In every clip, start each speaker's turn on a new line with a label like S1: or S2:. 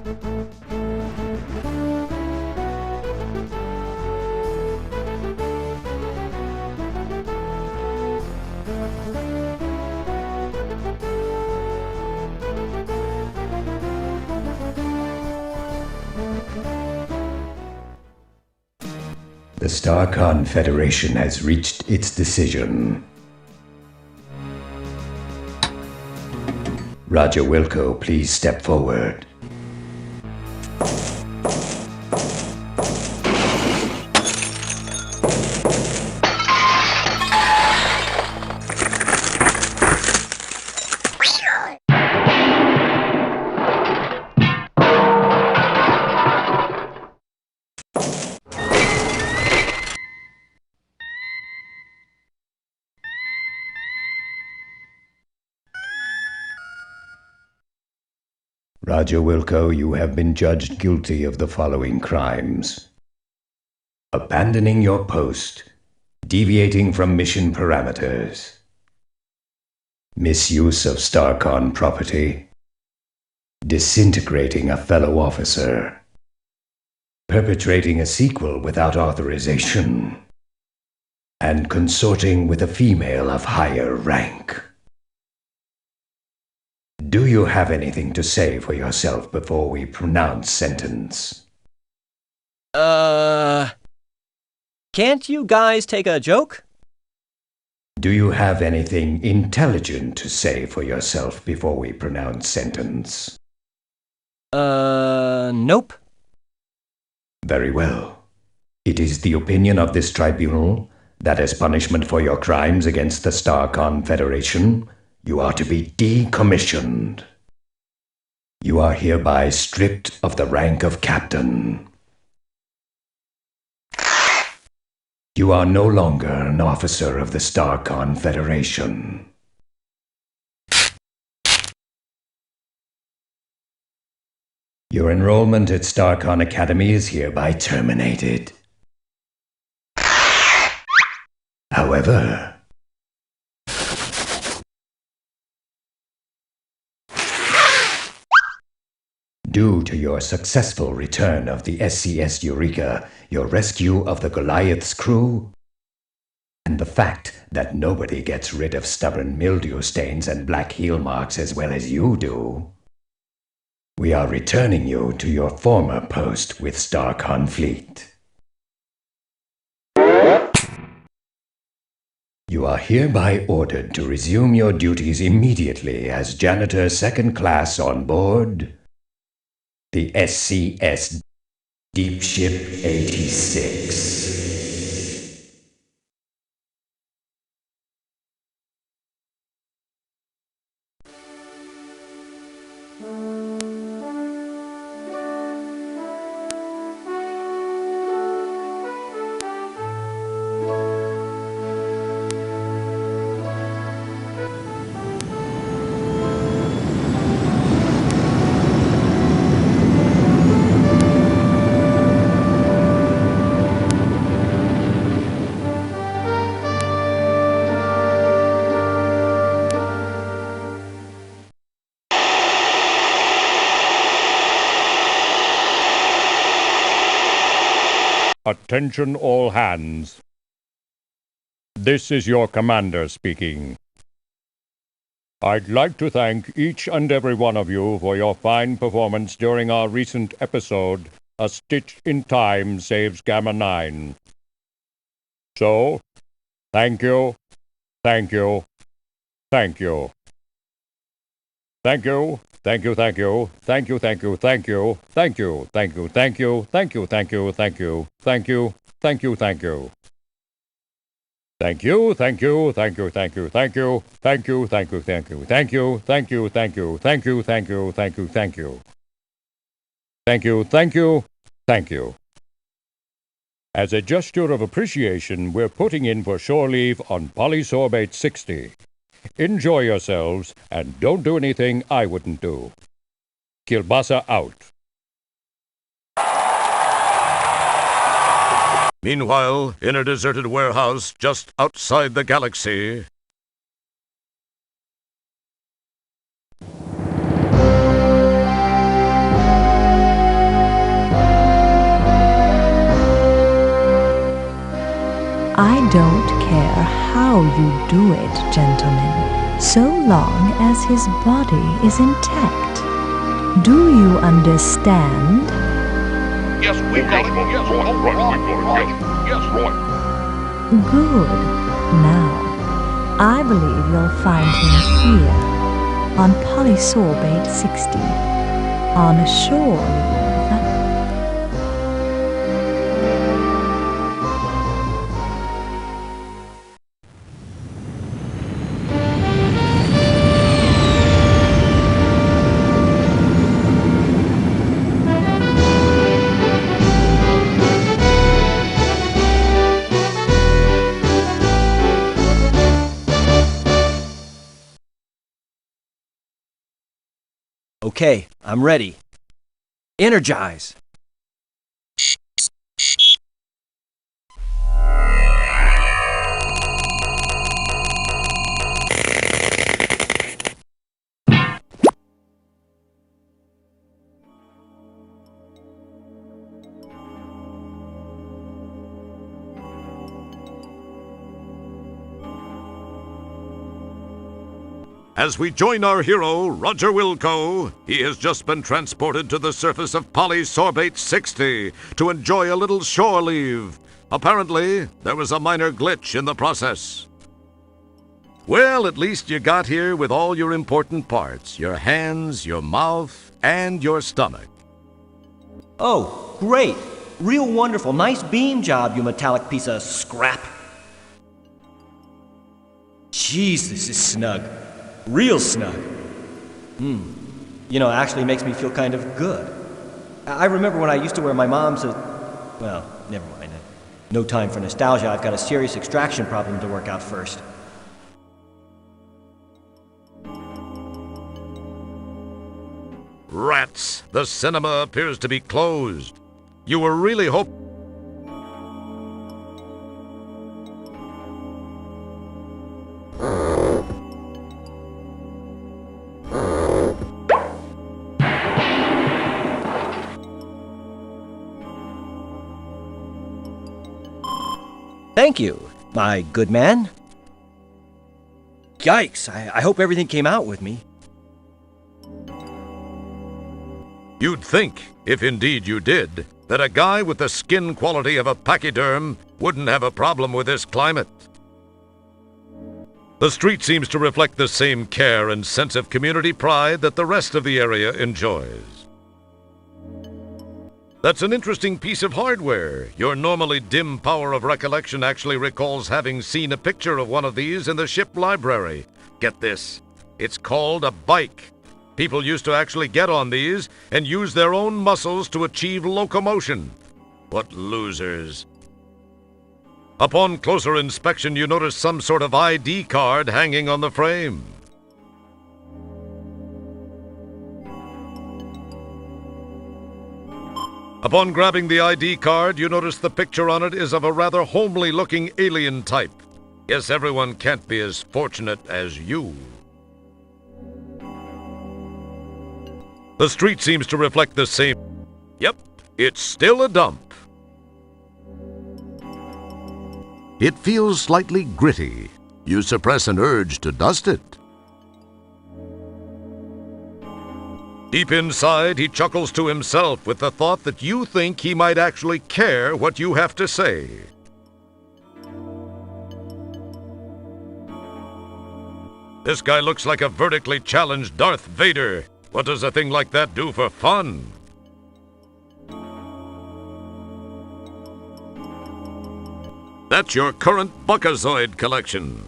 S1: The Star Confederation has reached its decision. Roger Wilco, please step forward. Roger Wilco, you have been judged guilty of the following crimes: abandoning your post, deviating from mission parameters, misuse of StarCon property, disintegrating a fellow officer, perpetrating a sequel without authorization, and consorting with a female of higher rank. Do you have anything to say for yourself before we pronounce sentence?
S2: Can't you guys take a joke?
S1: Do you have anything intelligent to say for yourself before we pronounce sentence?
S2: Nope.
S1: Very well. It is the opinion of this tribunal that as punishment for your crimes against the Star Confederation, you are to be decommissioned. You are hereby stripped of the rank of captain. You are no longer an officer of the Star Confederation. Your enrollment at StarCon Academy is hereby terminated. However, due to your successful return of the SCS Eureka, your rescue of the Goliath's crew, and the fact that nobody gets rid of stubborn mildew stains and black heel marks as well as you do, we are returning you to your former post with StarCon Fleet. You are hereby ordered to resume your duties immediately as janitor second class on board the SCS Deep Ship 86.
S3: Attention all hands. This is your commander speaking. I'd like to thank each and every one of you for your fine performance during our recent episode, A Stitch in Time Saves Gamma 9. So, thank you, thank you, thank you. Thank you, thank you, thank you, thank you, thank you, thank you, thank you, thank you, thank you, thank you, thank you, thank you, thank you, thank you, thank you. Thank you, thank you, thank you, thank you, thank you, thank you, thank you, thank you, thank you, thank you, thank you, thank you, thank you, thank you, thank you. Thank you, thank you, thank you. As a gesture of appreciation, we're putting in for shore leave on Polysorbate 60. Enjoy yourselves, and don't do anything I wouldn't do. Kielbasa out.
S4: Meanwhile, in a deserted warehouse just outside the galaxy,
S5: I don't care how you do it, gentlemen, so long as his body is intact. Do you understand?
S4: Yes, we got it. Yes, right. Yes, right.
S5: Good. Now, I believe you'll find him here, on Polysorbate 60, on shore leave.
S2: Okay, I'm ready. Energize!
S4: As we join our hero, Roger Wilco, he has just been transported to the surface of Polysorbate 60 to enjoy a little shore leave. Apparently, there was a minor glitch in the process. Well, at least you got here with all your important parts, your hands, your mouth, and your stomach.
S2: Oh, great! Real wonderful. Nice beam job, you metallic piece of scrap. Jeez, this is snug. Real snug. You know, it actually makes me feel kind of good. I remember when I used to wear my mom's... well, never mind. No time for nostalgia. I've got a serious extraction problem to work out first.
S4: Rats! The cinema appears to be closed. You were really hoping...
S2: Thank you, my good man. Yikes, I hope everything came out with me.
S4: You'd think, if indeed you did, that a guy with the skin quality of a pachyderm wouldn't have a problem with this climate. The street seems to reflect the same care and sense of community pride that the rest of the area enjoys. That's an interesting piece of hardware. Your normally dim power of recollection actually recalls having seen a picture of one of these in the ship library. Get this, it's called a bike. People used to actually get on these and use their own muscles to achieve locomotion. What losers. Upon closer inspection, you notice some sort of ID card hanging on the frame. Upon grabbing the ID card, you notice the picture on it is of a rather homely-looking alien type. Guess everyone can't be as fortunate as you. The street seems to reflect the same... Yep, it's still a dump. It feels slightly gritty. You suppress an urge to dust it. Deep inside, he chuckles to himself with the thought that you think he might actually care what you have to say. This guy looks like a vertically challenged Darth Vader. What does a thing like that do for fun? That's your current Buckazoid collection.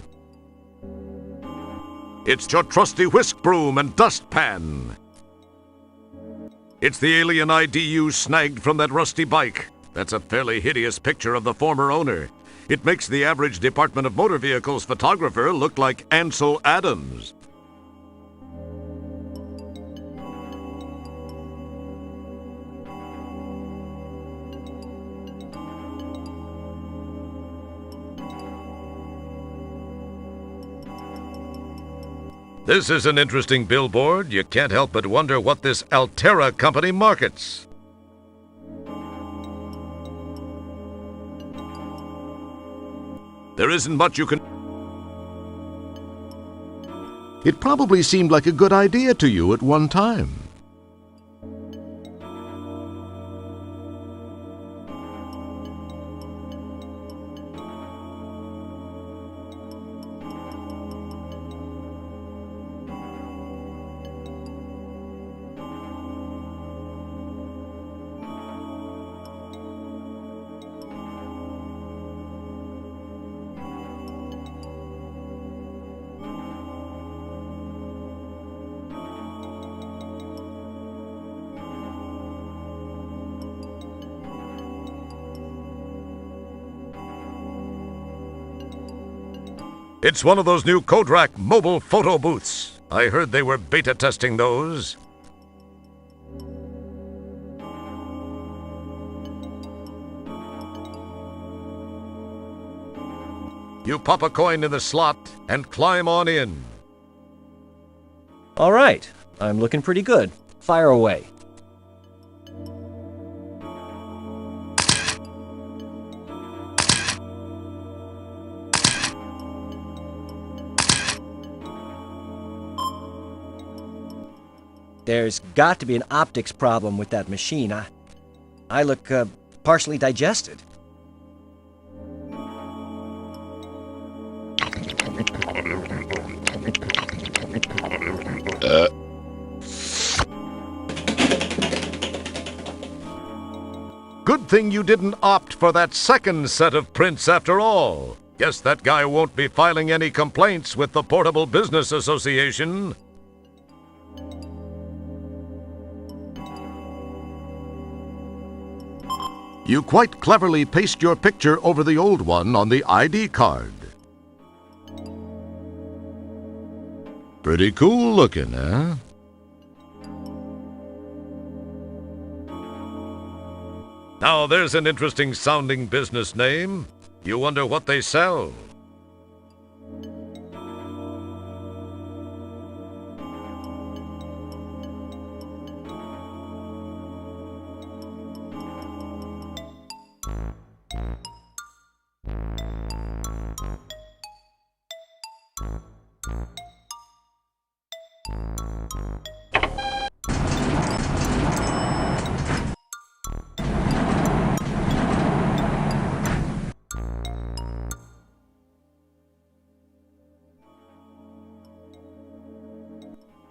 S4: It's your trusty whisk broom and dustpan. It's the alien ID you snagged from that rusty bike. That's a fairly hideous picture of the former owner. It makes the average Department of Motor Vehicles photographer look like Ansel Adams. This is an interesting billboard. You can't help but wonder what this Altera company markets. There isn't much you can... It probably seemed like a good idea to you at one time. It's one of those new Kodrak mobile photo booths. I heard they were beta testing those. You pop a coin in the slot and climb on in.
S2: All right, I'm looking pretty good. Fire away. There's got to be an optics problem with that machine. I look partially digested.
S4: Good thing you didn't opt for that second set of prints after all. Guess that guy won't be filing any complaints with the Portable Business Association. You quite cleverly paste your picture over the old one on the ID card. Pretty cool looking, eh? Now there's an interesting sounding business name. You wonder what they sell.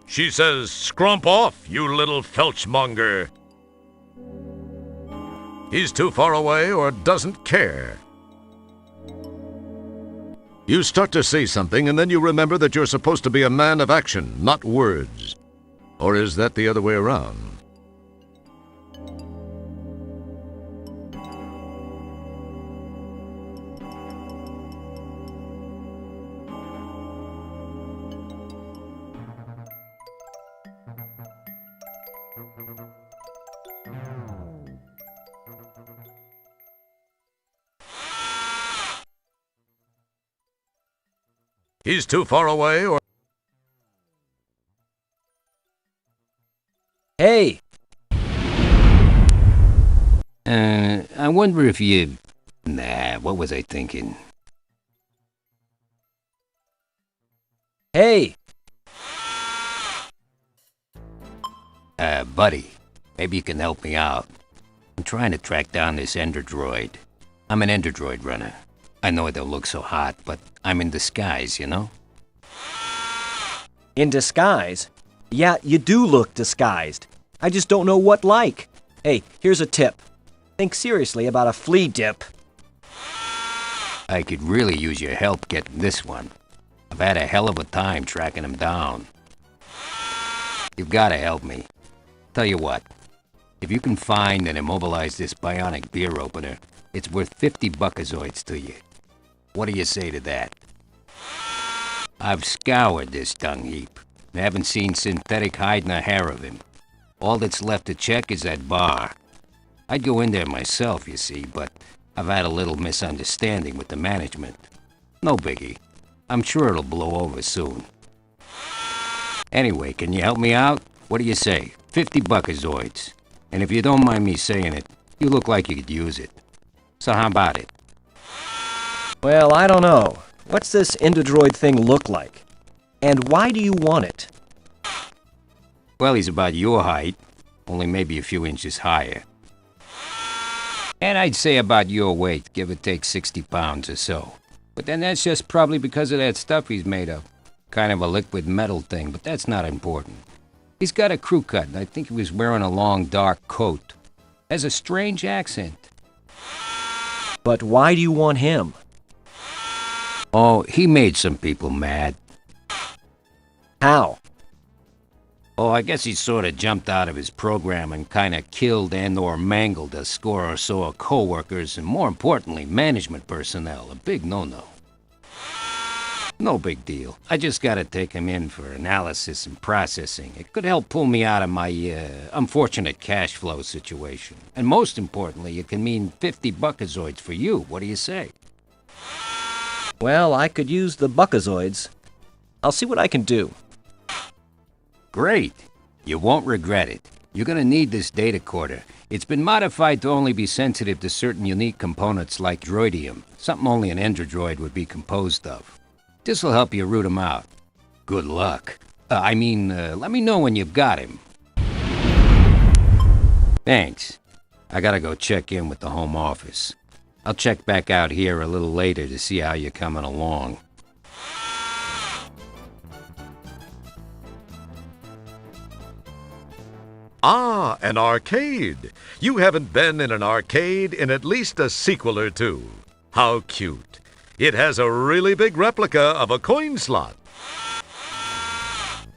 S4: She says, "Scrump off, you little felchmonger." He's too far away or doesn't care. You start to say something and then you remember that you're supposed to be a man of action, not words. Or is that the other way around? He's too far away or...
S2: Hey!
S6: I wonder if you... Nah, what was I thinking?
S2: Hey!
S6: Buddy, maybe you can help me out. I'm trying to track down this Ender Droid. I'm an Ender Droid runner. I know it don't look so hot, but I'm in disguise, you know?
S2: In disguise? Yeah, you do look disguised. I just don't know what like. Hey, here's a tip. Think seriously about a flea dip.
S6: I could really use your help getting this one. I've had a hell of a time tracking him down. You've gotta help me. Tell you what, if you can find and immobilize this bionic beer opener, it's worth 50 buckazoids to you. What do you say to that? I've scoured this dung heap and haven't seen synthetic hide nor hair of him. All that's left to check is that bar. I'd go in there myself, you see, but I've had a little misunderstanding with the management. No biggie. I'm sure it'll blow over soon. Anyway, can you help me out? What do you say? 50 buckazoids. And if you don't mind me saying it, you look like you could use it. So how about it?
S2: Well, I don't know. What's this Endodroid thing look like? And why do you want it?
S6: Well, he's about your height, only maybe a few inches higher. And I'd say about your weight, give or take 60 pounds or so. But then that's just probably because of that stuff he's made of. Kind of a liquid metal thing, but that's not important. He's got a crew cut, and I think he was wearing a long, dark coat. Has a strange accent.
S2: But why do you want him?
S6: Oh, he made some people mad.
S2: How?
S6: Oh, I guess he sort of jumped out of his program and kind of killed and/or mangled a score or so of co-workers and, more importantly, management personnel. A big no-no. No big deal. I just gotta take him in for analysis and processing. It could help pull me out of my, unfortunate cash flow situation. And most importantly, it can mean 50 buckazoids for you. What do you say?
S2: Well, I could use the buckazoids. I'll see what I can do.
S6: Great. You won't regret it. You're gonna need this data quarter. It's been modified to only be sensitive to certain unique components like droidium, something only an endrodroid would be composed of. This'll help you root him out. Good luck. Let me know when you've got him. Thanks. I gotta go check in with the home office. I'll check back out here a little later to see how you're coming along.
S4: Ah, an arcade. You haven't been in an arcade in at least a sequel or two. How cute. It has a really big replica of a coin slot.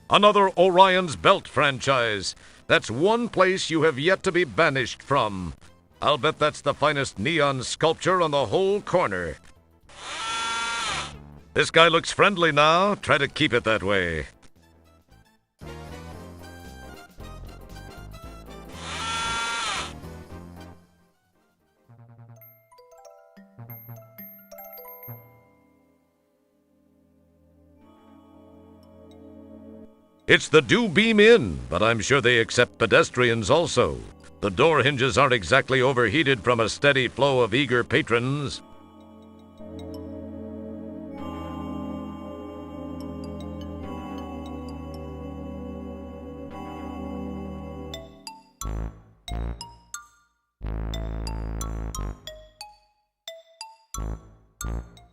S4: Another Orion's Belt franchise. That's one place you have yet to be banished from. I'll bet that's the finest neon sculpture on the whole corner. This guy looks friendly now. Try to keep it that way. It's the Do Beam Inn, but I'm sure they accept pedestrians also. The door hinges aren't exactly overheated from a steady flow of eager patrons.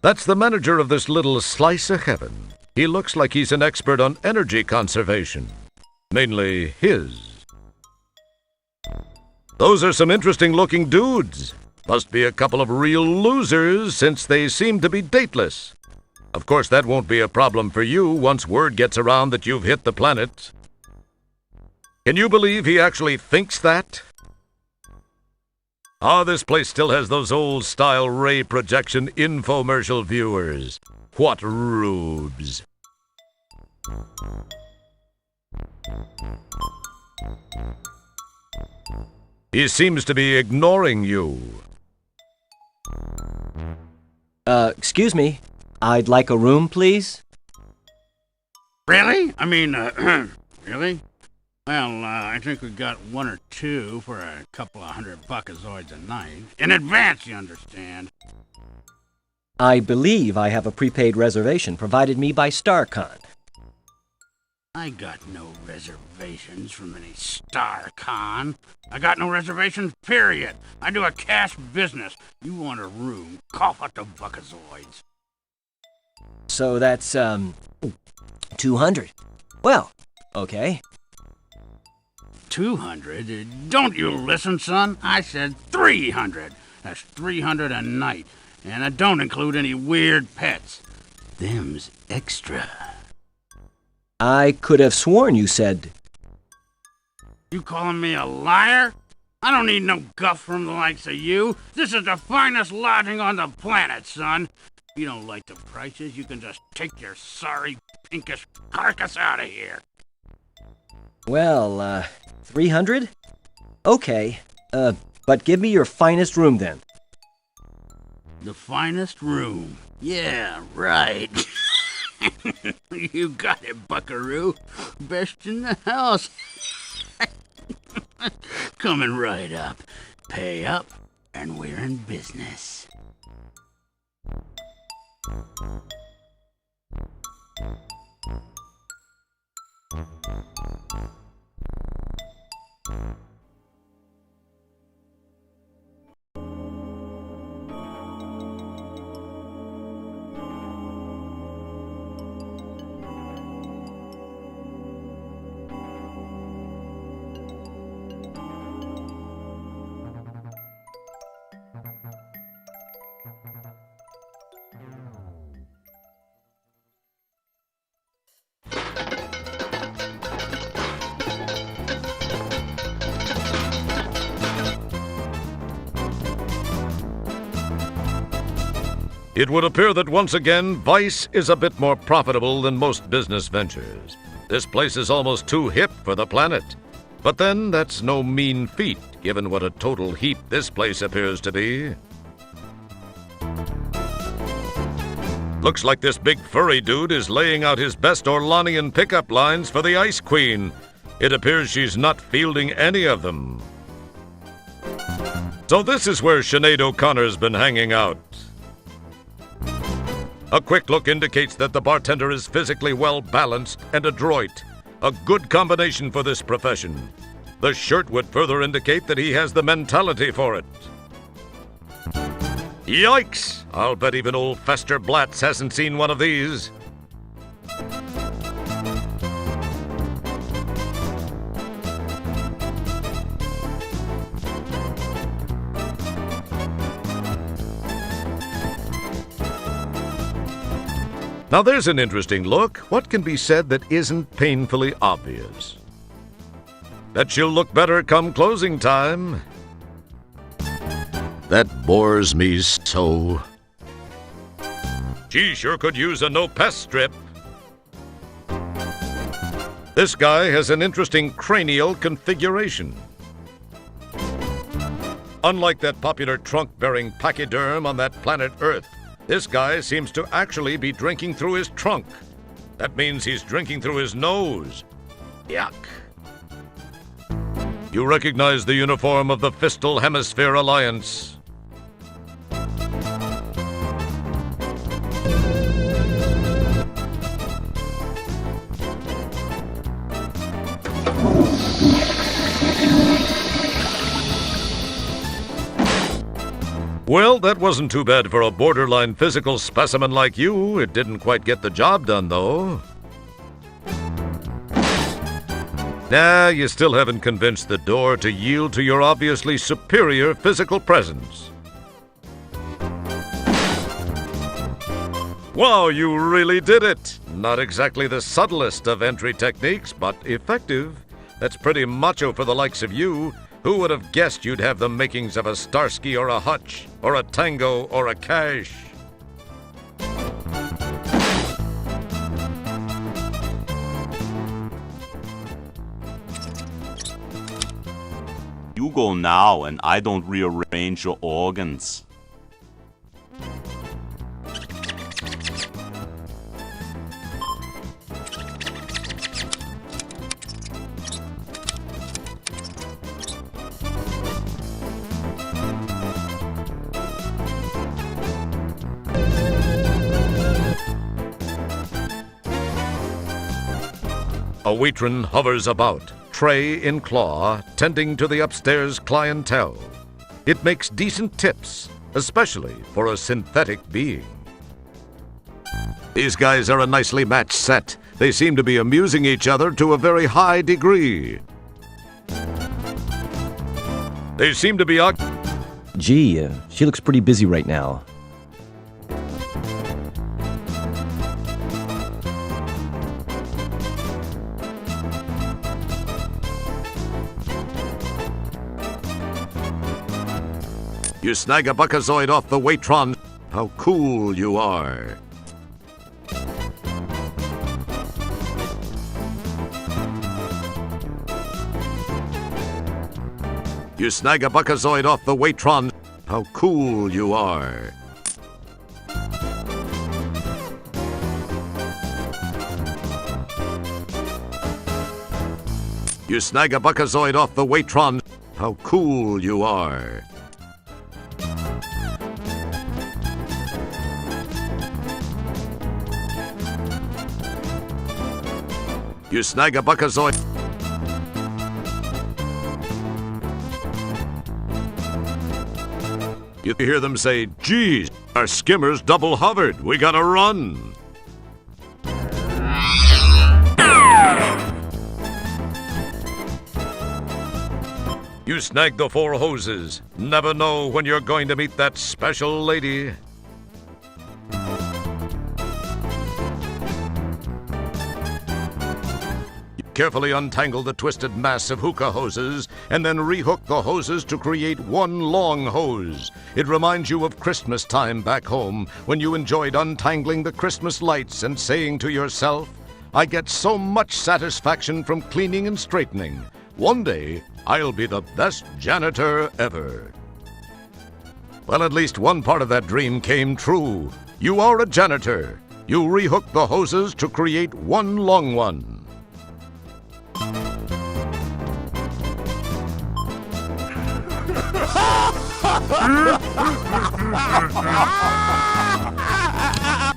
S4: That's the manager of this little slice of heaven. He looks like he's an expert on energy conservation. Mainly his. Those are some interesting-looking dudes. Must be a couple of real losers, since they seem to be dateless. Of course, that won't be a problem for you once word gets around that you've hit the planet. Can you believe he actually thinks that? Ah, this place still has those old-style ray projection infomercial viewers. What rubes. He seems to be ignoring you.
S2: Excuse me. I'd like a room, please.
S7: Really? Really? Well, I think we got one or two for a couple of $100 buckazoids a night. In advance, you understand.
S2: I believe I have a prepaid reservation provided me by StarCon.
S7: I got no reservations from any StarCon. I got no reservations, period. I do a cash business. You want a room, cough out the buckazoids.
S2: So that's, 200. Well, okay.
S7: 200? Don't you listen, son? I said 300. That's 300 a night. And I don't include any weird pets. Them's extra.
S2: I could have sworn you said...
S7: You calling me a liar? I don't need no guff from the likes of you. This is the finest lodging on the planet, son. If you don't like the prices, you can just take your sorry, pinkish carcass out of here.
S2: Well, 300? Okay, but give me your finest room then.
S7: The finest room. Yeah, right. You got it, buckaroo. Best in the house. Coming right up. Pay up, and we're in business.
S4: It would appear that once again, Vice is a bit more profitable than most business ventures. This place is almost too hip for the planet. But then, that's no mean feat, given what a total heap this place appears to be. Looks like this big furry dude is laying out his best Orlanian pickup lines for the Ice Queen. It appears she's not fielding any of them. So this is where Sinead O'Connor's been hanging out. A quick look indicates that the bartender is physically well-balanced and adroit, a good combination for this profession. The shirt would further indicate that he has the mentality for it. Yikes! I'll bet even old Fester Blatz hasn't seen one of these. Now there's an interesting look. What can be said that isn't painfully obvious? That she'll look better come closing time. That bores me so. She sure could use a no-pest strip. This guy has an interesting cranial configuration. Unlike that popular trunk-bearing pachyderm on that planet Earth, this guy seems to actually be drinking through his trunk. That means he's drinking through his nose. Yuck. You recognize the uniform of the Fistal Hemisphere Alliance. Well, that wasn't too bad for a borderline physical specimen like you. It didn't quite get the job done, though. Nah, you still haven't convinced the door to yield to your obviously superior physical presence. Wow, you really did it! Not exactly the subtlest of entry techniques, but effective. That's pretty macho for the likes of you. Who would have guessed you'd have the makings of a Starsky or a Hutch, or a Tango or a Cash?
S8: You go now and I don't rearrange your organs.
S4: A waitron hovers about, tray in claw, tending to the upstairs clientele. It makes decent tips, especially for a synthetic being. These guys are a nicely matched set. They seem to be amusing each other to a very high degree. They seem to be
S2: Gee, she looks pretty busy right now.
S4: You snag a buckazoid off the waitron. How cool you are. You snag a buckazoid off the waitron. How cool you are. You snag a buckazoid off the waitron. How cool you are. You snag a buckazoid. You hear them say, "Geez, our skimmer's double hovered. We gotta run." You snag the 4 hoses. Never know when you're going to meet that special lady. You carefully untangle the twisted mass of hookah hoses and then rehook the hoses to create one long hose. It reminds you of Christmas time back home when you enjoyed untangling the Christmas lights and saying to yourself, "I get so much satisfaction from cleaning and straightening. One day, I'll be the best janitor ever." Well, at least one part of that dream came true. You are a janitor. You rehook the hoses to create one long one.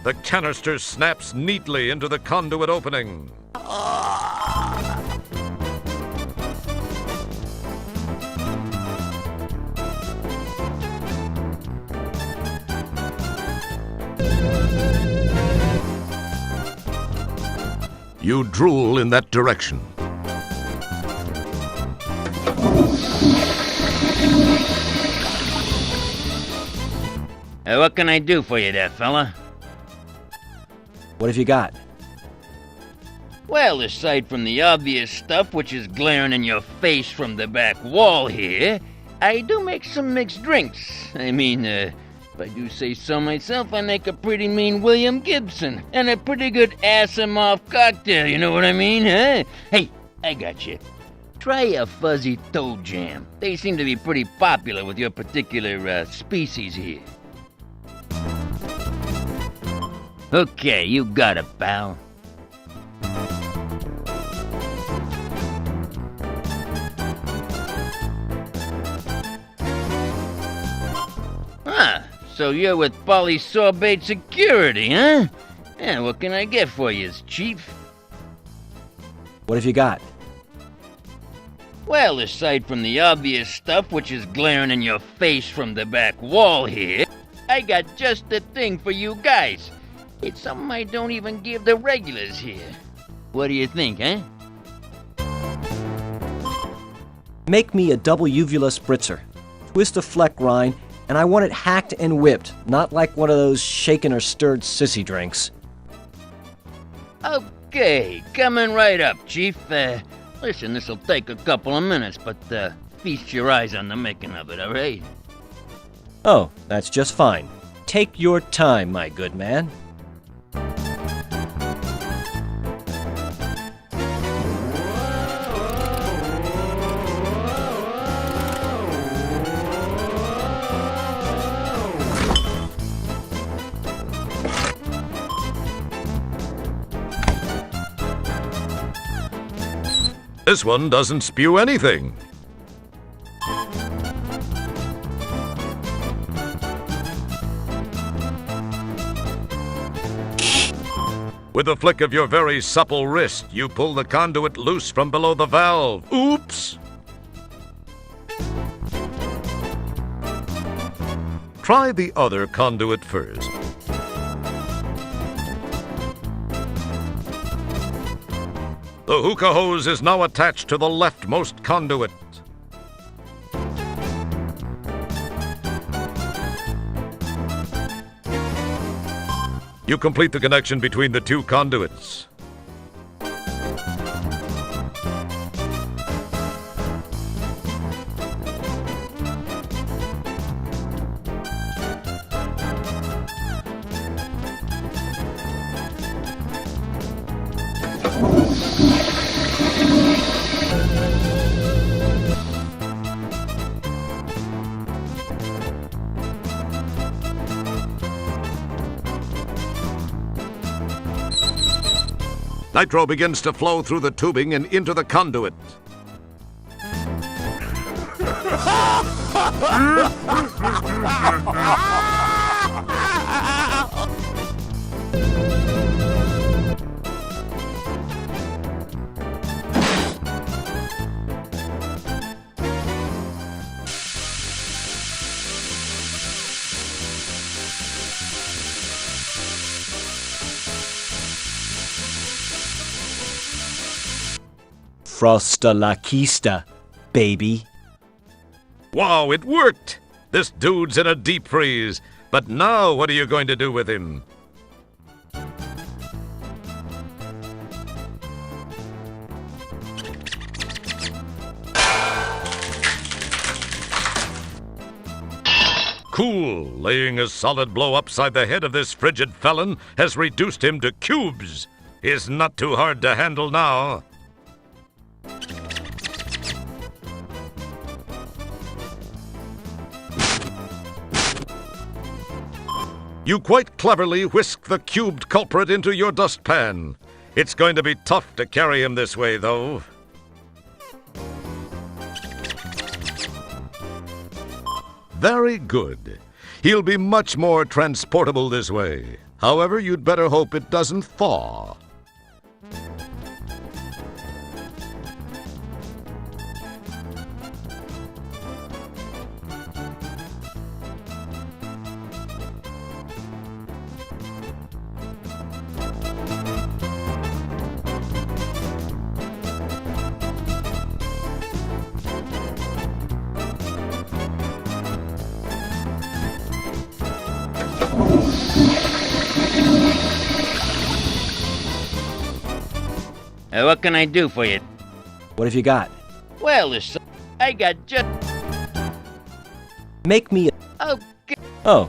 S4: The canister snaps neatly into the conduit opening. You drool in that direction.
S7: What can I do for you there, fella?
S2: What have you got?
S7: Well, aside from the obvious stuff which is glaring in your face from the back wall here, I do make some mixed drinks. I mean, if I do say so myself, I make a pretty mean William Gibson and a pretty good ass-em-off cocktail, you know what I mean, huh? Hey, I got you. Try a fuzzy toe jam. They seem to be pretty popular with your particular species here. Okay, you got it, pal. So you're with Polysorbate Security, huh? Yeah, what can I get for you, Chief?
S2: What have you got?
S7: Well, aside from the obvious stuff which is glaring in your face from the back wall here, I got just the thing for you guys. It's something I don't even give the regulars here. What do you think, eh?
S2: Make me a double uvula spritzer. Twist a fleck rind, and I want it hacked and whipped, not like one of those shaken or stirred sissy drinks.
S7: Okay, coming right up, Chief. Listen, this'll take a couple of minutes, but feast your eyes on the making of it, all right?
S2: Oh, that's just fine. Take your time, my good man.
S4: This one doesn't spew anything. With a flick of your very supple wrist, you pull the conduit loose from below the valve. Oops! Try the other conduit first. The hookah hose is now attached to the leftmost conduit. You complete the connection between the two conduits. Nitro begins to flow through the tubing and into the conduit.
S2: Frosta la Kista, baby.
S4: Wow, it worked! This dude's in a deep freeze. But now what are you going to do with him? Cool. Laying a solid blow upside the head of this frigid felon has reduced him to cubes. He's not too hard to handle now. You quite cleverly whisk the cubed culprit into your dustpan. It's going to be tough to carry him this way, though. Very good. He'll be much more transportable this way. However, you'd better hope it doesn't thaw.
S7: What can I do for you?
S2: What have you got?
S7: Well, I got just...
S2: Make me a...
S7: Okay.
S2: Oh.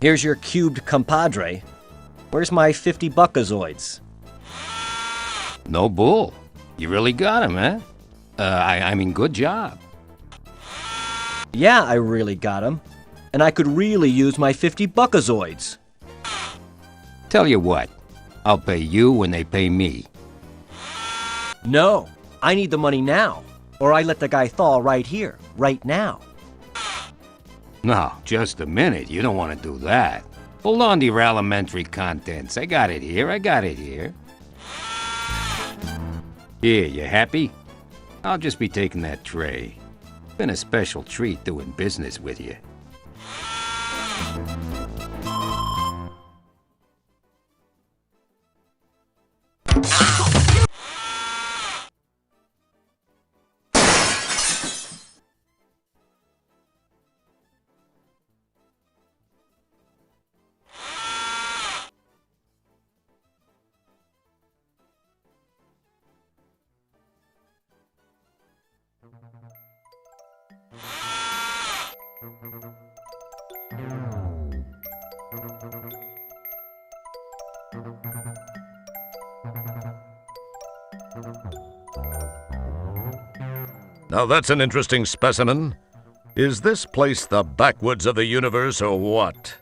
S2: Here's your cubed compadre. Where's my 50 buckazoids?
S6: No bull. You really got him, eh? I mean, good job.
S2: Yeah, I really got him. And I could really use my 50 buckazoids.
S6: Tell you what, I'll pay you when they pay me.
S2: No, I need the money now. Or I let the guy thaw right here, right now.
S6: No, just a minute. You don't want to do that. Hold on to your alimentary contents. I got it here. Here, you happy? I'll just be taking that tray. Been a special treat doing business with you.
S4: Now that's an interesting specimen. Is this place the backwoods of the universe or what?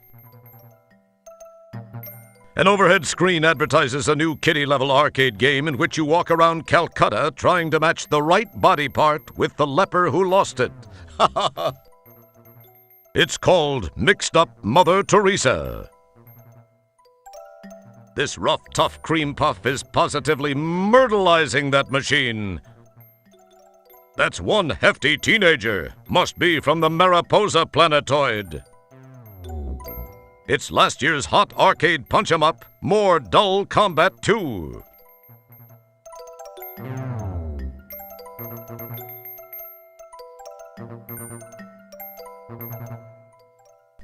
S4: An overhead screen advertises a new kiddie-level arcade game in which you walk around Calcutta trying to match the right body part with the leper who lost it. It's called Mixed Up Mother Teresa. This rough, tough cream puff is positively myrtleizing that machine. That's one hefty teenager. Must be from the Mariposa planetoid. It's last year's hot arcade punch-em-up, more dull combat too.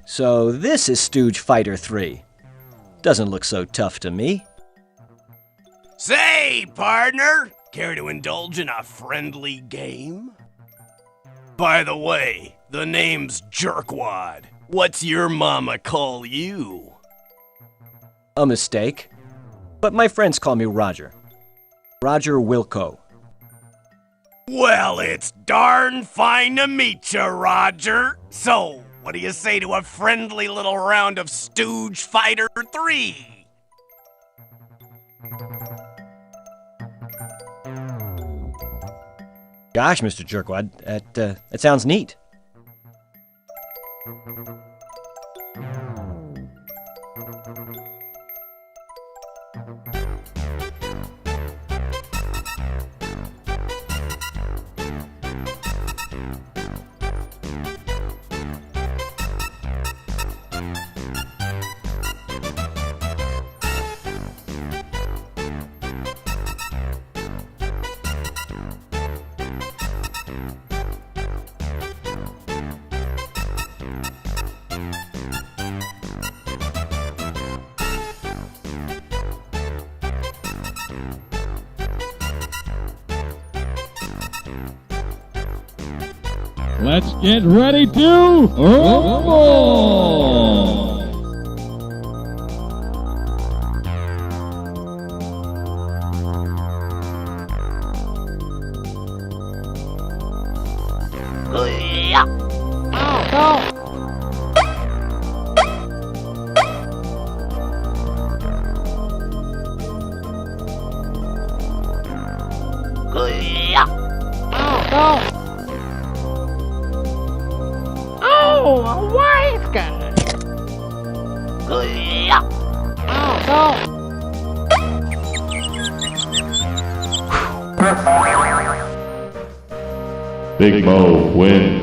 S2: So this is Stooge Fighter 3. Doesn't look so tough to me.
S9: Say, partner, care to indulge in a friendly game? By the way, the name's Jerkwad. What's your mama call you?
S2: A mistake. But my friends call me Roger. Roger Wilco.
S9: Well, it's darn fine to meet you, Roger. So, What do you say to a friendly little round of Stooge Fighter 3?
S2: Gosh, Mr. Jerkwad, that sounds neat.
S10: Let's get ready to rumble! Big Mo wins.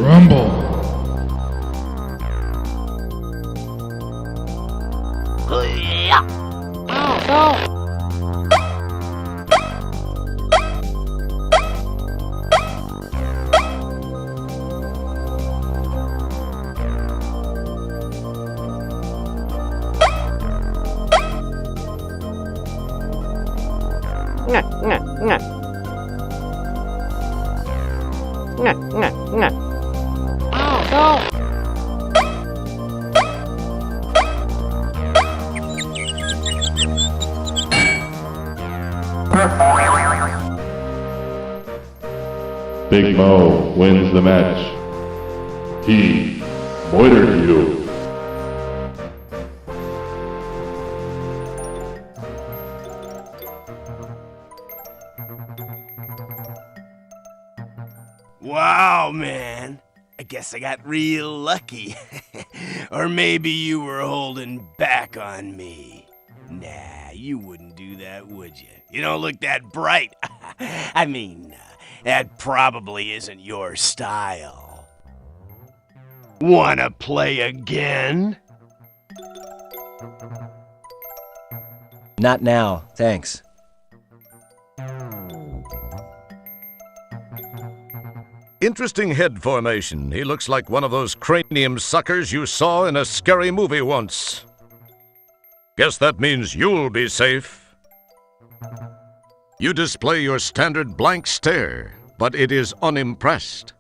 S10: Rumble. Big Mo wins the match. He moitered you.
S9: Wow, man. I guess I got real lucky. Or maybe you were holding back on me. Nah, you wouldn't do that, would you? You don't look that bright. I mean, that probably isn't your style. Wanna play again?
S2: Not now, thanks.
S4: Interesting head formation. He looks like one of those cranium suckers you saw in a scary movie once. Guess that means you'll be safe. You display your standard blank stare, but it is unimpressed.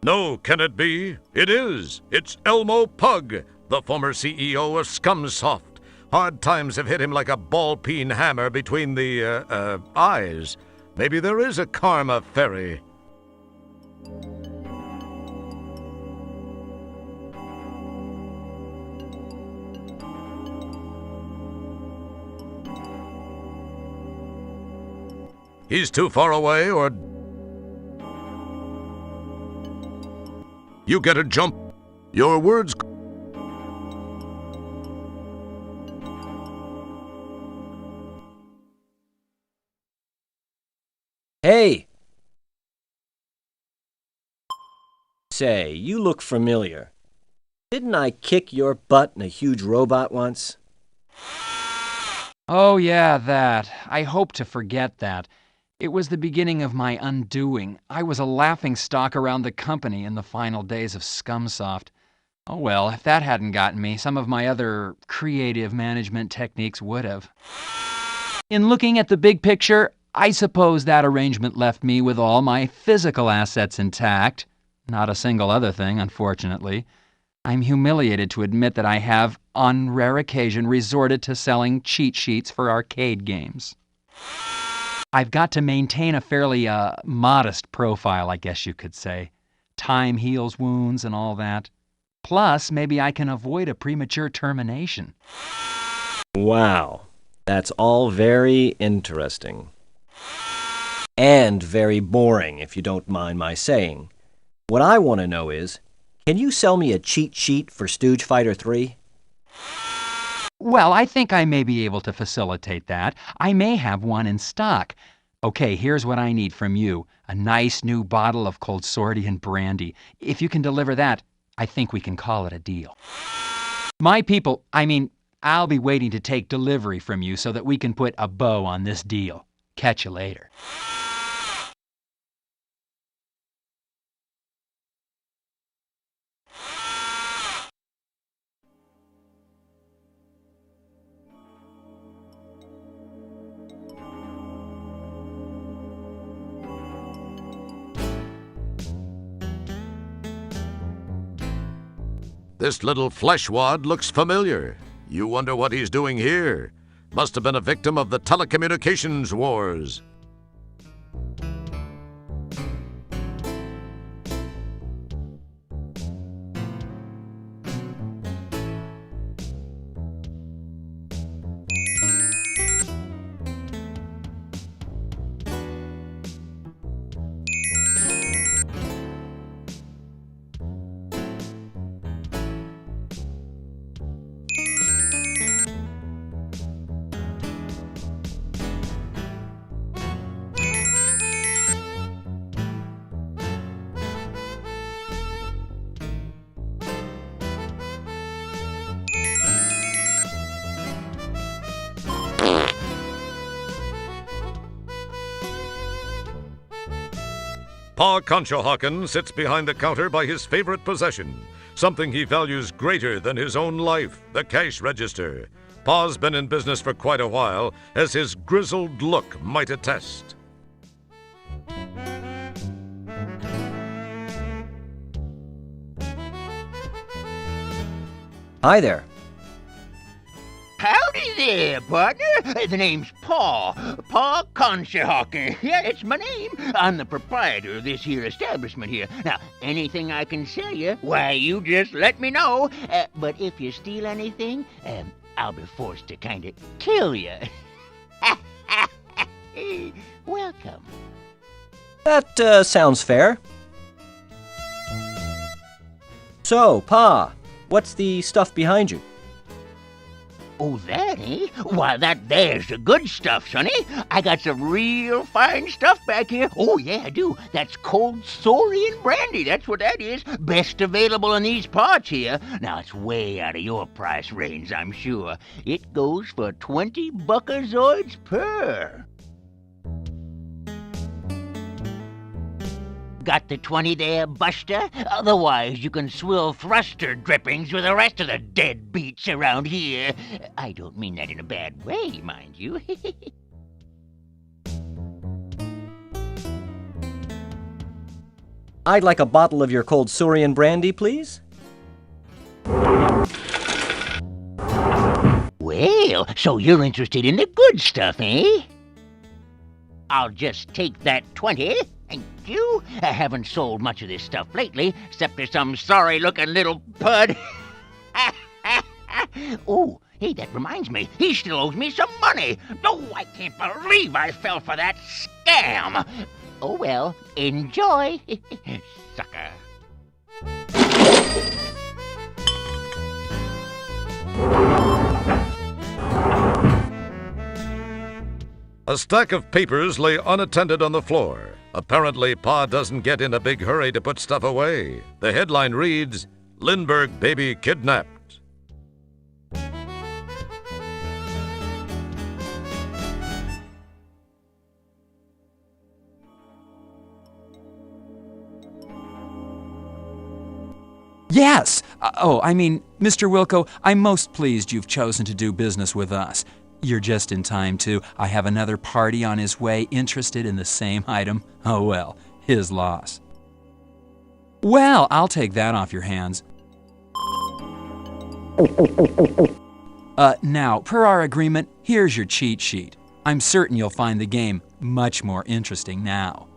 S4: No, can it be? It is. It's Elmo Pug, the former CEO of Scumsoft. Hard times have hit him like a ball-peen hammer between the, eyes. Maybe there is a karma fairy. He's too far away, or... You get a jump. Your words...
S2: Hey! Say, you look familiar. Didn't I kick your butt in a huge robot once?
S11: Oh, yeah, that. I hope to forget that. It was the beginning of my undoing. I was a laughingstock around the company in the final days of Scumsoft. Oh well, if that hadn't gotten me, some of my other creative management techniques would have. In looking at the big picture, I suppose that arrangement left me with all my physical assets intact. Not a single other thing, unfortunately. I'm humiliated to admit that I have, on rare occasion, resorted to selling cheat sheets for arcade games. I've got to maintain a fairly, modest profile, I guess you could say. Time heals wounds and all that. Plus, maybe I can avoid a premature termination.
S2: Wow. That's all very interesting. And very boring, if you don't mind my saying. What I want to know is, can you sell me a cheat sheet for Stooge Fighter 3?
S11: Well, I think I may be able to facilitate that. I may have one in stock. Okay, here's what I need from you. A nice new bottle of Cold Swordian brandy. If you can deliver that, I think we can call it a deal. My people, I'll be waiting to take delivery from you so that we can put a bow on this deal. Catch you later.
S4: This little fleshwad looks familiar. You wonder what he's doing here. Must have been a victim of the telecommunications wars. Pa Conshohocken sits behind the counter by his favorite possession, something he values greater than his own life, the cash register. Pa's been in business for quite a while, as his grizzled look might attest.
S2: Hi there.
S7: Howdy there, partner. The name's Pa Conshohocken. Yeah, that's my name. I'm the proprietor of this here establishment here. Now, anything I can sell you, why, you just let me know. But if you steal anything, I'll be forced to kind of kill you. Welcome.
S2: That sounds fair. So, Pa, what's the stuff behind you?
S7: Oh, that, eh? Why, that there's the good stuff, sonny. I got some real fine stuff back here. Oh, yeah, I do. That's Cold Swordian brandy. That's what that is. Best available in these parts here. Now, it's way out of your price range, I'm sure. It goes for 20 buckazoids per. Got the 20 there, Buster? Otherwise, you can swill thruster drippings with the rest of the deadbeats around here. I don't mean that in a bad way, mind you.
S2: I'd like a bottle of your Cold Swordian brandy, please.
S7: Well, so you're interested in the good stuff, eh? I'll just take that 20. Thank you. I haven't sold much of this stuff lately, except to some sorry-looking little pud. Oh, hey, that reminds me. He still owes me some money. Oh, I can't believe I fell for that scam. Oh, well, enjoy, sucker.
S4: A stack of papers lay unattended on the floor. Apparently, Pa doesn't get in a big hurry to put stuff away. The headline reads, Lindbergh baby kidnapped.
S11: Yes! Mr. Wilco, I'm most pleased you've chosen to do business with us. You're just in time, too. I have another party on his way interested in the same item. Oh well, his loss. Well, I'll take that off your hands. Now, per our agreement, here's your cheat sheet. I'm certain you'll find the game much more interesting now.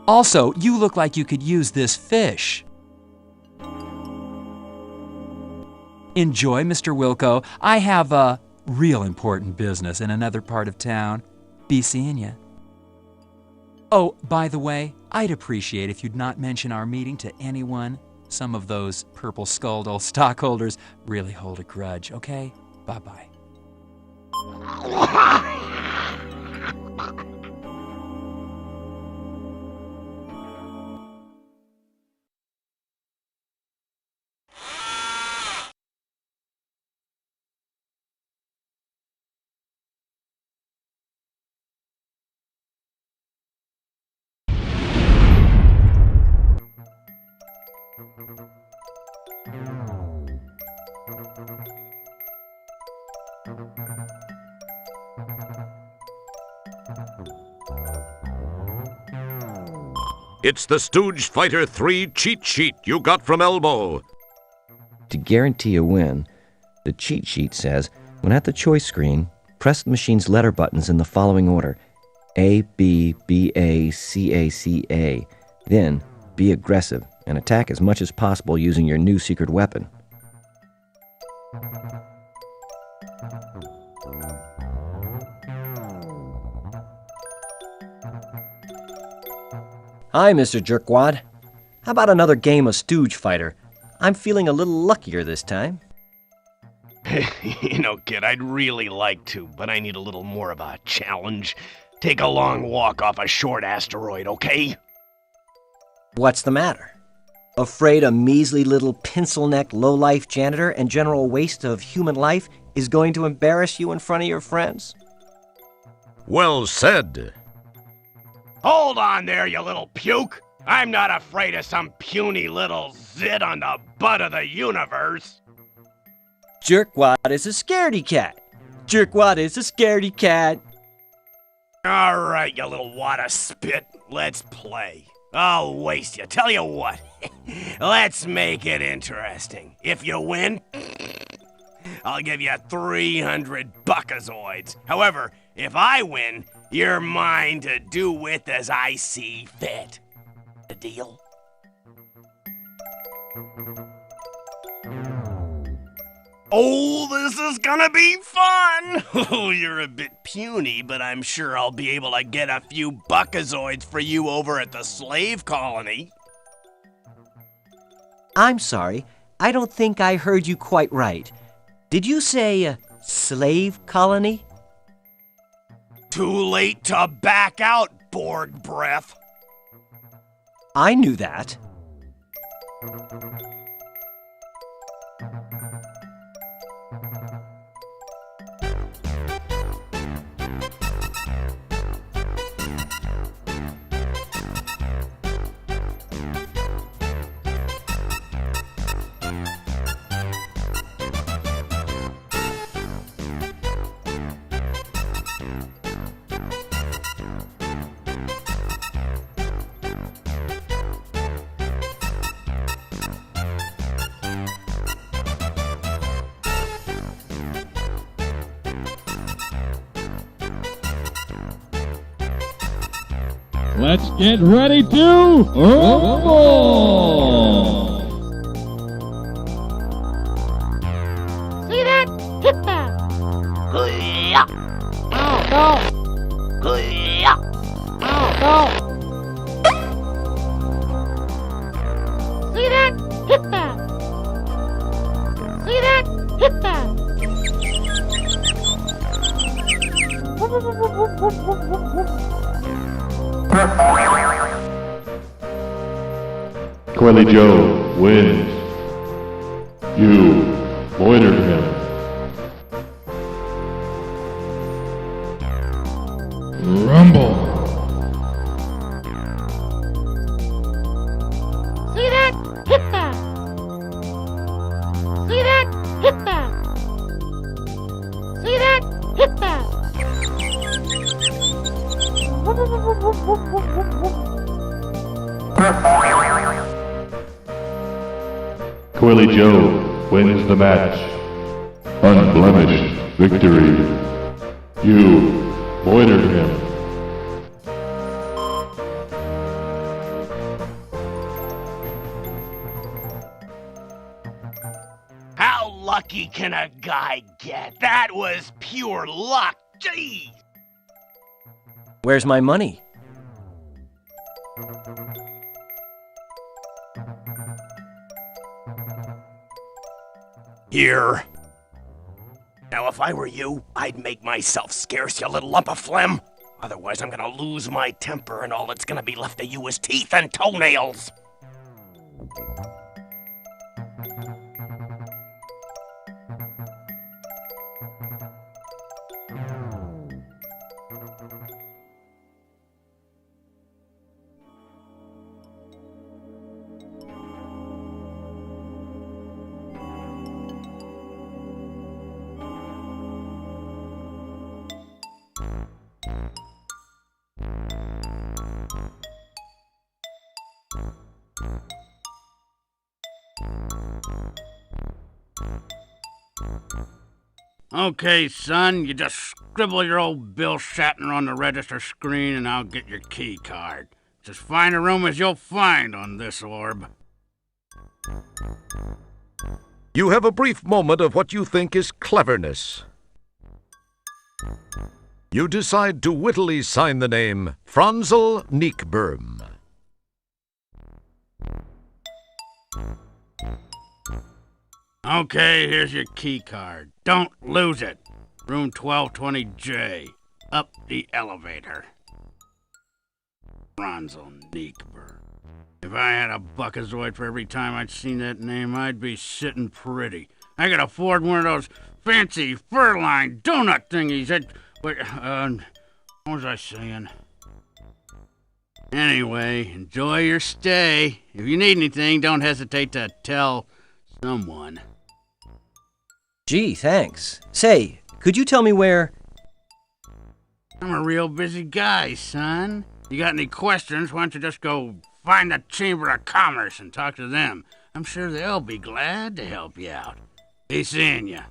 S11: Also, you look like you could use this fish. Enjoy, Mr. Wilco. I have a real important business in another part of town. Be seeing ya. Oh, by the way, I'd appreciate if you'd not mention our meeting to anyone. Some of those purple-skulled old stockholders really hold a grudge, okay? Bye-bye.
S4: It's the Stooge Fighter 3 cheat sheet you got from Elmo.
S12: To guarantee a win, the cheat sheet says, when at the choice screen, press the machine's letter buttons in the following order: A, B, B, A, C, A, C, A. Then, be aggressive and attack as much as possible using your new secret weapon.
S2: Hi, Mr. Jerkwad. How about another game of Stooge Fighter? I'm feeling a little luckier this time.
S9: You know, kid, I'd really like to, but I need a little more of a challenge. Take a long walk off a short asteroid, okay?
S2: What's the matter? Afraid a measly little pencil-necked low-life janitor and general waste of human life is going to embarrass you in front of your friends?
S4: Well said.
S9: Hold on there, you little puke! I'm not afraid of some puny little zit on the butt of the universe!
S2: Jerkwad is a scaredy cat. Jerkwad is a scaredy cat.
S9: Alright, you little wad of spit, let's play. I'll waste you. Tell you what, let's make it interesting. If you win, I'll give you 300 buckazoids. However, if I win, you're mine to do with as I see fit. A deal? Oh, this is gonna be fun! Oh, you're a bit puny, but I'm sure I'll be able to get a few buckazoids for you over at the slave colony.
S2: I'm sorry, I don't think I heard you quite right. Did you say slave colony?
S9: Too late to back out, Borg breath.
S2: I knew that.
S10: Let's get ready to rumble!
S13: See that? Hit that! Hoo-yah! Oh, no! Hoo-yah! Oh, no! See that? Hit that! See that? Hit that!
S10: Coily Joe wins. You loitered him. Rumble.
S13: See that? Hit that! See that? Hit that!
S10: Coily Joe wins the match. Unblemished victory. You moitered him.
S9: How lucky can a guy get? That was pure luck. Jeez.
S2: Where's my money?
S9: Here. Now, if I were you, I'd make myself scarce, you little lump of phlegm. Otherwise, I'm gonna lose my temper, and all that's gonna be left of you is teeth and toenails.
S7: Okay, son, you just scribble your old Bill Shatner on the register screen and I'll get your key card. It's as fine a room as you'll find on this orb.
S4: You have a brief moment of what you think is cleverness. You decide to wittily sign the name Franzel Neekberm.
S7: Okay, here's your key card. Don't lose it. Room 1220J. Up the elevator. Franzel Neekberm. If I had a buckazoid for every time I'd seen that name, I'd be sitting pretty. I could afford one of those fancy fur-lined donut thingies that... Wait, what was I saying? Anyway, enjoy your stay. If you need anything, don't hesitate to tell someone.
S2: Gee, thanks. Say, could you tell me where...
S7: I'm a real busy guy, son. You got any questions, why don't you just go find the Chamber of Commerce and talk to them. I'm sure they'll be glad to help you out. Be seeing ya.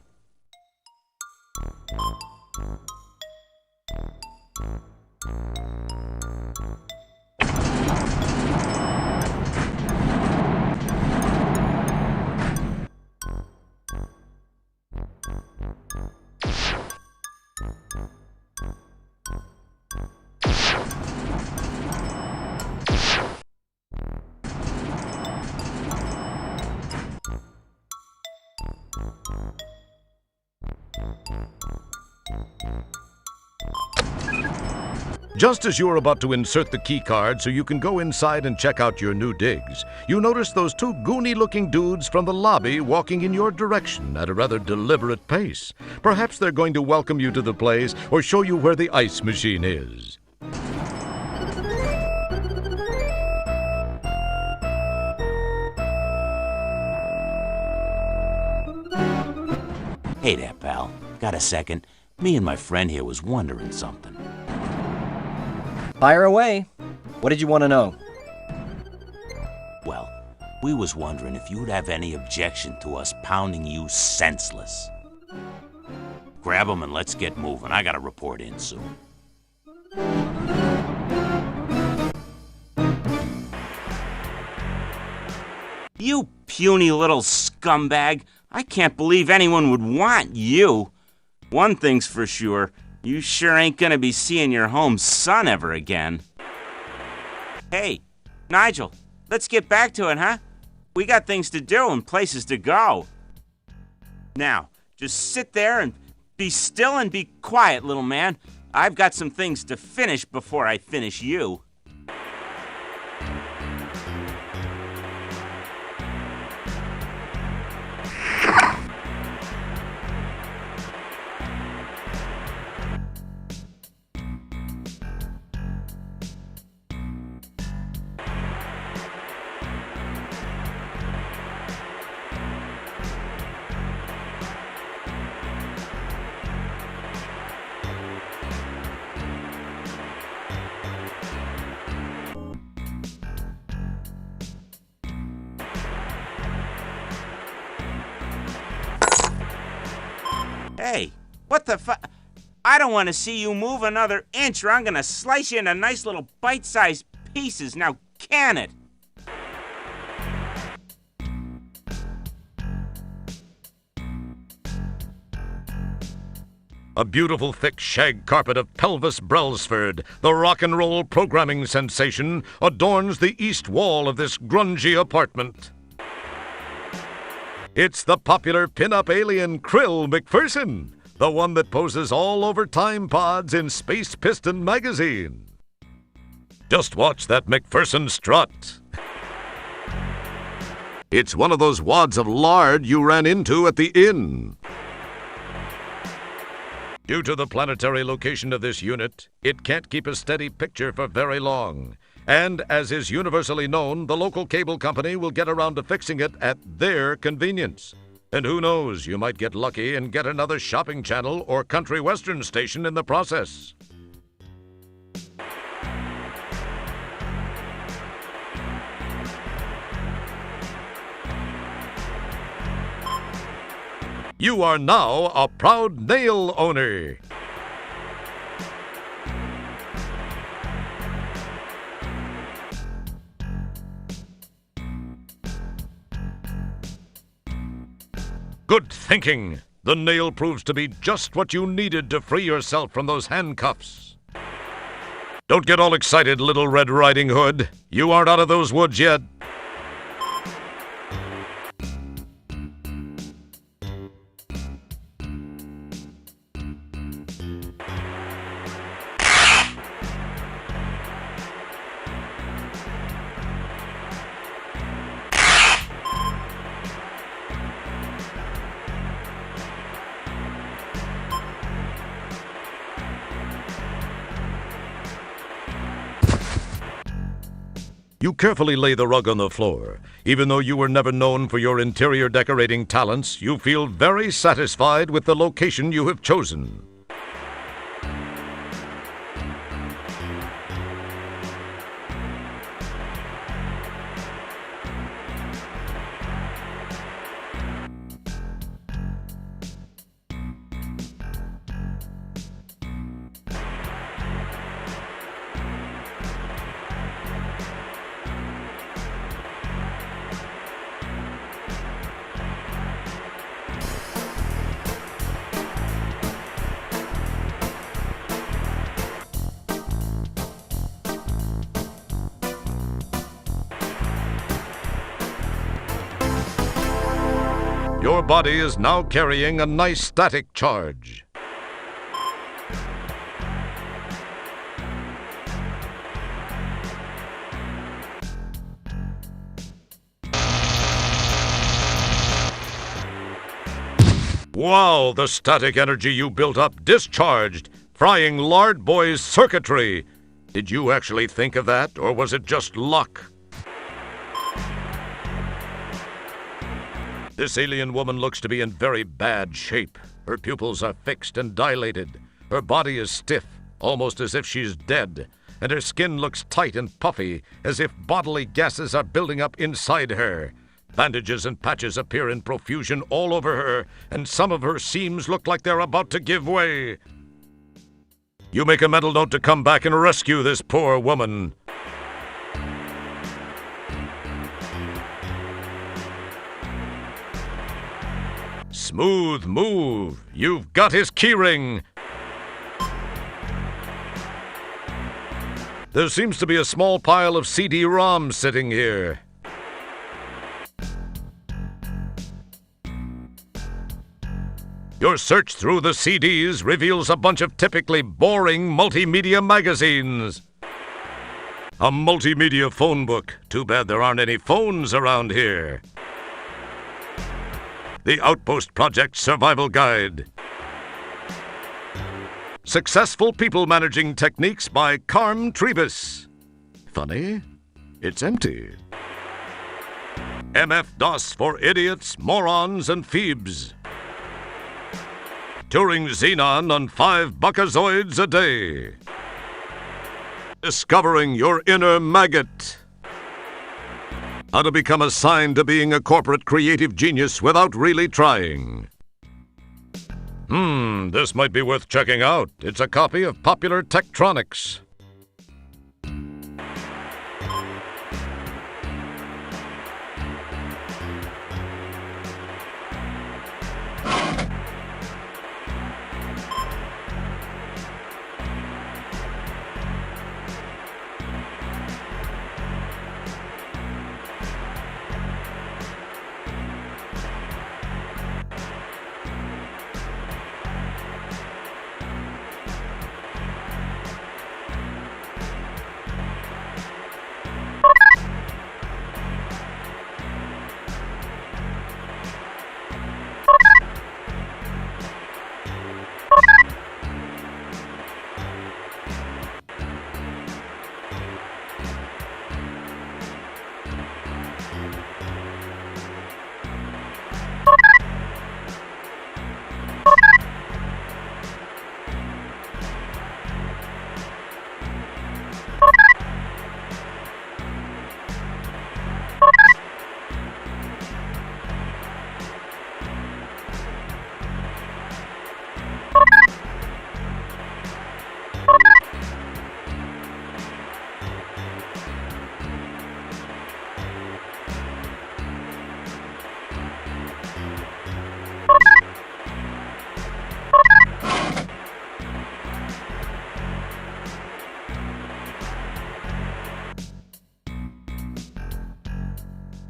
S4: Just as you're about to insert the key card so you can go inside and check out your new digs, you notice those two goony-looking dudes from the lobby walking in your direction at a rather deliberate pace. Perhaps they're going to welcome you to the place or show you where the ice machine is.
S8: Hey there, pal. Got a second? Me and my friend here was wondering something.
S2: Fire away. What did you want to know?
S8: Well, we was wondering if you'd have any objection to us pounding you senseless. Grab 'em and let's get moving. I gotta report in soon. You puny little scumbag. I can't believe anyone would want you. One thing's for sure. You sure ain't gonna be seeing your home son ever again. Hey, Nigel, let's get back to it, huh? We got things to do and places to go. Now, just sit there and be still and be quiet, little man. I've got some things to finish before I finish you. Hey, what the fu... I don't want to see you move another inch or I'm gonna slice you into nice little bite-sized pieces. Now, can it?
S4: A beautiful thick shag carpet of Pelvis Brailsford, the rock and roll programming sensation, adorns the east wall of this grungy apartment. It's the popular pin-up alien Krill McPherson, the one that poses all over Time Pods in Space Piston magazine. Just watch that McPherson strut. It's one of those wads of lard you ran into at the inn. Due to the planetary location of this unit, it can't keep a steady picture for very long. And as is universally known, the local cable company will get around to fixing it at their convenience. And who knows, you might get lucky and get another shopping channel or country western station in the process. You are now a proud nail owner. Good thinking. The nail proves to be just what you needed to free yourself from those handcuffs. Don't get all excited, Little Red Riding Hood. You aren't out of those woods yet. You carefully lay the rug on the floor. Even though you were never known for your interior decorating talents, you feel very satisfied with the location you have chosen. Your body is now carrying a nice static charge. Wow, the static energy you built up discharged, frying Lard Boy's circuitry. Did you actually think of that, or was it just luck? This alien woman looks to be in very bad shape. Her pupils are fixed and dilated. Her body is stiff, almost as if she's dead. And her skin looks tight and puffy, as if bodily gases are building up inside her. Bandages and patches appear in profusion all over her, and some of her seams look like they're about to give way. You make a mental note to come back and rescue this poor woman. Smooth move. You've got his keyring. There seems to be a small pile of CD-ROMs sitting here. Your search through the CDs reveals a bunch of typically boring multimedia magazines. A multimedia phone book. Too bad there aren't any phones around here. The Outpost Project Survival Guide. Successful People Managing Techniques by Carm Trebus. Funny, it's empty. MF-DOS for idiots, morons, and phoebes. Turing Xenon on 5 buckazoids a day. Discovering your inner maggot. How to become assigned to being a corporate creative genius without really trying. This might be worth checking out. It's a copy of Popular Tektronix.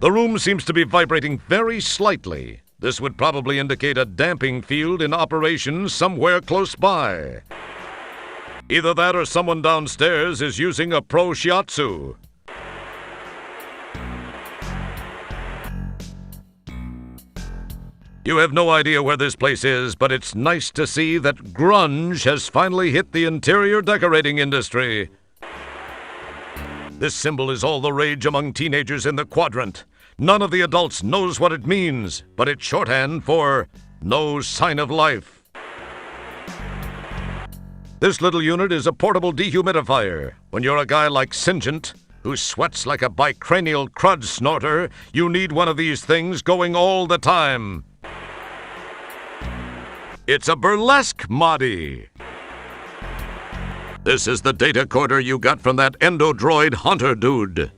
S4: The room seems to be vibrating very slightly. This would probably indicate a damping field in operation somewhere close by. Either that or someone downstairs is using a pro shiatsu. You have no idea where this place is, but it's nice to see that grunge has finally hit the interior decorating industry. This symbol is all the rage among teenagers in the quadrant. None of the adults knows what it means, but it's shorthand for no sign of life. This little unit is a portable dehumidifier. When you're a guy like Singent, who sweats like a bicranial crud snorter, you need one of these things going all the time. It's a burlesque Modi. This is the data coder you got from that endodroid hunter dude.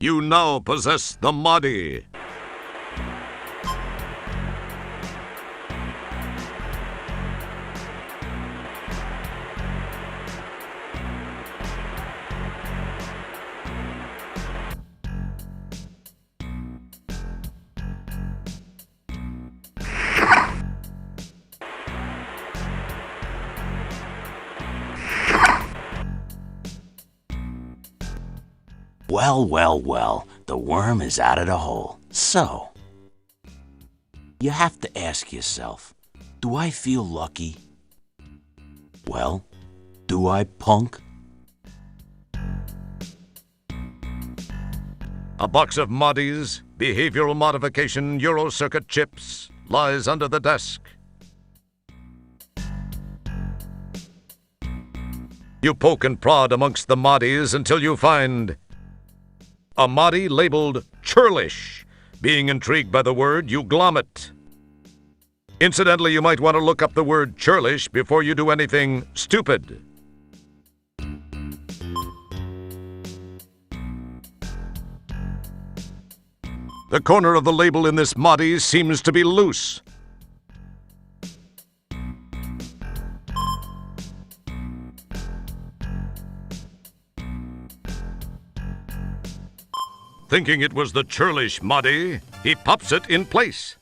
S4: You now possess the Modi.
S8: Well, the worm is out of the hole. So, you have to ask yourself, do I feel lucky? Well, do I, punk?
S4: A box of Modis, behavioral modification Eurocircuit chips, lies under the desk. You poke and prod amongst the Modis until you find a Modi labeled churlish. Being intrigued by the word, you glom it. Incidentally, you might want to look up the word churlish before you do anything stupid. The corner of the label in this Modi seems to be loose. Thinking it was the churlish Modi, he pops it in place.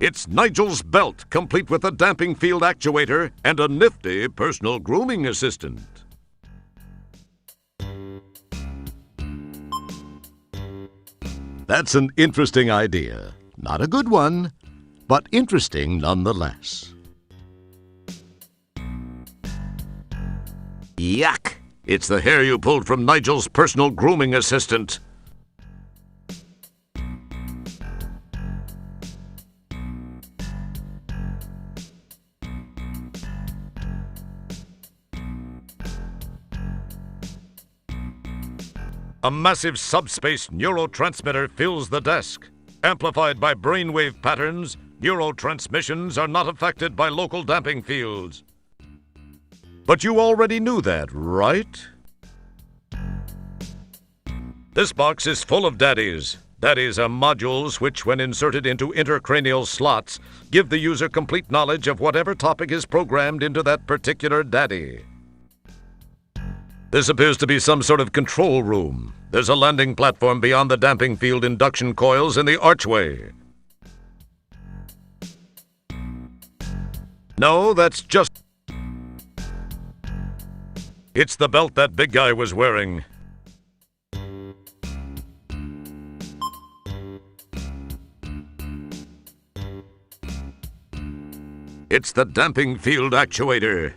S4: It's Nigel's belt, complete with a damping field actuator and a nifty personal grooming assistant. That's an interesting idea. Not a good one, but interesting nonetheless. Yuck! It's the hair you pulled from Nigel's personal grooming assistant. A massive subspace neurotransmitter fills the desk. Amplified by brainwave patterns, neurotransmissions are not affected by local damping fields. But you already knew that, right? This box is full of daddies. Daddies are modules which, when inserted into intercranial slots, give the user complete knowledge of whatever topic is programmed into that particular daddy. This appears to be some sort of control room. There's a landing platform beyond the damping field induction coils in the archway. No, that's just... It's the belt that big guy was wearing. It's the damping field actuator.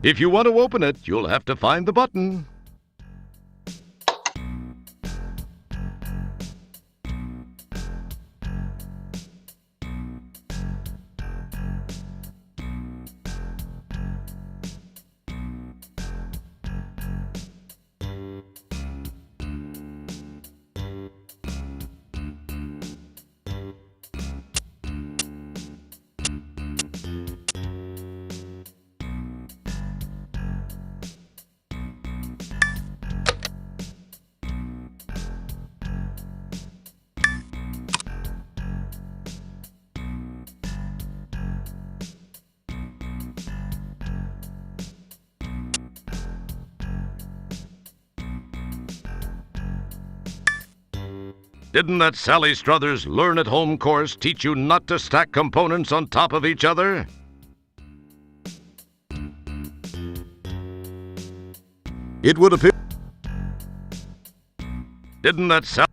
S4: If you want to open it, you'll have to find the button. Didn't that Sally Struthers learn-at-home course teach you not to stack components on top of each other? It would appear... Didn't that Sally...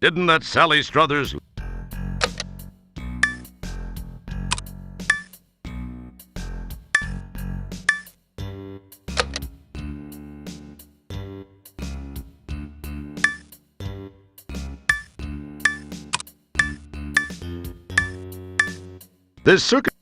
S4: Didn't that Sally Struthers... This circuit...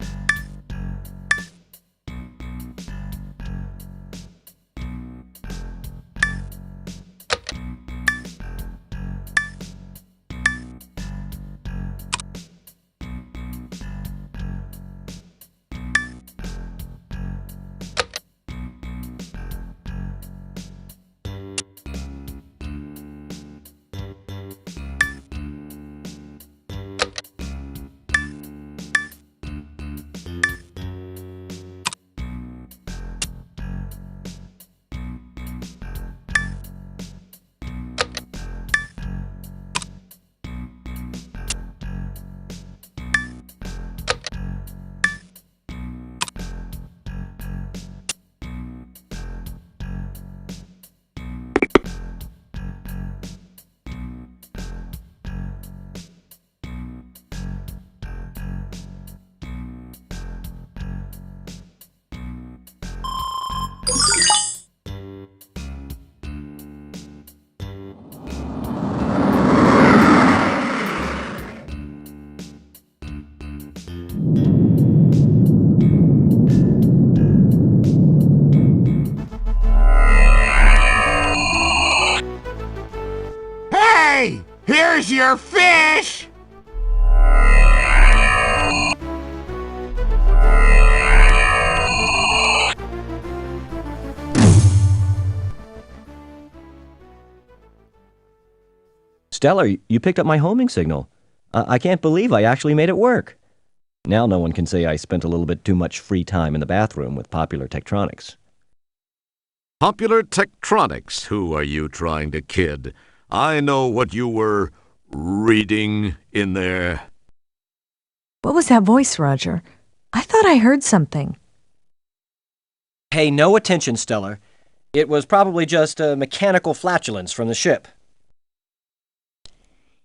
S7: Here's your fish!
S12: Stellar, you picked up my homing signal. I can't believe I actually made it work. Now no one can say I spent a little bit too much free time in the bathroom with Popular Tektronix.
S4: Popular Tektronix, who are you trying to kid? I know what you were reading in there.
S5: What was that voice, Roger? I thought I heard something.
S2: Pay no attention, Stellar. It was probably just a mechanical flatulence from the ship.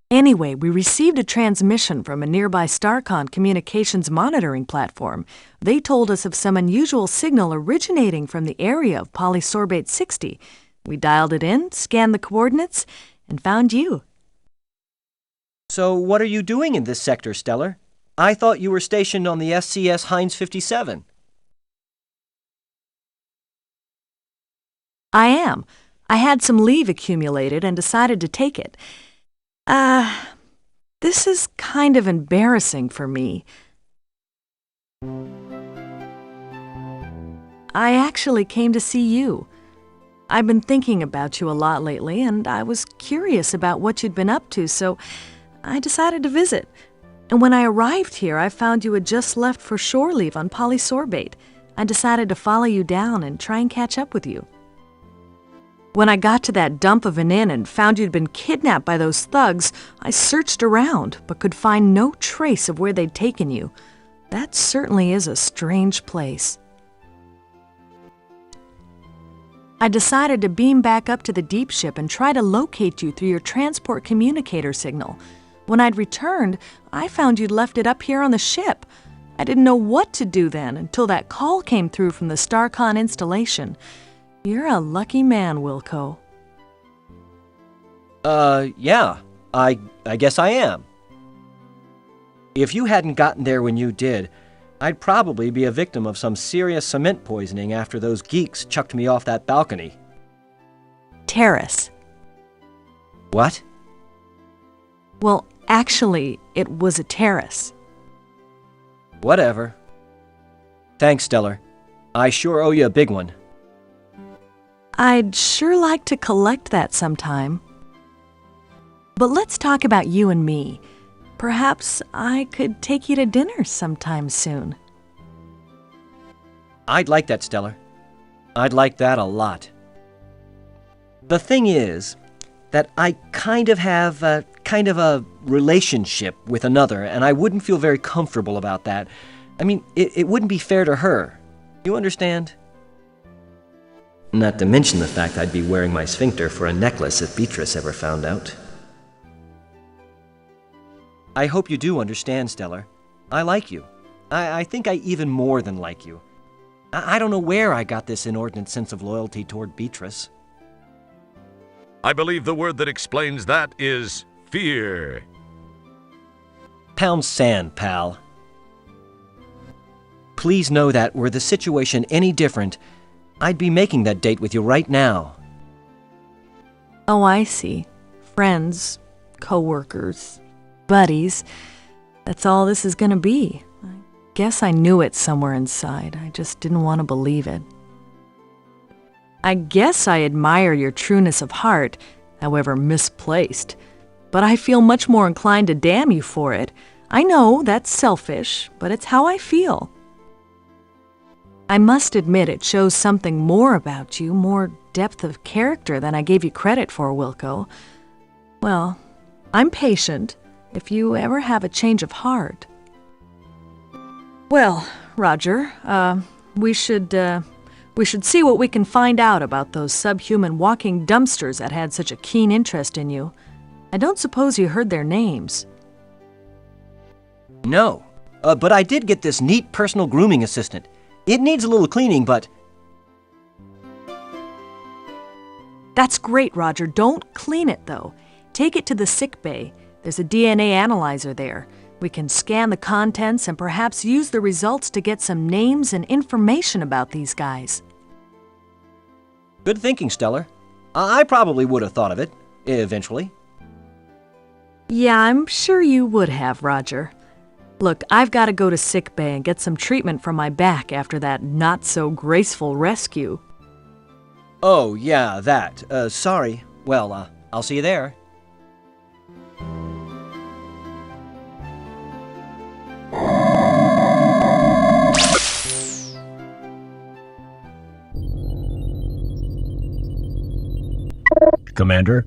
S5: Anyway, we received a transmission from a nearby StarCon communications monitoring platform. They told us of some unusual signal originating from the area of polysorbate 60. We dialed it in, scanned the coordinates, and found you.
S2: So what are you doing in this sector, Stellar? I thought you were stationed on the SCS Heinz 57.
S5: I am. I had some leave accumulated and decided to take it. This is kind of embarrassing for me. I actually came to see you. I've been thinking about you a lot lately, and I was curious about what you'd been up to, so I decided to visit. And when I arrived here, I found you had just left for shore leave on polysorbate. I decided to follow you down and try and catch up with you. When I got to that dump of an inn and found you'd been kidnapped by those thugs, I searched around, but could find no trace of where they'd taken you. That certainly is a strange place. I decided to beam back up to the deep ship and try to locate you through your transport communicator signal. When I'd returned, I found you'd left it up here on the ship. I didn't know what to do then until that call came through from the StarCon installation. You're a lucky man, Wilco.
S2: Yeah. I guess I am. If you hadn't gotten there when you did, I'd probably be a victim of some serious cement poisoning after those geeks chucked me off that balcony.
S5: Terrace.
S2: What?
S5: Well, actually, it was a terrace.
S2: Whatever. Thanks, Stellar. I sure owe you a big one.
S5: I'd sure like to collect that sometime. But let's talk about you and me. Perhaps I could take you to dinner sometime soon.
S2: I'd like that, Stellar. I'd like that a lot. The thing is that I kind of have a relationship with another, and I wouldn't feel very comfortable about that. I mean, it wouldn't be fair to her. You understand?
S12: Not to mention the fact I'd be wearing my sphincter for a necklace if Beatrice ever found out.
S2: I hope you do understand, Stellar. I like you. I think I even more than like you. I don't know where I got this inordinate sense of loyalty toward Beatrice.
S4: I believe the word that explains that is fear.
S2: Pound sand, pal. Please know that were the situation any different, I'd be making that date with you right now.
S5: Oh, I see. Friends, co-workers, buddies. That's all this is gonna be. I guess I knew it somewhere inside. I just didn't want to believe it. I guess I admire your trueness of heart, however misplaced. But I feel much more inclined to damn you for it. I know that's selfish, but it's how I feel. I must admit it shows something more about you, more depth of character than I gave you credit for, Wilco. Well, I'm patient if you ever have a change of heart. Well, Roger, we should see what we can find out about those subhuman walking dumpsters that had such a keen interest in you. I don't suppose you heard their names.
S2: No, but I did get this neat personal grooming assistant. It needs a little cleaning, but...
S5: That's great, Roger. Don't clean it, though. Take it to the sick bay. There's a DNA analyzer there. We can scan the contents and perhaps use the results to get some names and information about these guys.
S2: Good thinking, Stellar. I probably would have thought of it, eventually.
S5: Yeah, I'm sure you would have, Roger. Look, I've got to go to sickbay and get some treatment for my back after that not-so-graceful rescue.
S2: Oh, yeah, that. Sorry. Well, I'll see you there.
S14: Commander,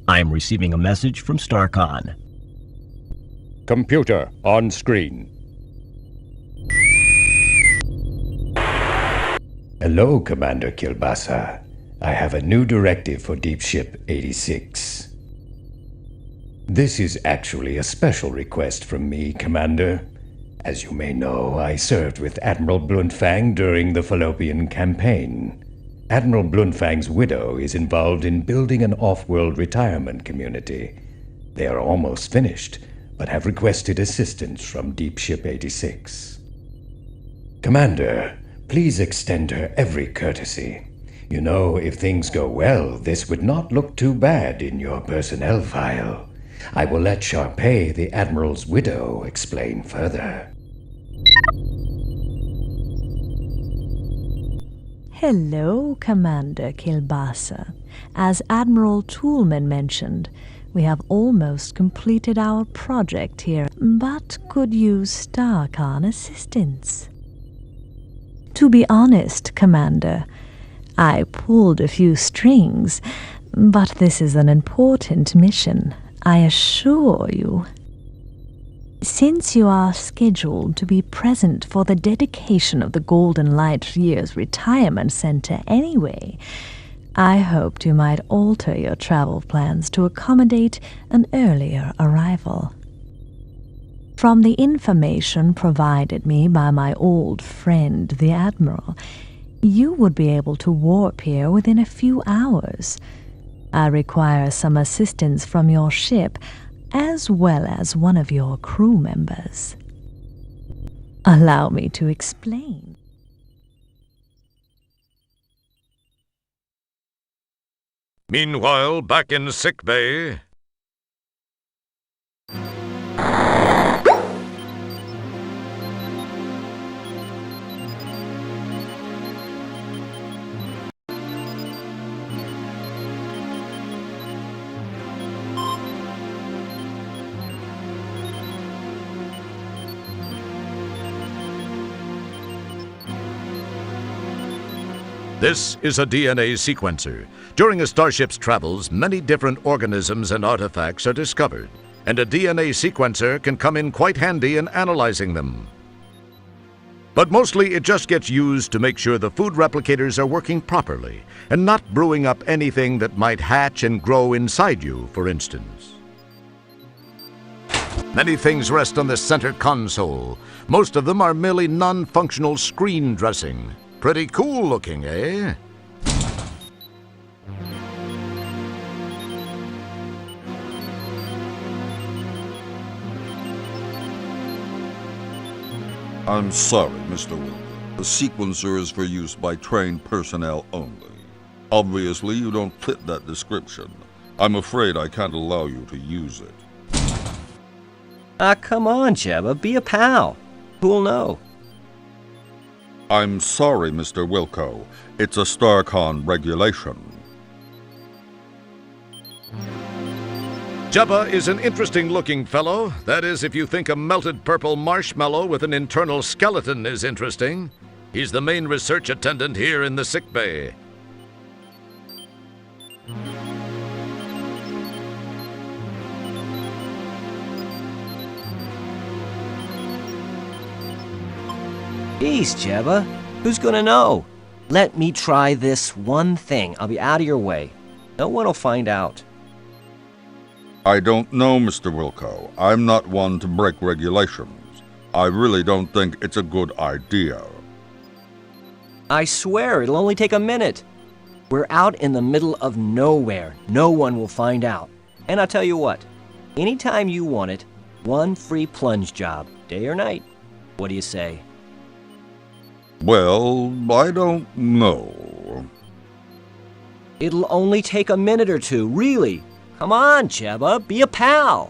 S14: I am receiving a message from StarCon.
S3: Computer on screen.
S1: Hello, Commander Kilbasa. I have a new directive for Deep Ship 86. This is actually a special request from me, Commander. As you may know, I served with Admiral Bluntfang during the Fallopian Campaign. Admiral Bluntfang's widow is involved in building an off-world retirement community. They are almost finished, but have requested assistance from Deep Ship 86. Commander, please extend her every courtesy. You know, if things go well, this would not look too bad in your personnel file. I will let Sharpay, the Admiral's widow, explain further.
S5: Hello, Commander Kilbasa. As Admiral Toolman mentioned, we have almost completed our project here, but could use StarCon assistance. To be honest, Commander, I pulled a few strings, but this is an important mission, I assure you. Since you are scheduled to be present for the dedication of the Golden Light Year's retirement center anyway, I hoped you might alter your travel plans to accommodate an earlier arrival. From the information provided me by my old friend, the Admiral, you would be able to warp here within a few hours. I require some assistance from your ship, as well as one of your crew members. Allow me to explain.
S4: Meanwhile, back in sickbay. This is a DNA sequencer. During a starship's travels, many different organisms and artifacts are discovered, and a DNA sequencer can come in quite handy in analyzing them. But mostly it just gets used to make sure the food replicators are working properly, and not brewing up anything that might hatch and grow inside you, for instance. Many things rest on the center console. Most of them are merely non-functional screen dressing. Pretty cool looking, eh?
S15: I'm sorry, Mr. Wilco. The sequencer is for use by trained personnel only. Obviously, you don't fit that description. I'm afraid I can't allow you to use it.
S2: Come on, Jebba, be a pal. Who'll know?
S15: I'm sorry, Mr. Wilco. It's a StarCon regulation.
S4: Jebba is an interesting-looking fellow. That is, if you think a melted purple marshmallow with an internal skeleton is interesting. He's the main research attendant here in the sickbay.
S2: Jeez, Jebba, who's gonna know? Let me try this one thing. I'll be out of your way. No one will find out.
S15: I don't know, Mr. Wilco. I'm not one to break regulations. I really don't think it's a good idea.
S2: I swear, it'll only take a minute. We're out in the middle of nowhere. No one will find out. And I'll tell you what, anytime you want it, one free plunge job, day or night. What do you say?
S15: Well, I don't know.
S2: It'll only take a minute or two, really. Come on, Jebba, be a pal.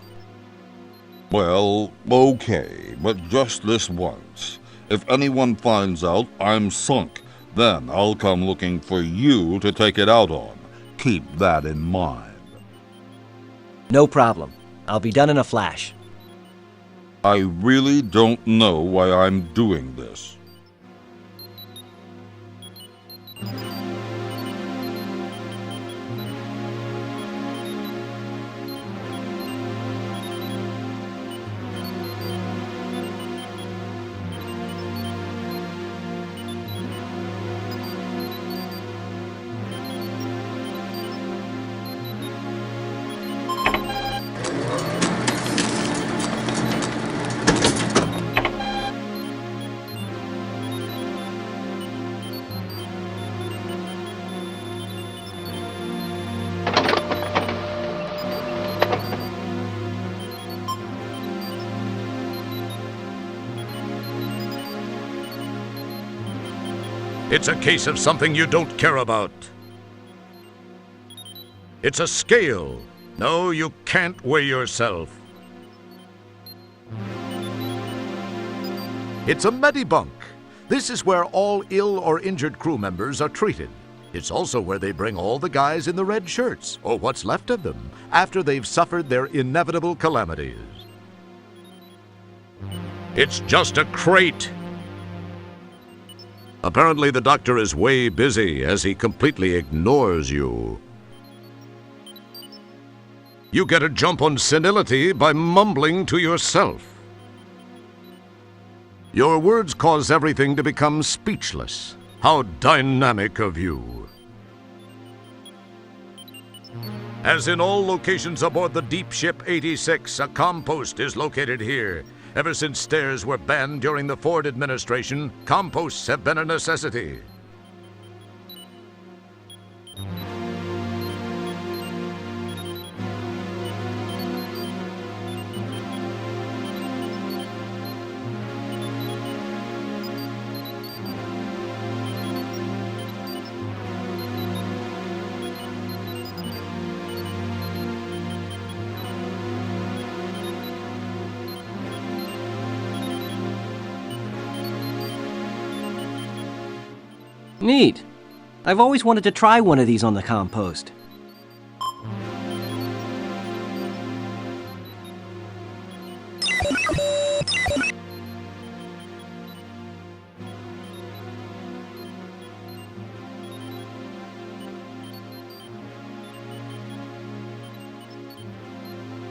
S15: Well, okay, but just this once. If anyone finds out I'm sunk, then I'll come looking for you to take it out on. Keep that in mind.
S2: No problem. I'll be done in a flash.
S15: I really don't know why I'm doing this.
S4: It's a case of something you don't care about. It's a scale. No, you can't weigh yourself. It's a medibunk. This is where all ill or injured crew members are treated. It's also where they bring all the guys in the red shirts, or what's left of them, after they've suffered their inevitable calamities. It's just a crate. Apparently, the doctor is way busy as he completely ignores you. You get a jump on senility by mumbling to yourself. Your words cause everything to become speechless. How dynamic of you. As in all locations aboard the deep ship 86, a compost is located here. Ever since stairs were banned during the Ford administration, composts have been a necessity.
S2: Neat. I've always wanted to try one of these on the compost.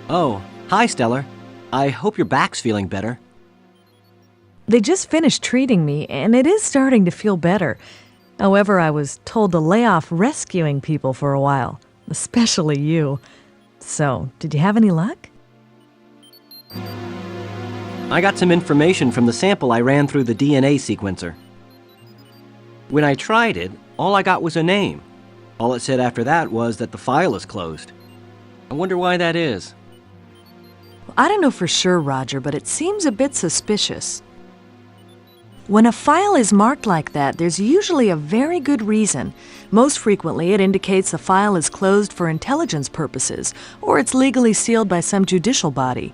S2: Oh, hi, Stellar. I hope your back's feeling better.
S5: They just finished treating me, and it is starting to feel better. However, I was told to lay off rescuing people for a while, especially you. So, did you have any luck?
S2: I got some information from the sample I ran through the DNA sequencer. When I tried it, all I got was a name. All it said after that was that the file is closed. I wonder why that is.
S5: I don't know for sure, Roger, but it seems a bit suspicious. When a file is marked like that, there's usually a very good reason. Most frequently, it indicates the file is closed for intelligence purposes, or it's legally sealed by some judicial body.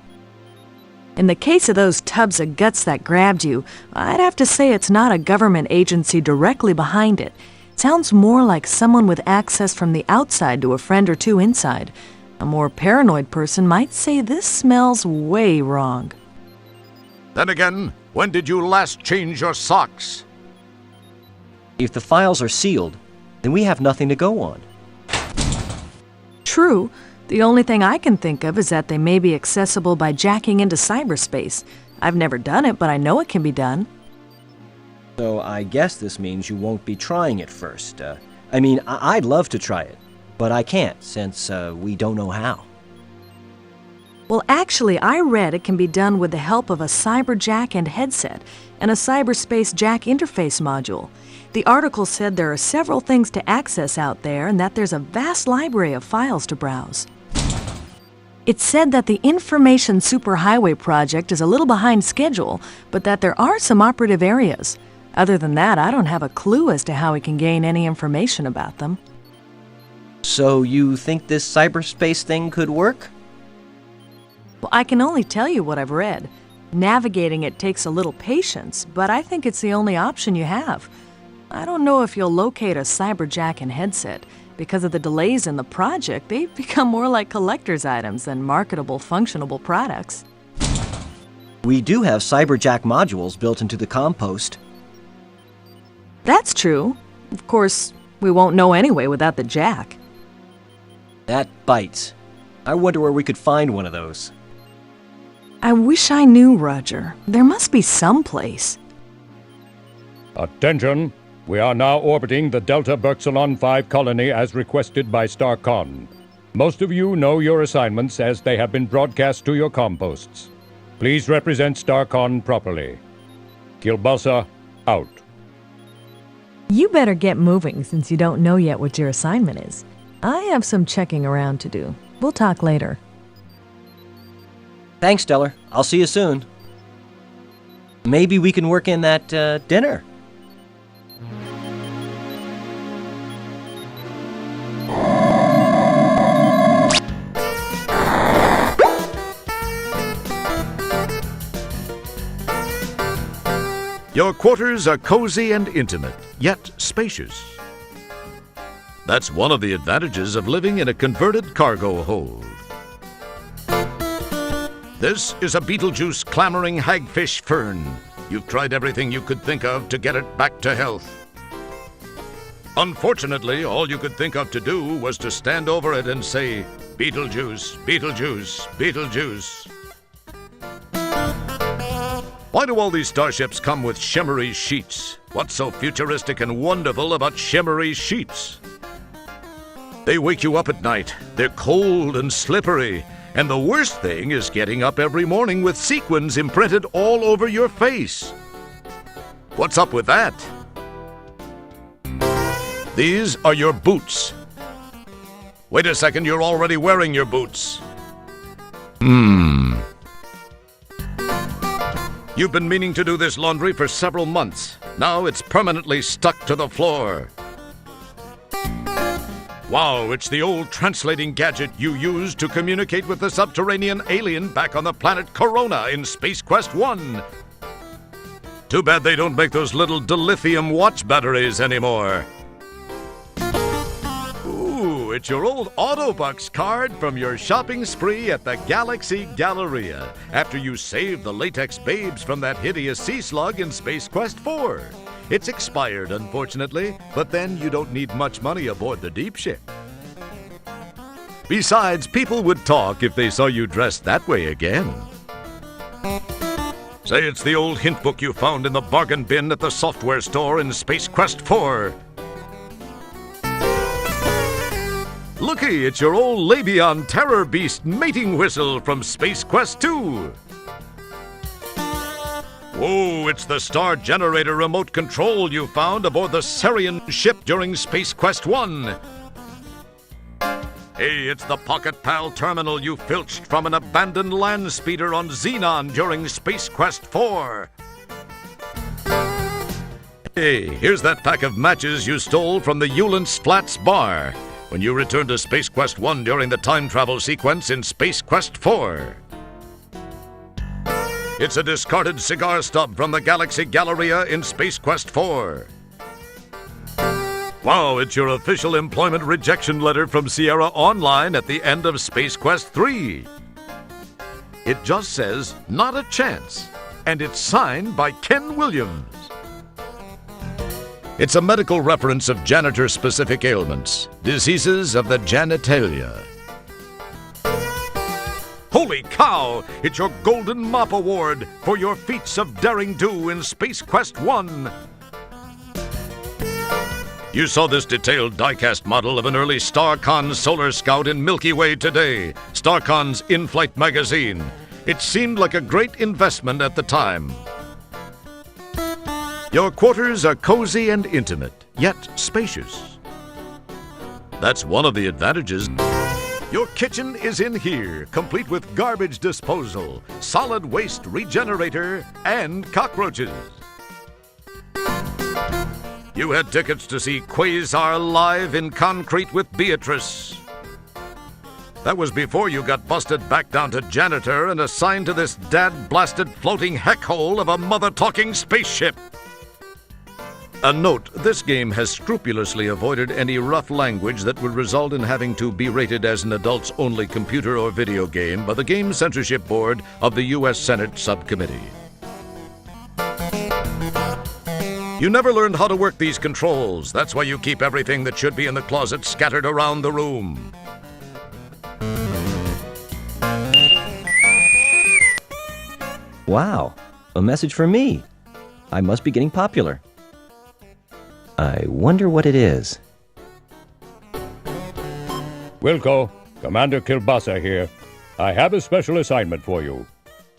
S5: In the case of those tubs of guts that grabbed you, I'd have to say it's not a government agency directly behind it. It sounds more like someone with access from the outside to a friend or two inside. A more paranoid person might say this smells way wrong.
S4: Then again, when did you last change your socks?
S2: If the files are sealed, then we have nothing to go on.
S5: True. The only thing I can think of is that they may be accessible by jacking into cyberspace. I've never done it, but I know it can be done.
S2: So I guess this means you won't be trying it first. I'd love to try it, but I can't since we don't know how.
S5: Well, actually, I read it can be done with the help of a cyberjack and headset and a cyberspace jack interface module. The article said there are several things to access out there and that there's a vast library of files to browse. It said that the Information Superhighway project is a little behind schedule, but that there are some operative areas. Other than that, I don't have a clue as to how we can gain any information about them.
S2: So you think this cyberspace thing could work?
S5: Well, I can only tell you what I've read. Navigating it takes a little patience, but I think it's the only option you have. I don't know if you'll locate a cyberjacking headset. Because of the delays in the project, they've become more like collector's items than marketable, functionable products.
S16: We do have cyberjack modules built into the compost.
S5: That's true. Of course, we won't know anyway without the jack.
S16: That bites. I wonder where we could find one of those.
S5: I wish I knew, Roger. There must be some place.
S3: Attention! We are now orbiting the Delta Berxilon 5 colony as requested by StarCon. Most of you know your assignments as they have been broadcast to your composts. Please represent StarCon properly. Kilbasa, out.
S5: You better get moving since you don't know yet what your assignment is. I have some checking around to do. We'll talk later.
S16: Thanks, Stellar. I'll see you soon. Maybe we can work in that dinner.
S4: Your quarters are cozy and intimate, yet spacious. That's one of the advantages of living in a converted cargo hold. This is a Beetlejuice clamoring hagfish fern. You've tried everything you could think of to get it back to health. Unfortunately, all you could think of to do was to stand over it and say, Beetlejuice, Beetlejuice, Beetlejuice. Why do all these starships come with shimmery sheets? What's so futuristic and wonderful about shimmery sheets? They wake you up at night. They're cold and slippery. And the worst thing is getting up every morning with sequins imprinted all over your face. What's up with that? These are your boots. Wait a second, you're already wearing your boots. You've been meaning to do this laundry for several months. Now it's permanently stuck to the floor. Wow, it's the old translating gadget you used to communicate with the subterranean alien back on the planet Corona in Space Quest 1. Too bad they don't make those little dilithium watch batteries anymore. Ooh, it's your old Autobucks card from your shopping spree at the Galaxy Galleria after you saved the latex babes from that hideous sea slug in Space Quest 4. It's expired, unfortunately, but then you don't need much money aboard the deep ship. Besides, people would talk if they saw you dressed that way again. Say it's the old hint book you found in the bargain bin at the software store in Space Quest 4. Looky, it's your old Labion Terror Beast mating whistle from Space Quest 2. Whoa, it's the Star Generator remote control you found aboard the Sarian ship during Space Quest 1. Hey, it's the Pocket Pal terminal you filched from an abandoned land speeder on Xenon during Space Quest 4. Hey, here's that pack of matches you stole from the Eulance Flats bar when you returned to Space Quest 1 during the time travel sequence in Space Quest 4. It's a discarded cigar stub from the Galaxy Galleria in Space Quest 4. Wow, it's your official employment rejection letter from Sierra Online at the end of Space Quest 3. It just says, not a chance, and it's signed by Ken Williams. It's a medical reference of janitor-specific ailments, diseases of the genitalia. Holy cow! It's your Golden Mop Award for your feats of daring do in Space Quest 1. You saw this detailed die-cast model of an early StarCon Solar Scout in Milky Way today, StarCon's in-flight magazine. It seemed like a great investment at the time. Your quarters are cozy and intimate, yet spacious. That's one of the advantages. Your kitchen is in here, complete with garbage disposal, solid waste regenerator, and cockroaches. You had tickets to see Quasar live in concrete with Beatrice. That was before you got busted back down to janitor and assigned to this dad-blasted floating heck hole of a mother-talking spaceship. A note, this game has scrupulously avoided any rough language that would result in having to be rated as an adults-only computer or video game by the Game Censorship Board of the U.S. Senate Subcommittee. You never learned how to work these controls. That's why you keep everything that should be in the closet scattered around the room.
S12: Wow, a message for me. I must be getting popular. I wonder what it is.
S3: Wilco, Commander Kilbasa here. I have a special assignment for you.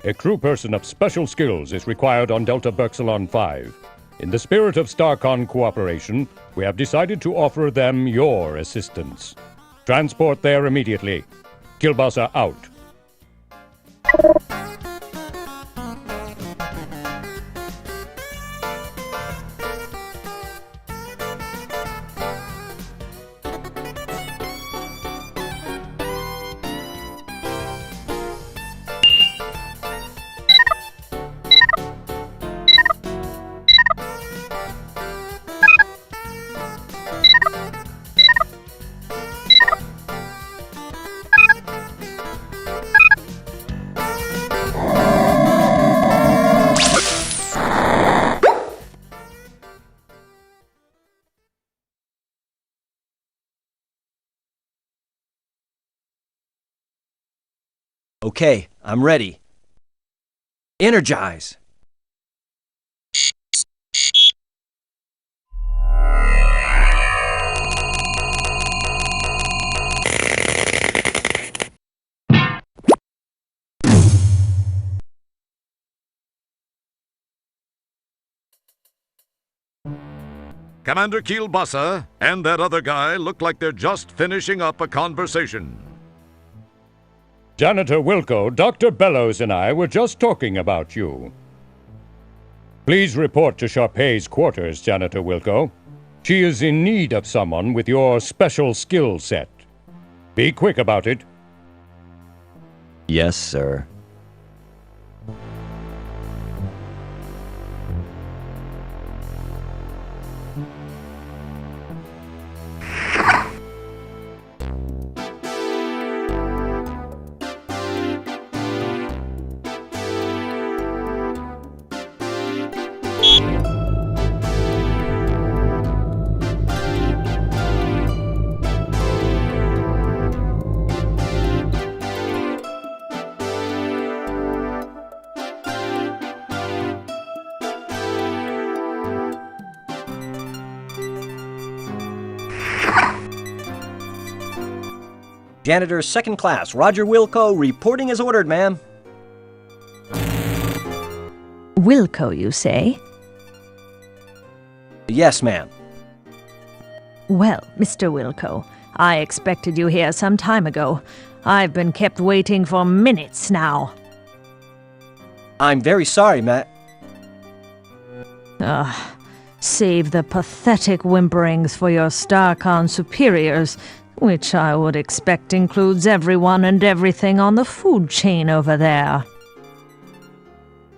S3: A crew person of special skills is required on Delta Berxilon 5. In the spirit of StarCon cooperation, we have decided to offer them your assistance. Transport there immediately. Kilbasa out.
S16: Okay, I'm ready. Energize!
S4: Commander Kilbasa and that other guy look like they're just finishing up a conversation.
S3: Janitor Wilco, Dr. Bellows and I were just talking about you. Please report to Sharpay's quarters, Janitor Wilco. She is in need of someone with your special skill set. Be quick about it.
S12: Yes, sir.
S16: Janitor second class, Roger Wilco, reporting as ordered, ma'am.
S5: Wilco, you say?
S16: Yes, ma'am.
S5: Well, Mr. Wilco, I expected you here some time ago. I've been kept waiting for minutes now.
S16: I'm very sorry, Matt.
S5: Save the pathetic whimperings for your StarCon superiors, which I would expect includes everyone and everything on the food chain over there.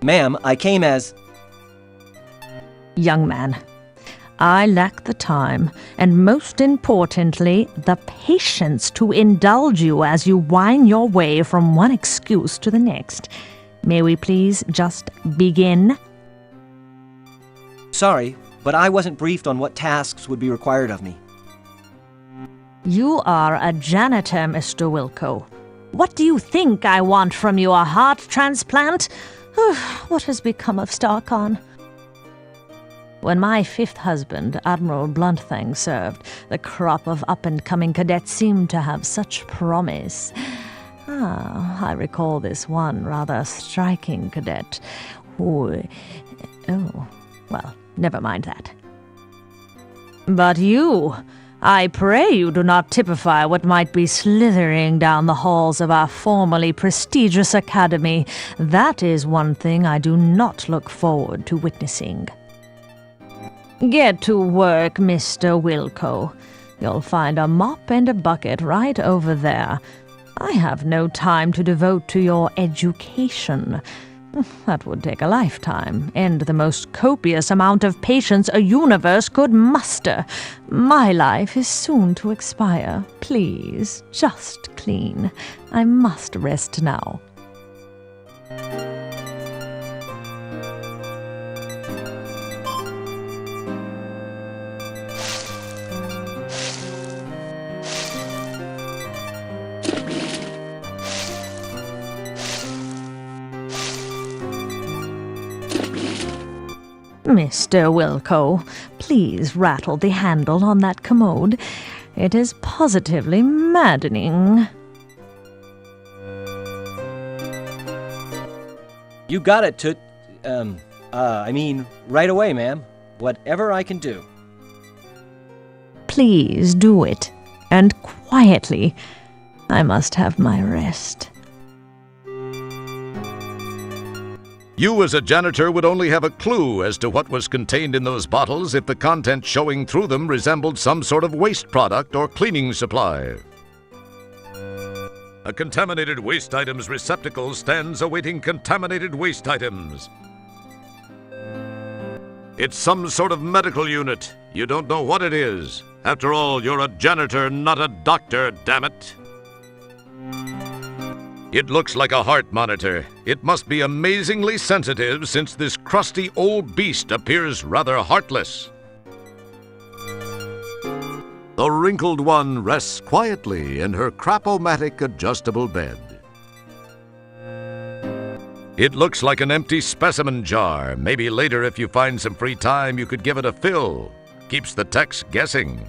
S16: Ma'am, I came as...
S5: Young man, I lack the time, and most importantly, the patience to indulge you as you whine your way from one excuse to the next. May we please just begin?
S16: Sorry, but I wasn't briefed on what tasks would be required of me.
S5: You are a janitor, Mr. Wilco. What do you think I want from you, a heart transplant? What has become of StarCon? When my fifth husband, Admiral Bluntthang, served, the crop of up-and-coming cadets seemed to have such promise. I recall this one rather striking cadet who... Oh, well, never mind that. But you... I pray you do not typify what might be slithering down the halls of our formerly prestigious academy. That is one thing I do not look forward to witnessing. Get to work, Mr. Wilco. You'll find a mop and a bucket right over there. I have no time to devote to your education. That would take a lifetime, and the most copious amount of patience a universe could muster. My life is soon to expire. Please, just clean. I must rest now. Mr. Wilco, please rattle the handle on that commode. It is positively maddening.
S16: You got it, right away, ma'am. Whatever I can do.
S5: Please do it, and quietly. I must have my rest.
S4: You as a janitor would only have a clue as to what was contained in those bottles if the content showing through them resembled some sort of waste product or cleaning supply. A contaminated waste items receptacle stands awaiting contaminated waste items. It's some sort of medical unit. You don't know what it is. After all, you're a janitor, not a doctor, damn it. It looks like a heart monitor. It must be amazingly sensitive since this crusty old beast appears rather heartless. The wrinkled one rests quietly in her crapomatic adjustable bed. It looks like an empty specimen jar. Maybe later, if you find some free time, you could give it a fill. Keeps the techs guessing.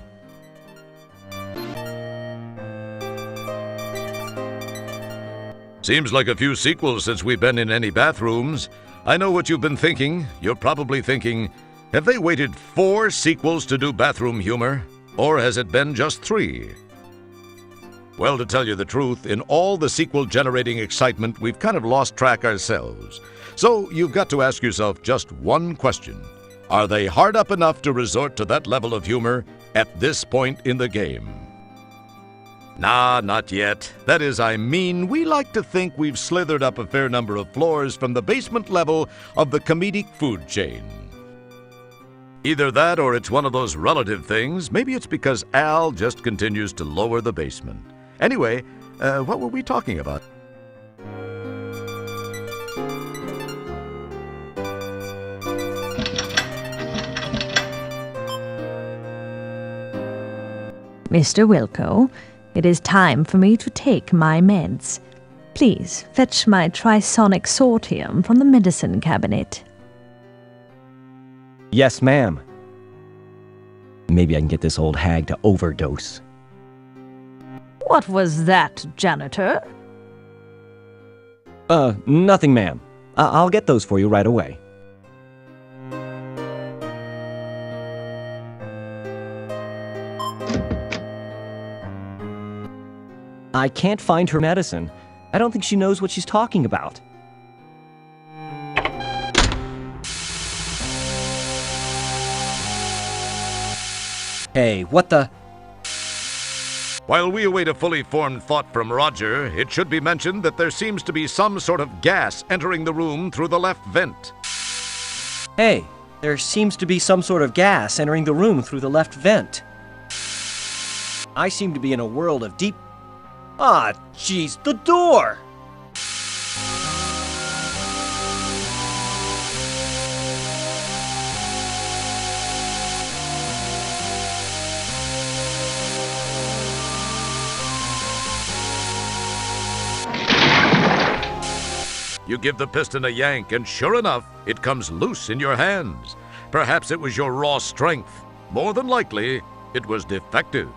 S4: Seems like a few sequels since we've been in any bathrooms. I know what you've been thinking. You're probably thinking, have they waited 4 sequels to do bathroom humor? Or has it been just 3? Well, to tell you the truth, in all the sequel-generating excitement, we've kind of lost track ourselves. So you've got to ask yourself just one question. Are they hard up enough to resort to that level of humor at this point in the game? Nah, not yet. That is, we like to think we've slithered up a fair number of floors from the basement level of the comedic food chain. Either that or it's one of those relative things. Maybe it's because Al just continues to lower the basement. Anyway, what were we talking about?
S5: Mr. Wilco, it is time for me to take my meds. Please fetch my trisonic sortium from the medicine cabinet.
S12: Yes, ma'am. Maybe I can get this old hag to overdose.
S5: What was that, janitor?
S12: Nothing, ma'am. I'll get those for you right away. I can't find her medicine. I don't think she knows what she's talking about. Hey, what the?
S4: While we await a fully formed thought from Roger, it should be mentioned that there seems to be some sort of gas entering the room through the left vent.
S16: Hey, there seems to be some sort of gas entering the room through the left vent. I seem to be in a world of deep... Ah, jeez, the door!
S4: You give the piston a yank, and sure enough, it comes loose in your hands. Perhaps it was your raw strength. More than likely, it was defective.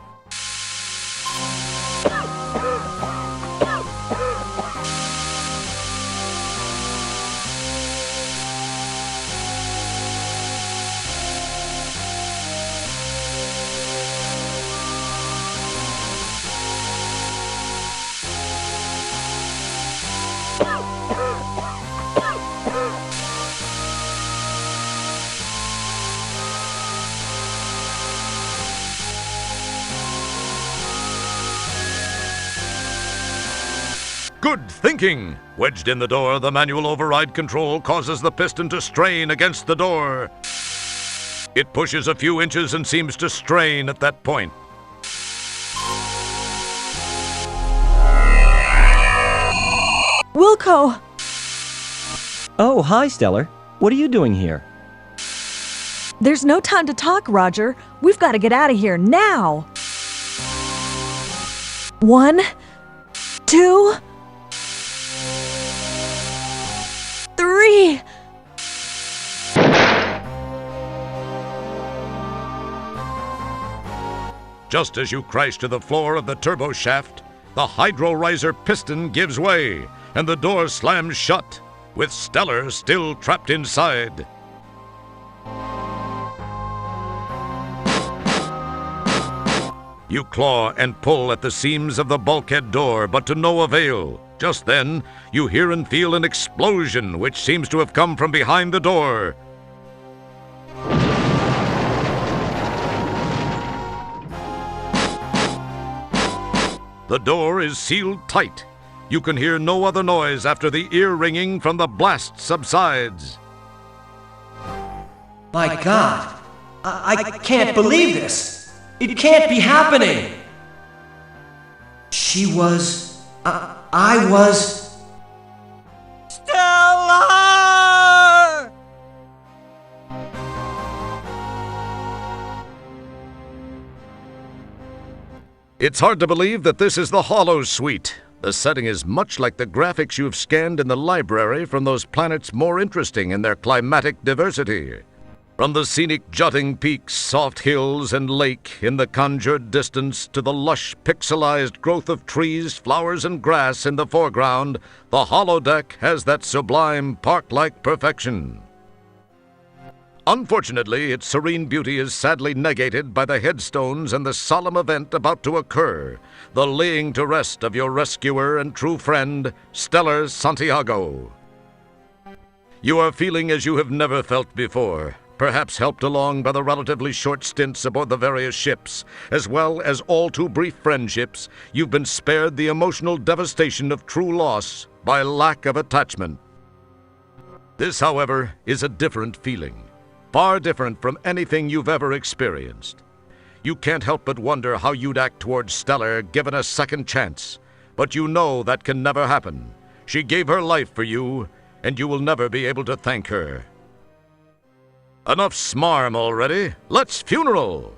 S4: Good thinking! Wedged in the door, the manual override control causes the piston to strain against the door. It pushes a few inches and seems to strain at that point.
S5: Wilco!
S12: Oh, hi, Stellar. What are you doing here?
S5: There's no time to talk, Roger. We've got to get out of here now. 1, 2, 3.
S4: Just as you crash to the floor of the turbo shaft, the hydro riser piston gives way, and the door slams shut, with Stellar still trapped inside. You claw and pull at the seams of the bulkhead door, but to no avail. Just then, you hear and feel an explosion, which seems to have come from behind the door. The door is sealed tight. You can hear no other noise after the ear ringing from the blast subsides.
S16: My God! I can't believe this! It can't be happening! She was... I was... Stellar!
S4: It's hard to believe that this is the Hollow Suite. The setting is much like the graphics you've scanned in the library from those planets more interesting in their climatic diversity. From the scenic jutting peaks, soft hills, and lake in the conjured distance to the lush, pixelized growth of trees, flowers, and grass in the foreground, the holodeck has that sublime, park-like perfection. Unfortunately, its serene beauty is sadly negated by the headstones and the solemn event about to occur, the laying to rest of your rescuer and true friend, Stellar Santiago. You are feeling as you have never felt before, perhaps helped along by the relatively short stints aboard the various ships, as well as all too brief friendships. You've been spared the emotional devastation of true loss by lack of attachment. This, however, is a different feeling. Far different from anything you've ever experienced. You can't help but wonder how you'd act towards Stellar given a second chance. But you know that can never happen. She gave her life for you, and you will never be able to thank her. Enough smarm already. Let's funeral!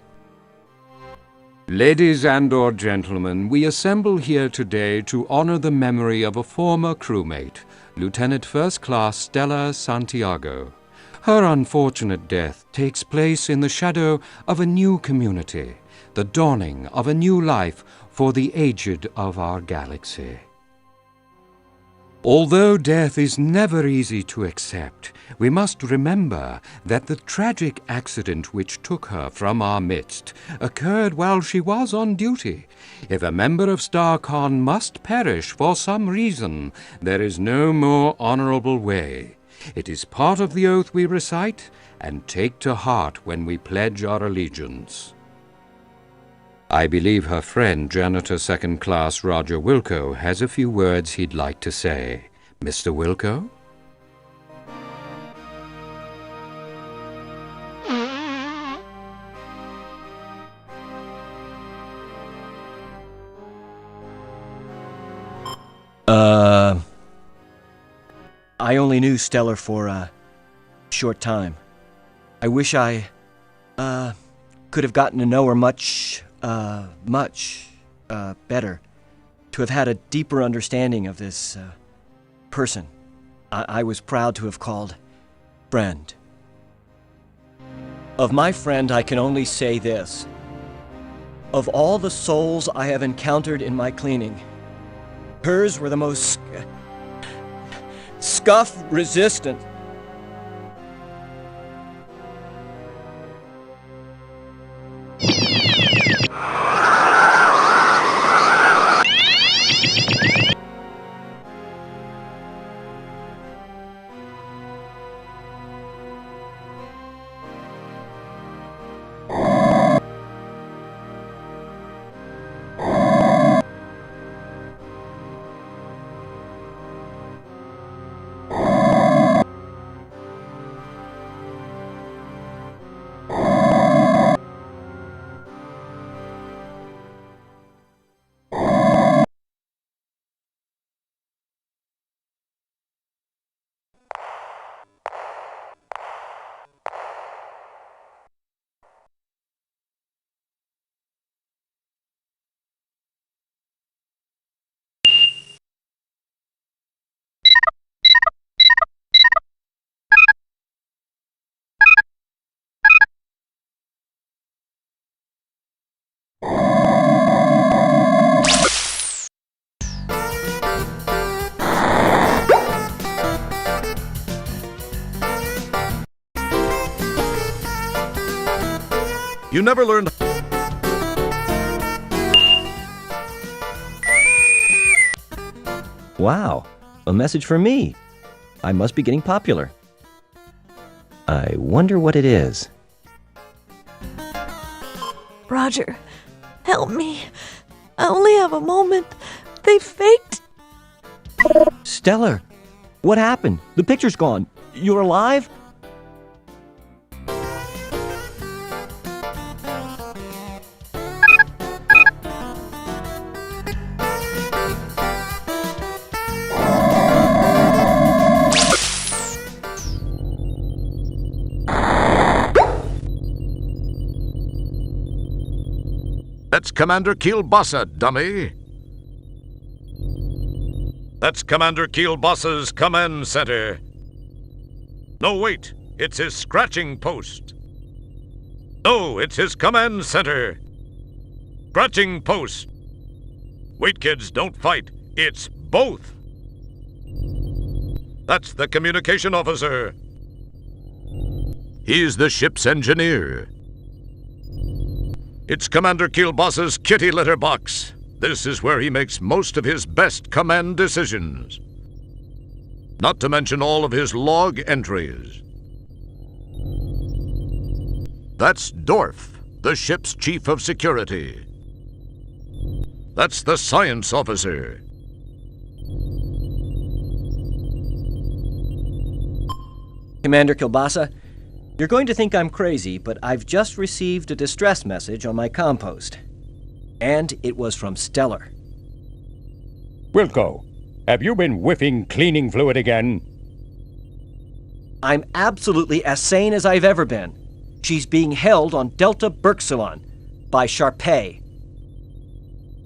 S17: Ladies and/or gentlemen, we assemble here today to honor the memory of a former crewmate, Lieutenant First Class Stellar Santiago. Her unfortunate death takes place in the shadow of a new community, the dawning of a new life for the aged of our galaxy. Although death is never easy to accept, we must remember that the tragic accident which took her from our midst occurred while she was on duty. If a member of StarCon must perish for some reason, there is no more honorable way. It is part of the oath we recite and take to heart when we pledge our allegiance. I believe her friend, Janitor Second Class Roger Wilco, has a few words he'd like to say. Mr. Wilco?
S16: I only knew Stellar for a short time. I wish I, could have gotten to know her much better. To have had a deeper understanding of this, person I was proud to have called friend. Of my friend, I can only say this. Of all the souls I have encountered in my cleaning, hers were the most scuff-resistant.
S4: You never learned...
S12: Wow, a message for me. I must be getting popular. I wonder what it is.
S5: Roger, help me. I only have a moment. They faked.
S12: Stellar, what happened? The picture's gone. You're alive?
S4: That's Commander Kielbasa, dummy. That's Commander Kielbasa's command center. No, wait. It's his scratching post. No, it's his command center. Scratching post. Wait, kids, don't fight. It's both. That's the communication officer. He's the ship's engineer. It's Commander Kielbasa's kitty litter box. This is where he makes most of his best command decisions. Not to mention all of his log entries. That's Dorf, the ship's chief of security. That's the science officer.
S16: Commander Kielbasa, you're going to think I'm crazy, but I've just received a distress message on my compost. And it was from Stellar.
S3: Wilco, have you been whiffing cleaning fluid again?
S16: I'm absolutely as sane as I've ever been. She's being held on Delta Berxilon by Sharpay.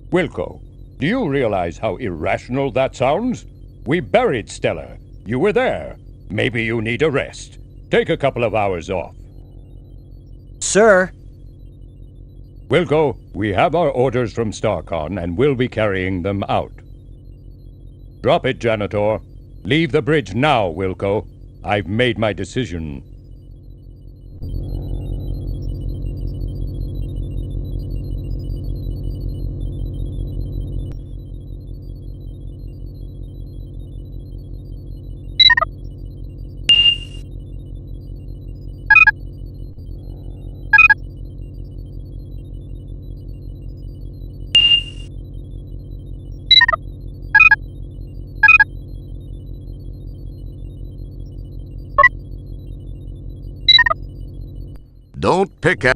S3: Wilco, do you realize how irrational that sounds? We buried Stellar. You were there. Maybe you need a rest. Take a couple of hours off.
S16: Sir!
S3: Wilco, we have our orders from StarCon and we'll be carrying them out. Drop it, Janitor. Leave the bridge now, Wilco. I've made my decision.
S4: Don't pick at...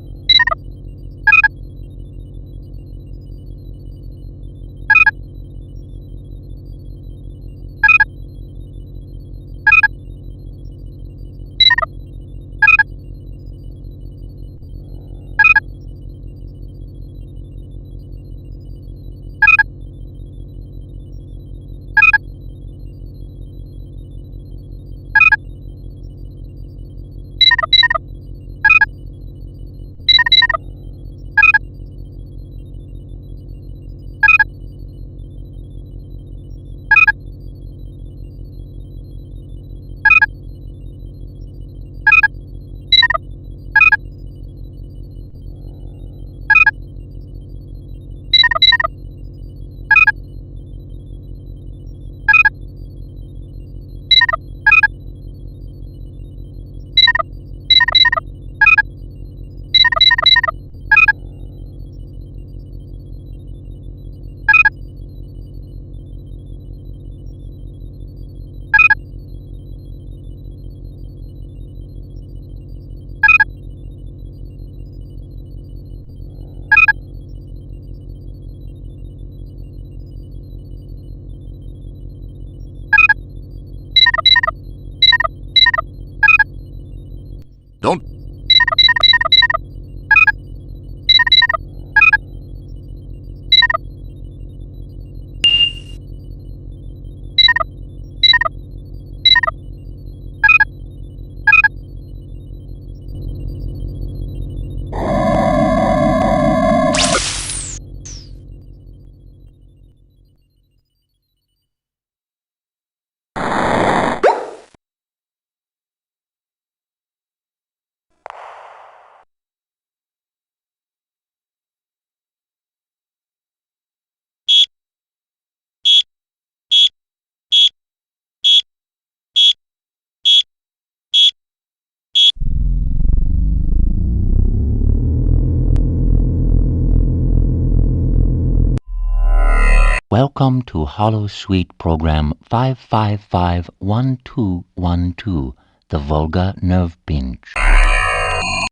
S18: Welcome to Hollow Suite Program 5551212, the Volga Nerve Pinch.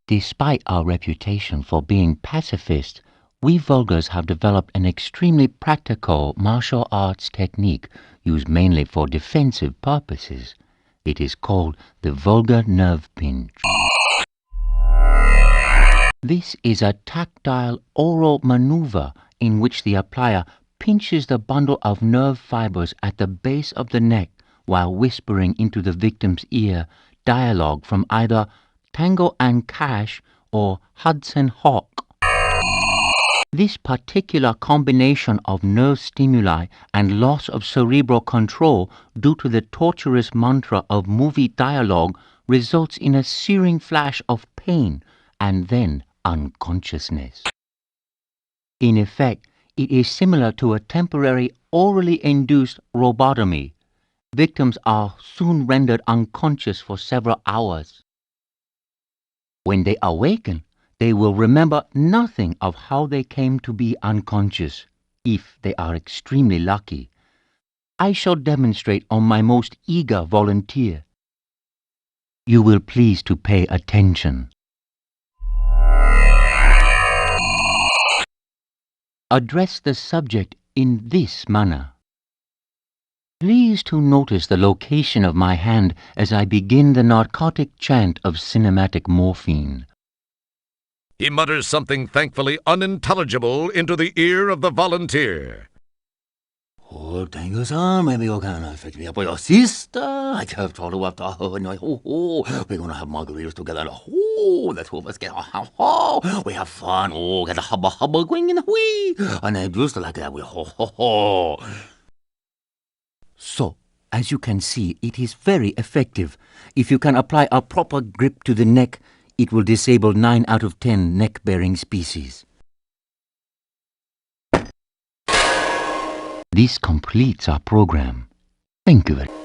S18: Despite our reputation for being pacifist, we Volgars have developed an extremely practical martial arts technique used mainly for defensive purposes. It is called the Volga Nerve Pinch. This is a tactile oral maneuver in which the applier pinches the bundle of nerve fibers at the base of the neck while whispering into the victim's ear dialogue from either Tango and Cash or Hudson Hawk. This particular combination of nerve stimuli and loss of cerebral control due to the torturous mantra of movie dialogue results in a searing flash of pain and then unconsciousness. In effect, it is similar to a temporary orally induced robotomy. Victims are soon rendered unconscious for several hours. When they awaken, they will remember nothing of how they came to be unconscious, if they are extremely lucky. I shall demonstrate on my most eager volunteer. You will please to pay attention. Address the subject in this manner. Please to notice the location of my hand as I begin the narcotic chant of cinematic morphine.
S4: He mutters something thankfully unintelligible into the ear of the volunteer.
S19: Oh, thank you, sir. Maybe you can fix me up with your sister. I have told you after her night. We're gonna have margaritas together. The two of us get we have fun. Get a hubba going in the wee. And I just like that.
S18: So, as you can see, it is very effective. If you can apply a proper grip to the neck, it will disable 9 out of 10 neck-bearing species. This completes our program. Thank you very much.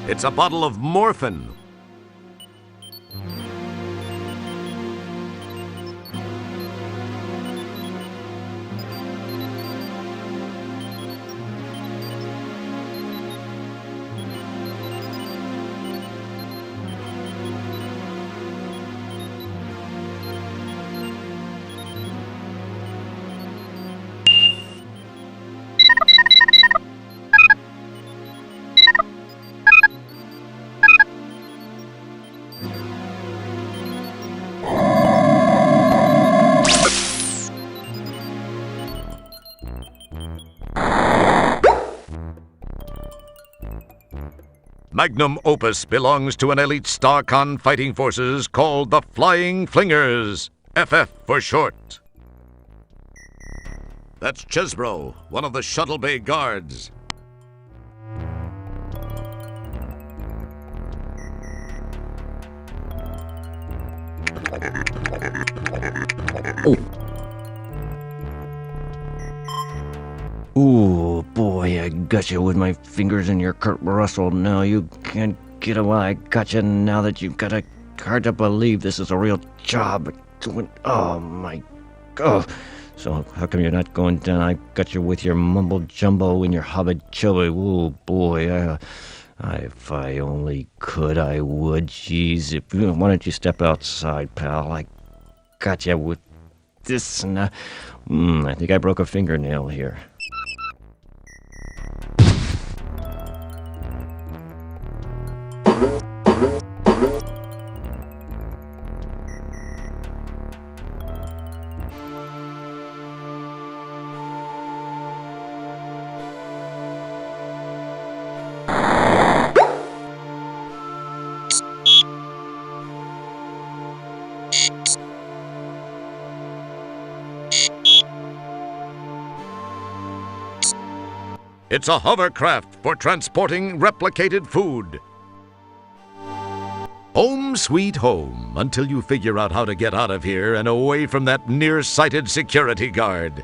S4: It's a bottle of morphine. Magnum opus belongs to an elite StarCon fighting forces called the Flying Flingers, FF for short. That's Chesbro, one of the shuttle bay guards.
S12: Ooh, boy, I got you with my fingers in your Kurt Russell. Now you can't get away. I got you now that you've got a hard to believe this is a real job. Oh, my God. So how come you're not going down? I got you with your mumble jumbo and your hubba chubba. Ooh, boy, if I only could, I would. Jeez, why don't you step outside, pal? I Gotcha with this. I think I broke a fingernail here.
S4: It's a hovercraft for transporting replicated food. Home sweet home, until you figure out how to get out of here and away from that nearsighted security guard.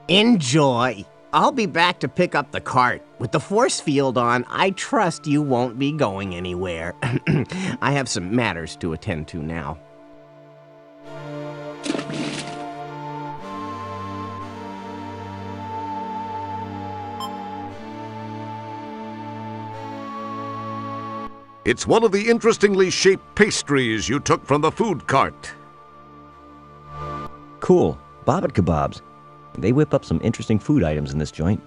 S9: Enjoy. I'll be back to pick up the cart. With the force field on, I trust you won't be going anywhere. I have some matters to attend to now.
S4: It's one of the interestingly shaped pastries you took from the food cart.
S12: Cool. Bobbit kebabs. They whip up some interesting food items in this joint.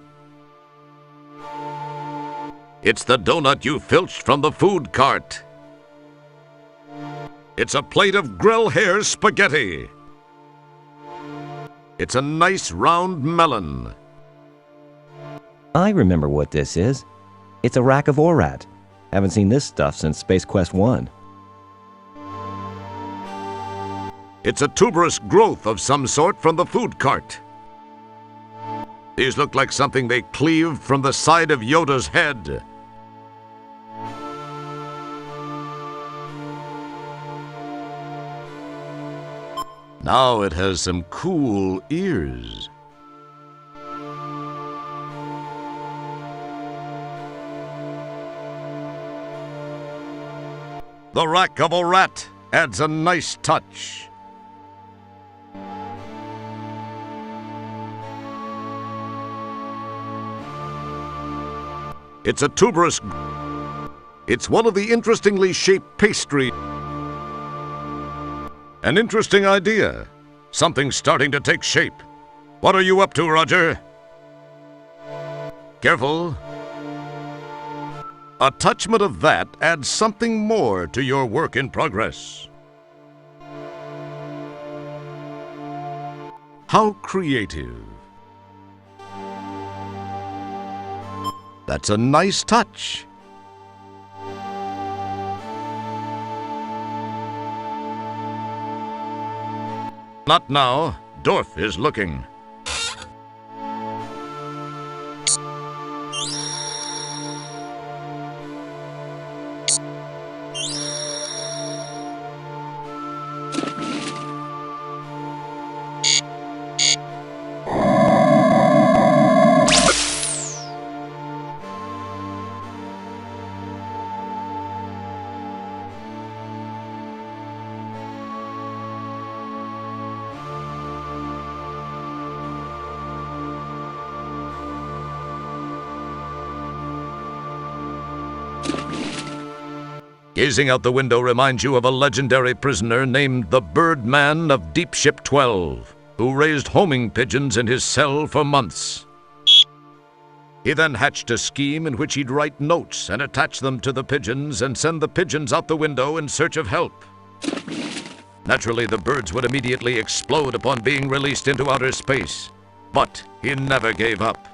S4: It's the donut you filched from the food cart. It's a plate of grill hair spaghetti. It's a nice round melon.
S12: I remember what this is. It's a rack of Orat. Haven't seen this stuff since Space Quest 1.
S4: It's a tuberous growth of some sort from the food cart. These look like something they cleaved from the side of Yoda's head. Now it has some cool ears. The rack of a rat adds a nice touch. It's a tuberous... It's one of the interestingly shaped pastry. An interesting idea. Something's starting to take shape. What are you up to, Roger? Careful. A touchment of that adds something more to your work in progress. How creative. That's a nice touch. Not now. Dorf is looking. Gazing out the window reminds you of a legendary prisoner named the Birdman of Deep Ship 12, who raised homing pigeons in his cell for months. He then hatched a scheme in which he'd write notes and attach them to the pigeons and send the pigeons out the window in search of help. Naturally, the birds would immediately explode upon being released into outer space, but he never gave up.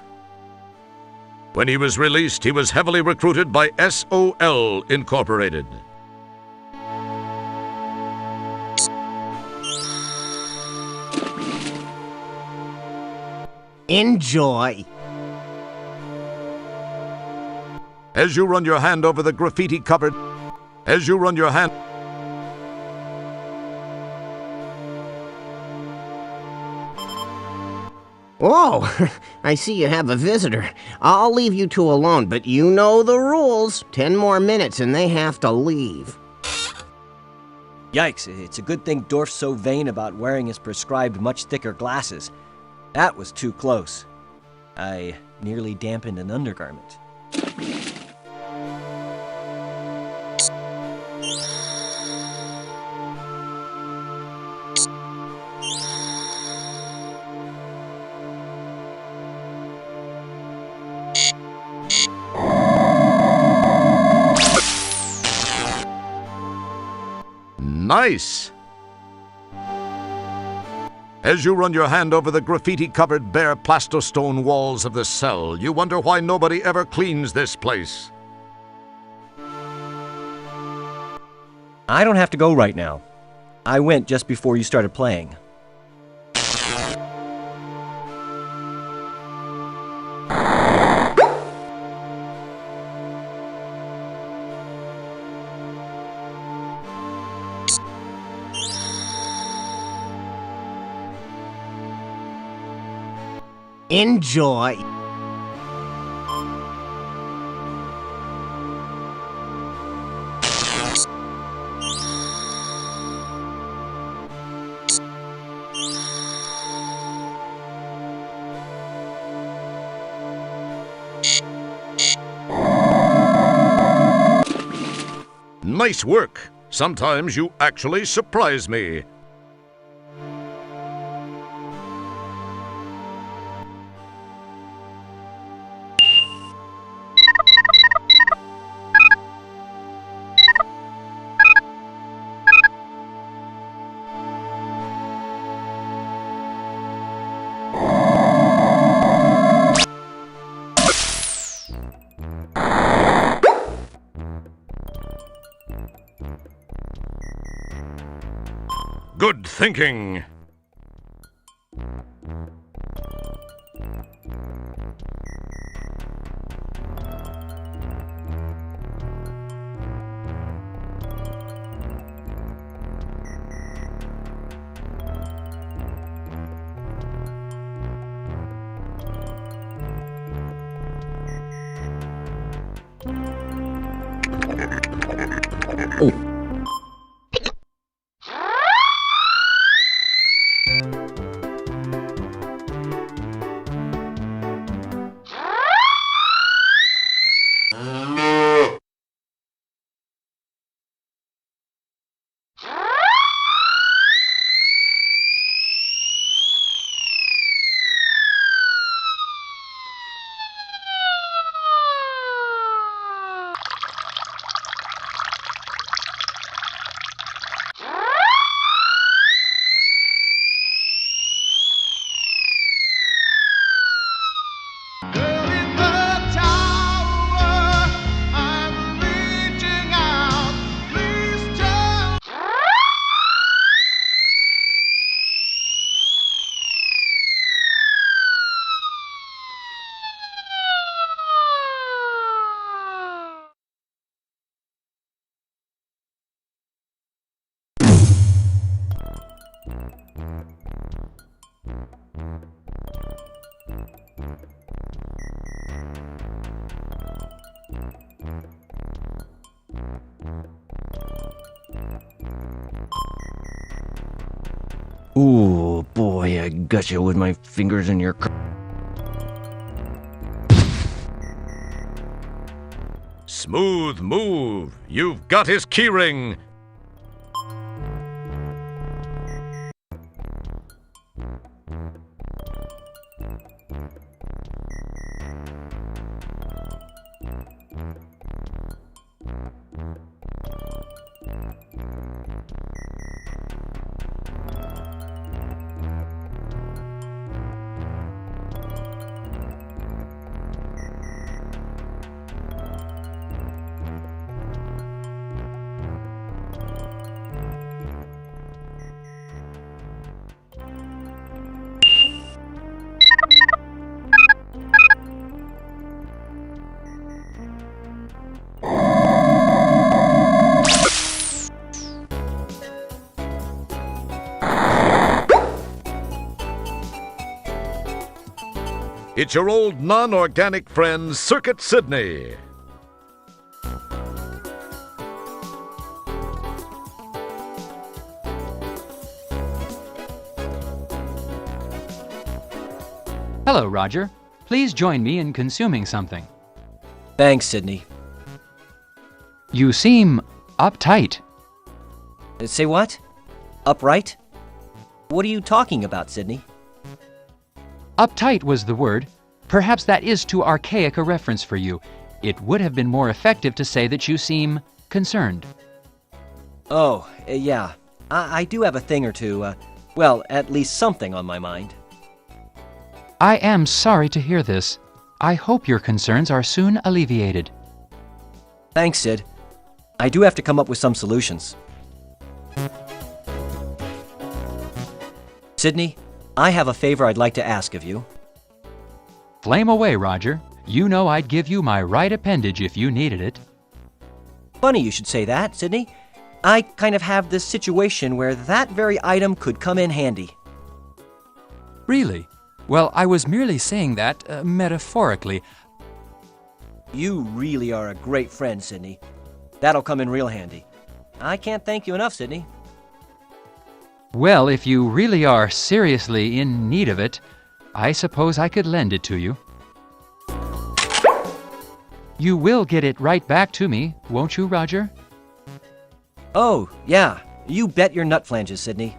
S4: When he was released, he was heavily recruited by SOL Incorporated.
S9: Enjoy.
S4: As you run your hand over the graffiti-covered... As you run your hand...
S9: Whoa, I see you have a visitor. I'll leave you two alone, but you know the rules. 10 more minutes and they have to leave.
S16: Yikes, it's a good thing Dorf's so vain about wearing his prescribed much thicker glasses. That was too close. I nearly dampened an undergarment.
S4: Nice! As you run your hand over the graffiti-covered bare plastostone walls of the cell, you wonder why nobody ever cleans this place.
S16: I don't have to go right now. I went just before you started playing.
S9: Enjoy.
S4: Nice work. Sometimes you actually surprise me. Good thinking.
S12: Ooh, boy, I got you with my fingers in your...
S4: Smooth move. You've got his keyring. It's your old non-organic friend, Circuit Sydney.
S11: Hello, Roger. Please join me in consuming something.
S16: Thanks, Sydney.
S11: You seem uptight.
S16: Say what? Upright? What are you talking about, Sydney?
S11: Uptight was the word. Perhaps that is too archaic a reference for you. It would have been more effective to say that you seem concerned.
S16: Oh, yeah. I do have a thing or two, well, at least something on my mind.
S11: I am sorry to hear this. I hope your concerns are soon alleviated.
S16: Thanks, Sid. I do have to come up with some solutions. Sydney, I have a favor I'd like to ask of you.
S11: Flame away, Roger. You know I'd give you my right appendage if you needed it.
S16: Funny you should say that, Sydney. I kind of have this situation where that very item could come in handy.
S11: Really? Well, I was merely saying that metaphorically.
S16: You really are a great friend, Sydney. That'll come in real handy. I can't thank you enough, Sydney.
S11: Well, if you really are seriously in need of it, I suppose I could lend it to you. You will get it right back to me, won't you, Roger?
S16: Oh, yeah. You bet your nut flanges, Sydney.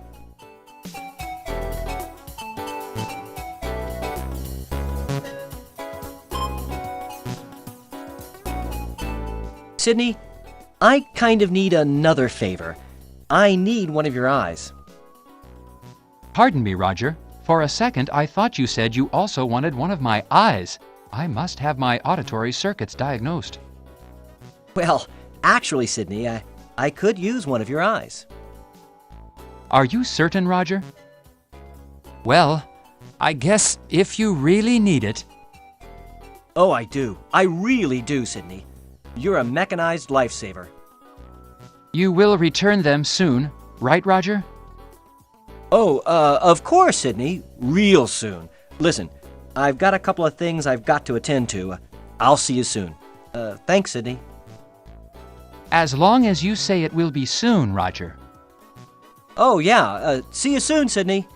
S16: Sydney, I kind of need another favor. I need one of your eyes.
S11: Pardon me, Roger. For a second, I thought you said you also wanted one of my eyes. I must have my auditory circuits diagnosed.
S16: Well, actually, Sydney, I could use one of your eyes.
S11: Are you certain, Roger? Well, I guess if you really need it.
S16: Oh, I do. I really do, Sydney. You're a mechanized lifesaver.
S11: You will return them soon, right, Roger?
S16: Oh, of course, Sydney. Real soon. Listen, I've got a couple of things I've got to attend to. I'll see you soon. Thanks, Sydney.
S11: As long as you say it will be soon, Roger.
S16: Oh, yeah. See you soon, Sydney.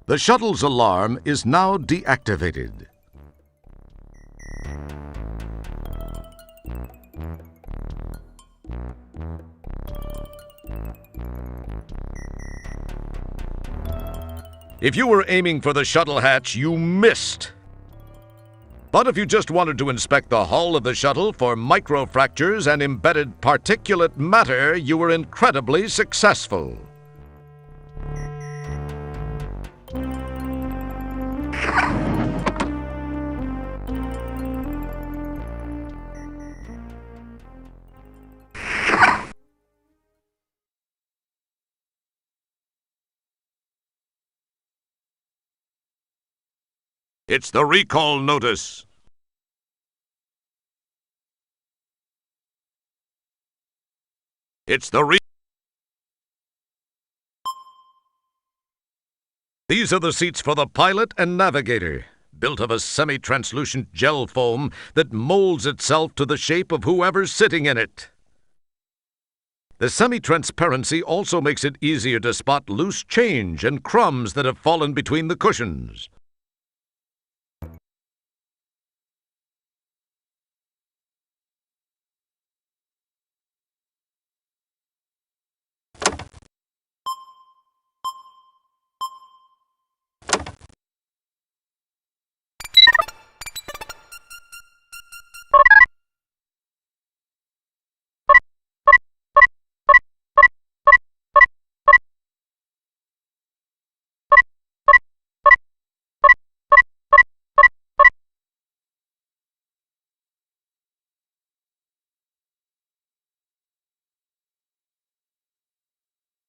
S4: The shuttle's alarm is now deactivated. If you were aiming for the shuttle hatch, you missed. But if you just wanted to inspect the hull of the shuttle for microfractures and embedded particulate matter, you were incredibly successful. It's the recall notice. It's the These are the seats for the pilot and navigator, built of a semi-translucent gel foam that molds itself to the shape of whoever's sitting in it. The semi-transparency also makes it easier to spot loose change and crumbs that have fallen between the cushions.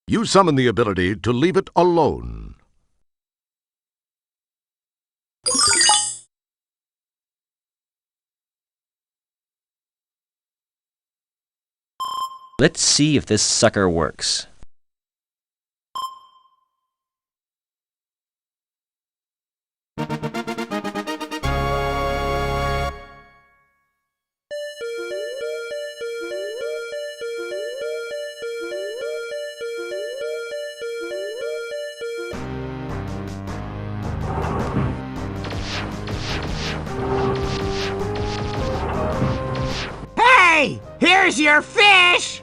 S4: You summon the ability to leave it alone.
S16: Let's see if this sucker works.
S9: Hey! Here's your fish!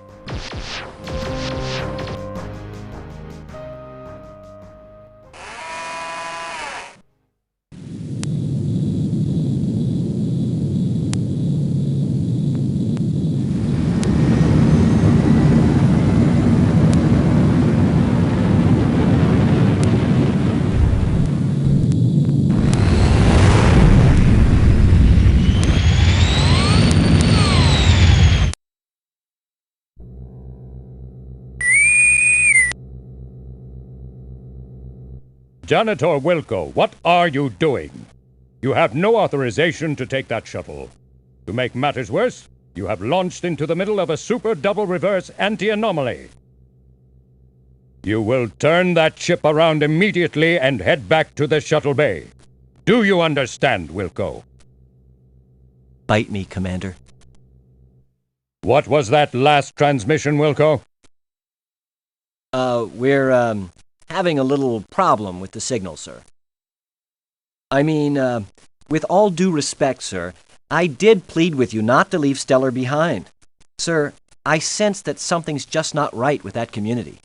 S3: Janitor Wilco, what are you doing? You have no authorization to take that shuttle. To make matters worse, you have launched into the middle of a super double reverse anti-anomaly. You will turn that ship around immediately and head back to the shuttle bay. Do you understand, Wilco?
S16: Bite me, Commander.
S3: What was that last transmission, Wilco?
S16: We're having a little problem with the signal, sir. I mean, with all due respect, sir, I did plead with you not to leave Stellar behind. Sir, I sense that something's just not right with that community.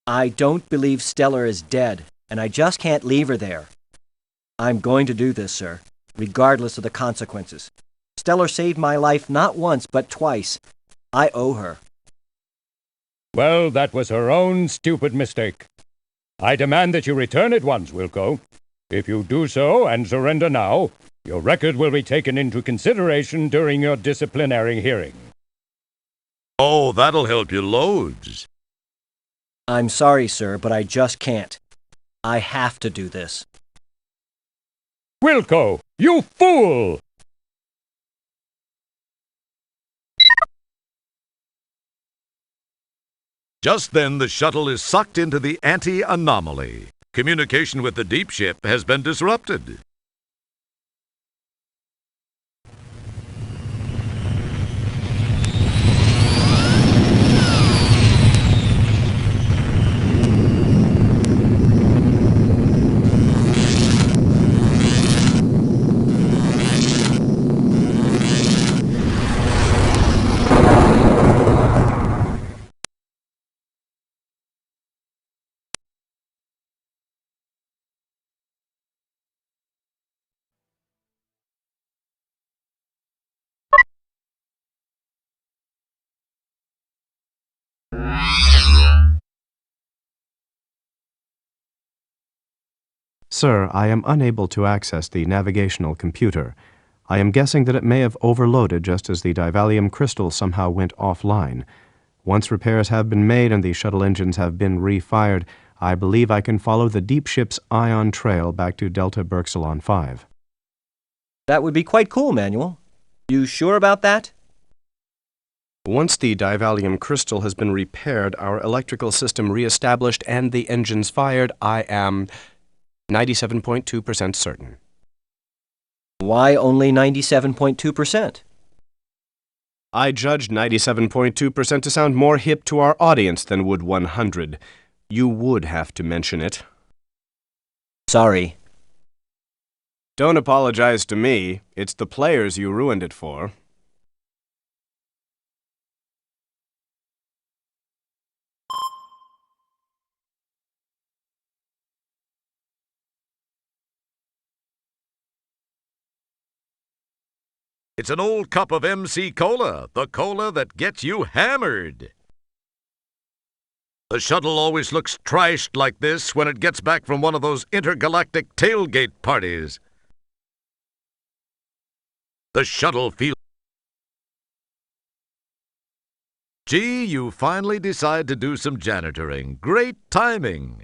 S16: I don't believe Stellar is dead, and I just can't leave her there. I'm going to do this, sir, regardless of the consequences. Stellar saved my life not once, but twice. I owe her.
S3: Well, that was her own stupid mistake. I demand that you return at once, Wilco. If you do so and surrender now, your record will be taken into consideration during your disciplinary hearing.
S4: Oh, that'll help you loads.
S16: I'm sorry, sir, but I just can't. I have to do this.
S3: Wilco, you fool!
S4: Just then, the shuttle is sucked into the anti-anomaly. Communication with the deep ship has been disrupted.
S20: Sir, I am unable to access the navigational computer. I am guessing that it may have overloaded just as the divalium crystal somehow went offline. Once repairs have been made and the shuttle engines have been refired, I believe I can follow the deep ship's ion trail back to Delta Berxilon 5.
S16: That would be quite cool, Manuel. You sure about that?
S20: Once the divalium crystal has been repaired, our electrical system reestablished, and the engines fired, I am 97.2% certain.
S16: Why only 97.2%?
S20: I judged 97.2% to sound more hip to our audience than would 100. You would have to mention it.
S16: Sorry.
S20: Don't apologize to me. It's the players you ruined it for.
S4: It's an old cup of MC Cola, the cola that gets you hammered. The shuttle always looks trashed like this when it gets back from one of those intergalactic tailgate parties. The shuttle feels Gee, you finally decide to do some janitoring. Great timing.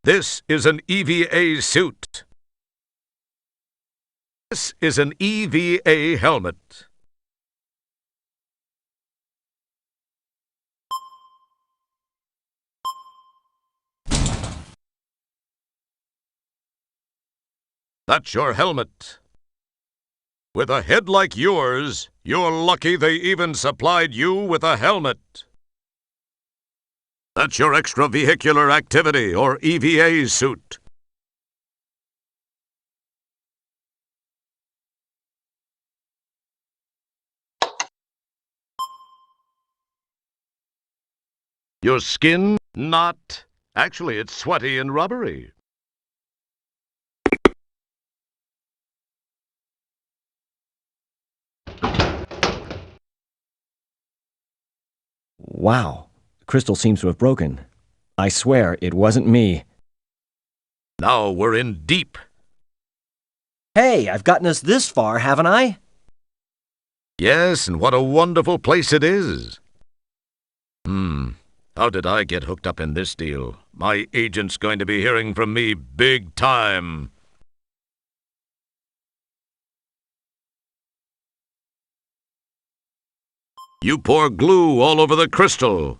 S4: This is an EVA suit. This is an EVA helmet. That's your helmet. With a head like yours, you're lucky they even supplied you with a helmet. That's your extravehicular activity, or EVA suit. Your skin? Not. Actually, it's sweaty and rubbery.
S16: Wow, the crystal seems to have broken. I swear it wasn't me.
S4: Now we're in deep.
S16: Hey, I've gotten us this far, haven't I?
S4: Yes, and what a wonderful place it is. How did I get hooked up in this deal? My agent's going to be hearing from me big time. You pour glue all over the crystal.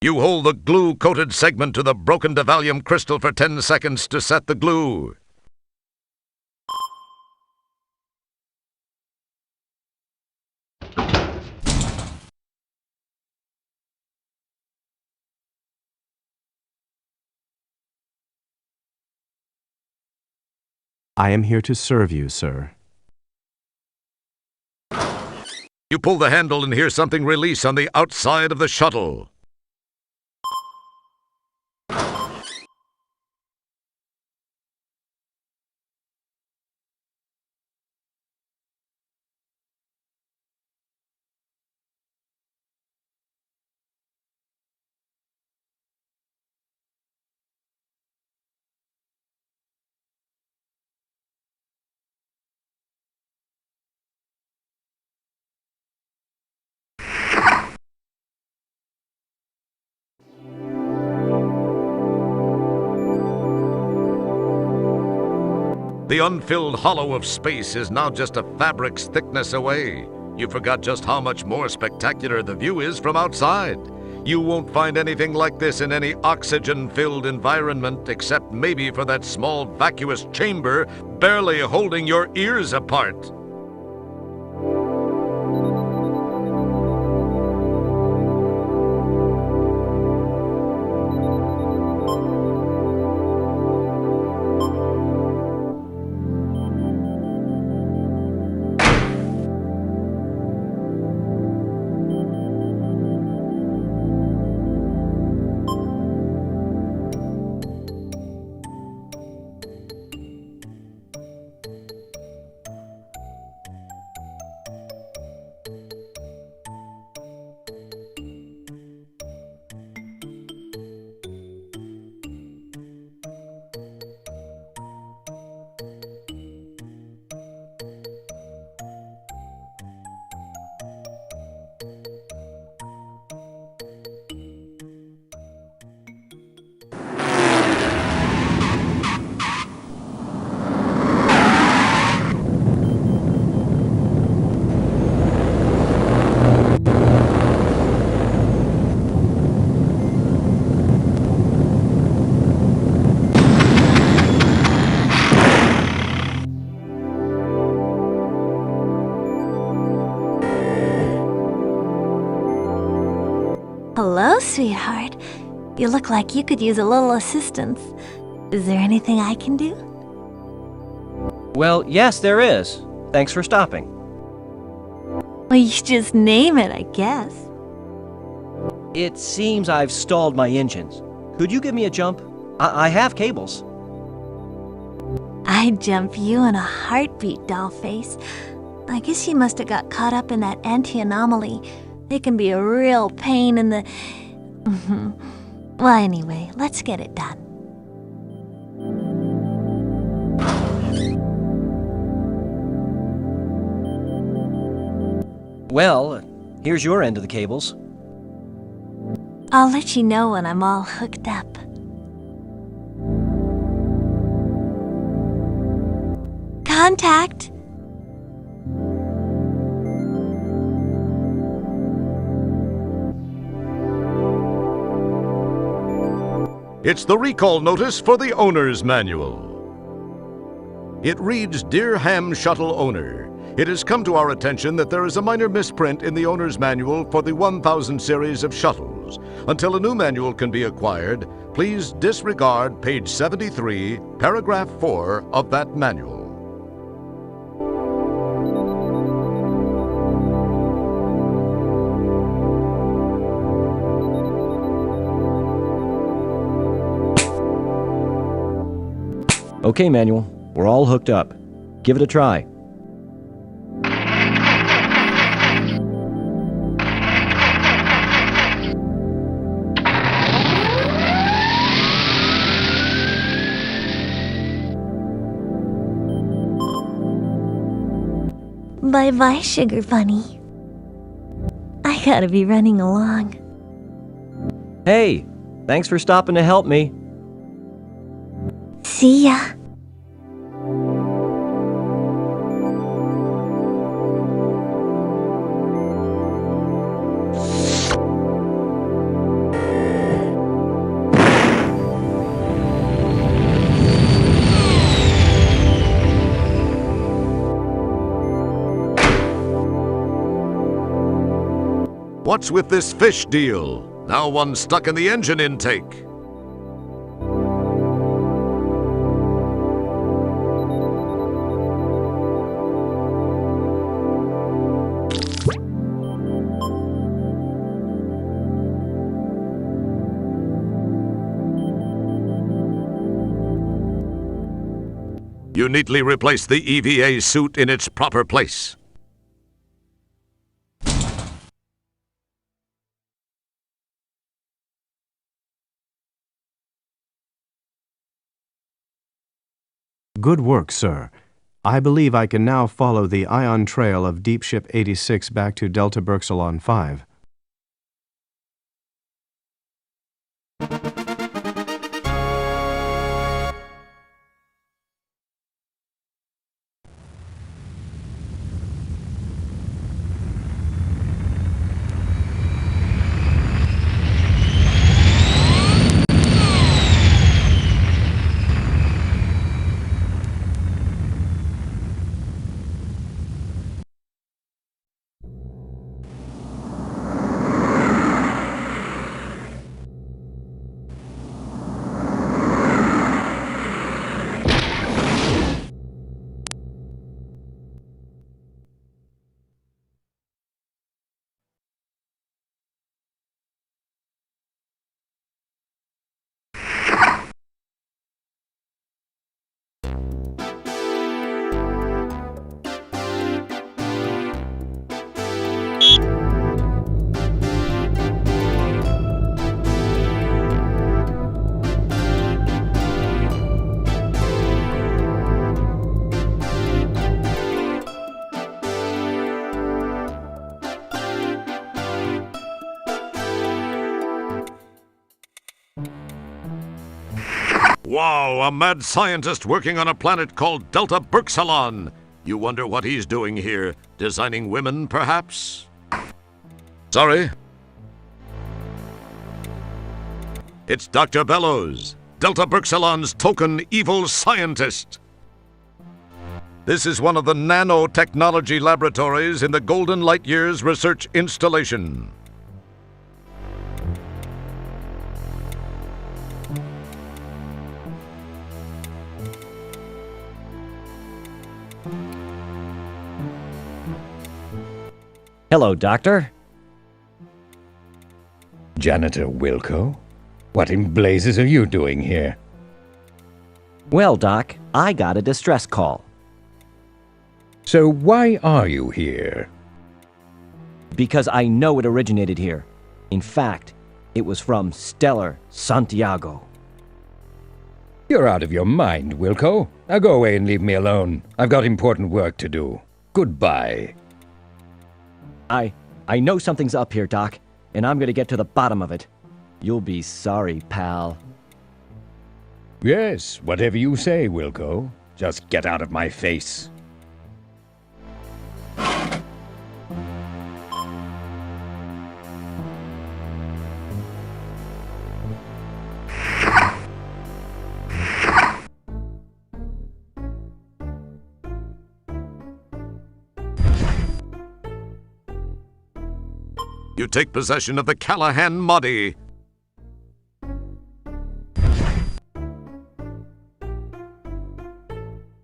S4: You hold the glue-coated segment to the broken divalium crystal for 10 seconds to set the glue.
S20: I am here to serve you, sir.
S4: You pull the handle and hear something release on the outside of the shuttle. The unfilled hollow of space is now just a fabric's thickness away. You forgot just how much more spectacular the view is from outside. You won't find anything like this in any oxygen-filled environment, except maybe for that small vacuous chamber barely holding your ears apart.
S21: Hello, sweetheart. You look like you could use a little assistance. Is there anything I can do?
S16: Well, yes, there is. Thanks for stopping.
S21: Well, you just name it, I guess.
S16: It seems I've stalled my engines. Could you give me a jump? I have cables.
S21: I'd jump you in a heartbeat, dollface. I guess you must have got caught up in that anti-anomaly, It can be a real pain in the... Well, anyway, let's get it done.
S16: Well, here's your end of the cables.
S21: I'll let you know when I'm all hooked up. Contact!
S4: It's the recall notice for the owner's manual. It reads, "Dear Ham Shuttle Owner, it has come to our attention that there is a minor misprint in the owner's manual for the 1000 series of shuttles. Until a new manual can be acquired, please disregard page 73, paragraph 4 of that manual."
S16: Okay, Manual. We're all hooked up. Give it a try.
S21: Bye-bye, Sugar Bunny. I gotta be running along.
S16: Hey, thanks for stopping to help me.
S21: See ya.
S4: What's with this fish deal? Now one's stuck in the engine intake. You neatly replace the EVA suit in its proper place.
S20: Good work, sir. I believe I can now follow the ion trail of Deep Ship 86 back to Delta Berxalon 5.
S4: Wow, a mad scientist working on a planet called Delta Berxalon. You wonder what he's doing here? Designing women, perhaps? Sorry? It's Dr. Bellows, Delta Berxalon's token evil scientist. This is one of the nanotechnology laboratories in the Golden Light Years research installation.
S16: Hello, Doctor.
S1: Janitor Wilco? What in blazes are you doing here?
S16: Well, Doc, I got a distress call.
S1: So why are you here?
S16: Because I know it originated here. In fact, it was from Stellar Santiago.
S3: You're out of your mind, Wilco. Now go away and leave me alone. I've got important work to do. Goodbye.
S16: I know something's up here, Doc, and I'm gonna get to the bottom of it. You'll be sorry, pal.
S3: Yes, whatever you say, Wilco. Just get out of my face.
S4: You take possession of the Callahan Muddy.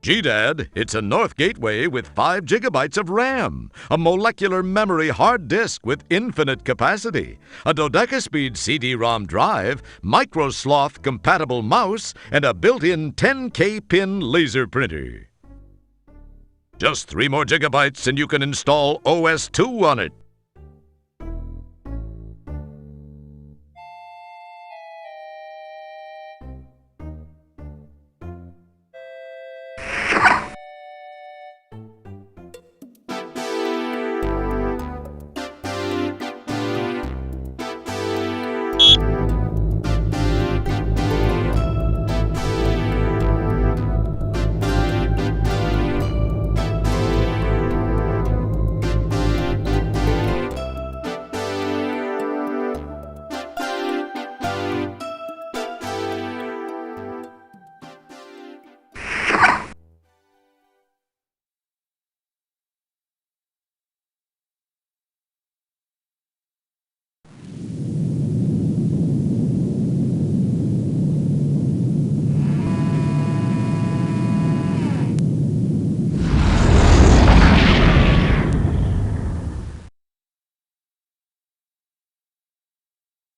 S4: GDAD, it's a North Gateway with 5 gigabytes of RAM, a molecular memory hard disk with infinite capacity, a dodecaspeed CD-ROM drive, microsloth-compatible mouse, and a built-in 10K pin laser printer. Just 3 more gigabytes and you can install OS 2 on it.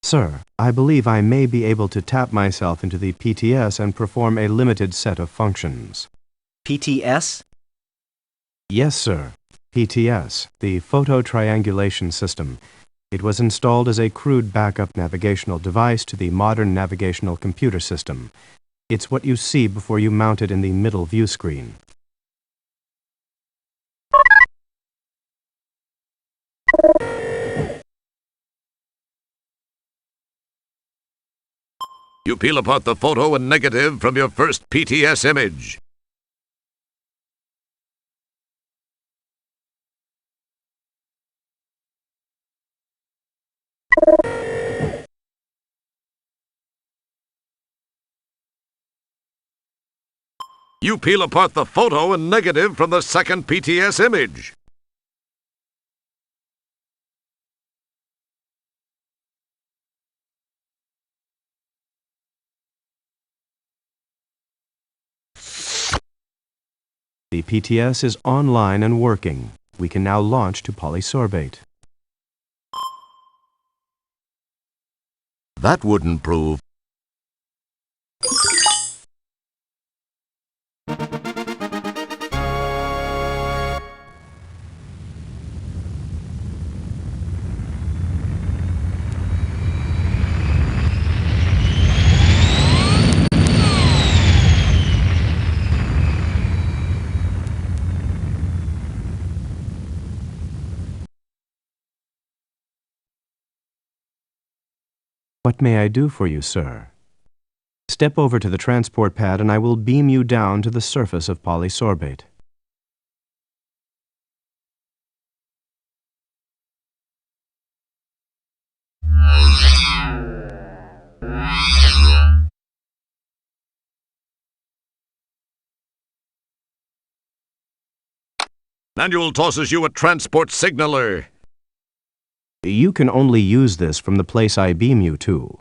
S20: Sir, I believe I may be able to tap myself into the PTS and perform a limited set of functions.
S16: PTS?
S20: Yes, sir. PTS, the Photo Triangulation System. It was installed as a crude backup navigational device to the modern navigational computer system. It's what you see before you mount it in the middle view screen.
S4: You peel apart the photo and negative from your first PTS image. You peel apart the photo and negative from the second PTS image.
S20: The PTS is online and working. We can now launch to polysorbate.
S4: That wouldn't prove.
S20: What may I do for you, sir? Step over to the transport pad and I will beam you down to the surface of polysorbate.
S4: Manual tosses you a transport signaler.
S20: You can only use this from the place I beam you to.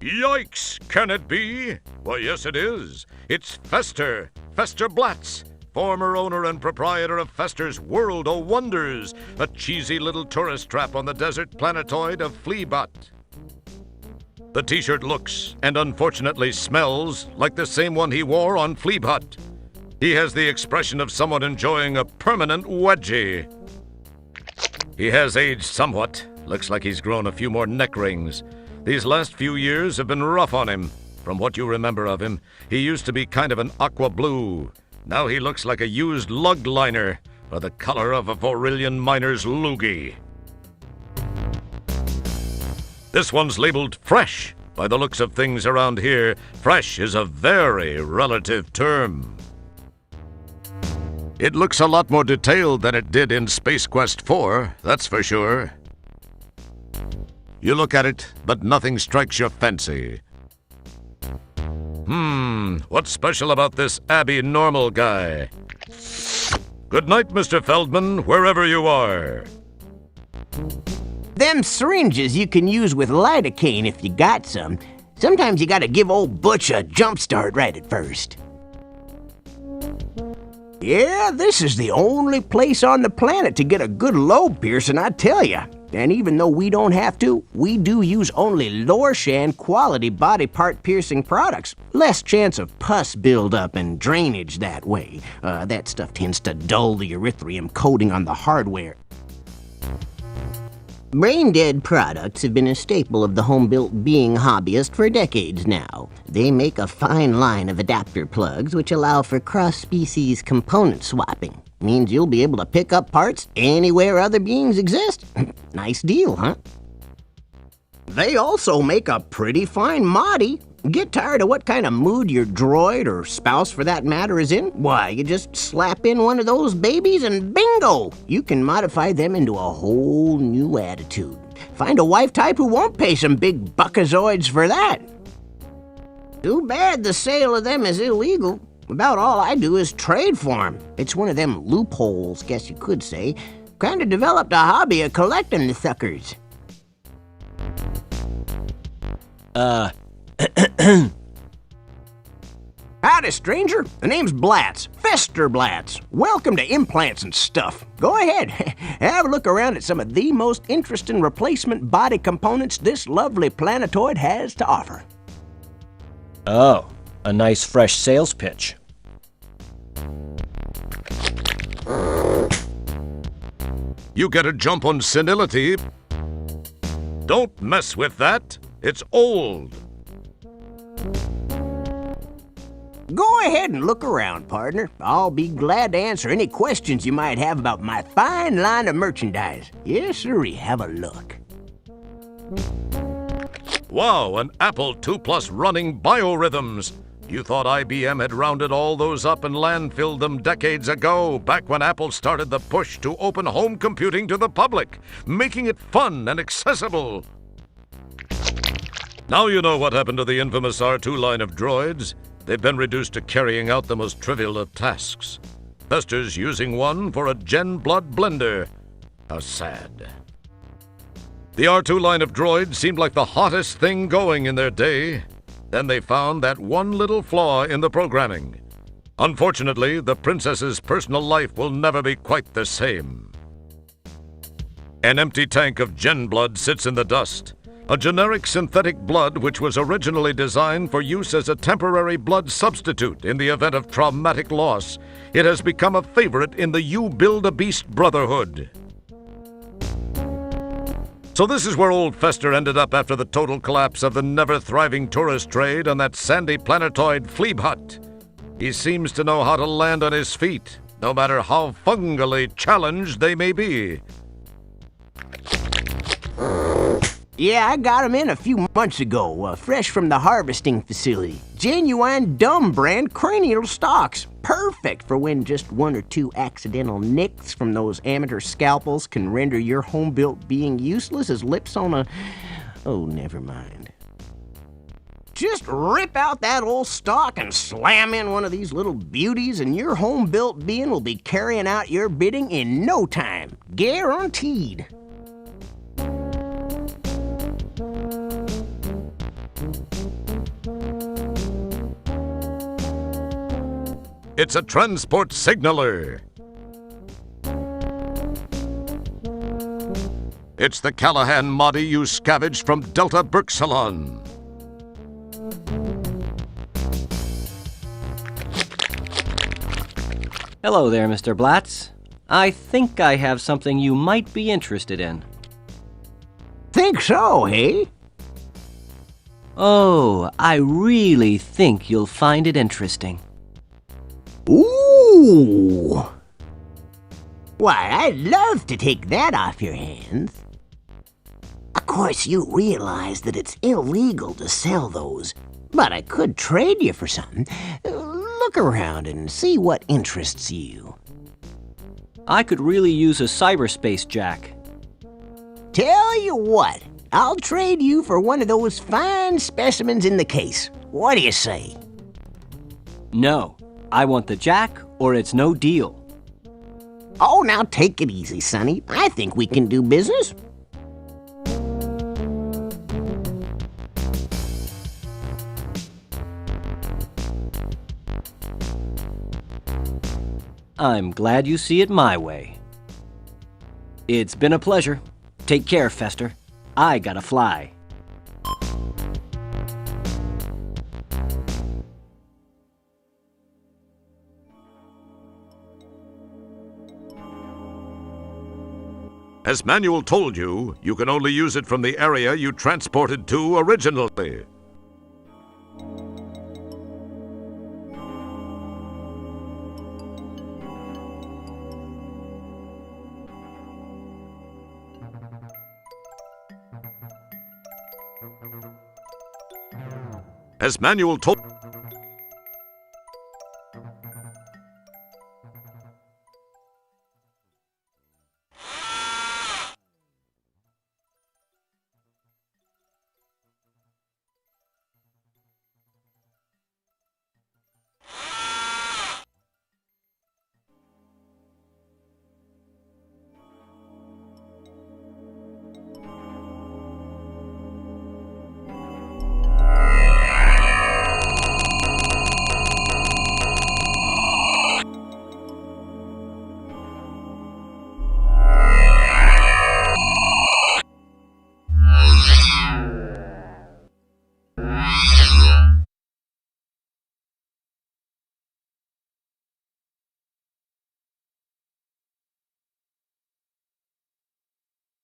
S4: Yikes! Can it be? Why, yes, it is. It's Fester Blatz, former owner and proprietor of Fester's World o' Wonders, a cheesy little tourist trap on the desert planetoid of Fleabot. The t-shirt looks, and unfortunately smells, like the same one he wore on Fleabot. He has the expression of someone enjoying a permanent wedgie. He has aged somewhat. Looks like he's grown a few more neck rings. These last few years have been rough on him. From what you remember of him, he used to be kind of an aqua blue. Now he looks like a used lug liner, or the color of a Vorillion miner's loogie. This one's labeled fresh. By the looks of things around here, fresh is a very relative term. It looks a lot more detailed than it did in Space Quest 4, that's for sure. You look at it, but nothing strikes your fancy. What's special about this Abby Normal guy? Good night, Mr. Feldman, wherever you are.
S9: Them syringes you can use with lidocaine if you got some. Sometimes you gotta give old Butch a jump start right at first. Yeah, this is the only place on the planet to get a good lobe piercing, I tell ya. And even though we don't have to, we do use only Lorshan quality body part piercing products. Less chance of pus buildup and drainage that way. That stuff tends to dull the erythrium coating on the hardware. Brain-dead products have been a staple of the home-built being hobbyist for decades now. They make a fine line of adapter plugs which allow for cross-species component swapping. Means you'll be able to pick up parts anywhere other beings exist. Nice deal, huh? They also make a pretty fine moddy. Get tired of what kind of mood your droid, or spouse for that matter, is in? Why, you just slap in one of those babies and bingo! You can modify them into a whole new attitude. Find a wife type who won't pay some big buckazoids for that. Too bad the sale of them is illegal. About all I do is trade for them. It's one of them loopholes, guess you could say. Kinda developed a hobby of collecting the suckers. Howdy, stranger. The name's Blatz. Fester Blatz. Welcome to Implants and Stuff. Go ahead. Have a look around at some of the most interesting replacement body components this lovely planetoid has to offer.
S2: Oh, a nice fresh sales pitch.
S4: You get a jump on senility. Don't mess with that. It's old.
S9: Go ahead and look around, partner. I'll be glad to answer any questions you might have about my fine line of merchandise. Yes, sirree, have a look.
S4: Wow, an Apple II Plus running biorhythms. You thought IBM had rounded all those up and landfilled them decades ago, back when Apple started the push to open home computing to the public, making it fun and accessible. Now you know what happened to the infamous R2 line of droids. They've been reduced to carrying out the most trivial of tasks. Fester's using one for a Gen Blood blender. How sad. The R2 line of droids seemed like the hottest thing going in their day. Then they found that one little flaw in the programming. Unfortunately, the princess's personal life will never be quite the same. An empty tank of Gen Blood sits in the dust. A generic synthetic blood which was originally designed for use as a temporary blood substitute in the event of traumatic loss. It has become a favorite in the You Build a Beast Brotherhood. So this is where old Fester ended up after the total collapse of the never-thriving tourist trade on that sandy planetoid Fleabot. He seems to know how to land on his feet, no matter how fungally challenged they may be.
S9: Yeah, I got him in a few months ago, fresh from the harvesting facility. Genuine dumb brand cranial stalks. Perfect for when just one or two accidental nicks from those amateur scalpels can render your home-built being useless as lips on a... Oh, never mind. Just rip out that old stalk and slam in one of these little beauties and your home-built being will be carrying out your bidding in no time. Guaranteed.
S4: It's a transport signaler. It's the Callahan Mahdi you scavenged from Delta Burke Salon.
S16: Hello there, Mr. Blatz. I think I have something you might be interested in.
S6: Think so, hey?
S16: Oh, I really think you'll find it interesting.
S6: Ooh! Why, I'd love to take that off your hands. Of course, you realize that it's illegal to sell those, but I could trade you for something. Look around and see what interests you.
S16: I could really use a cyberspace jack.
S6: Tell you what, I'll trade you for one of those fine specimens in the case. What do you say?
S16: No, I want the jack or it's no deal.
S6: Oh, now take it easy, Sonny. I think we can do business.
S16: I'm glad you see it my way. It's been a pleasure. Take care, Fester. I gotta fly.
S4: As Manuel told you, you can only use it from the area you transported to originally. As Manuel told...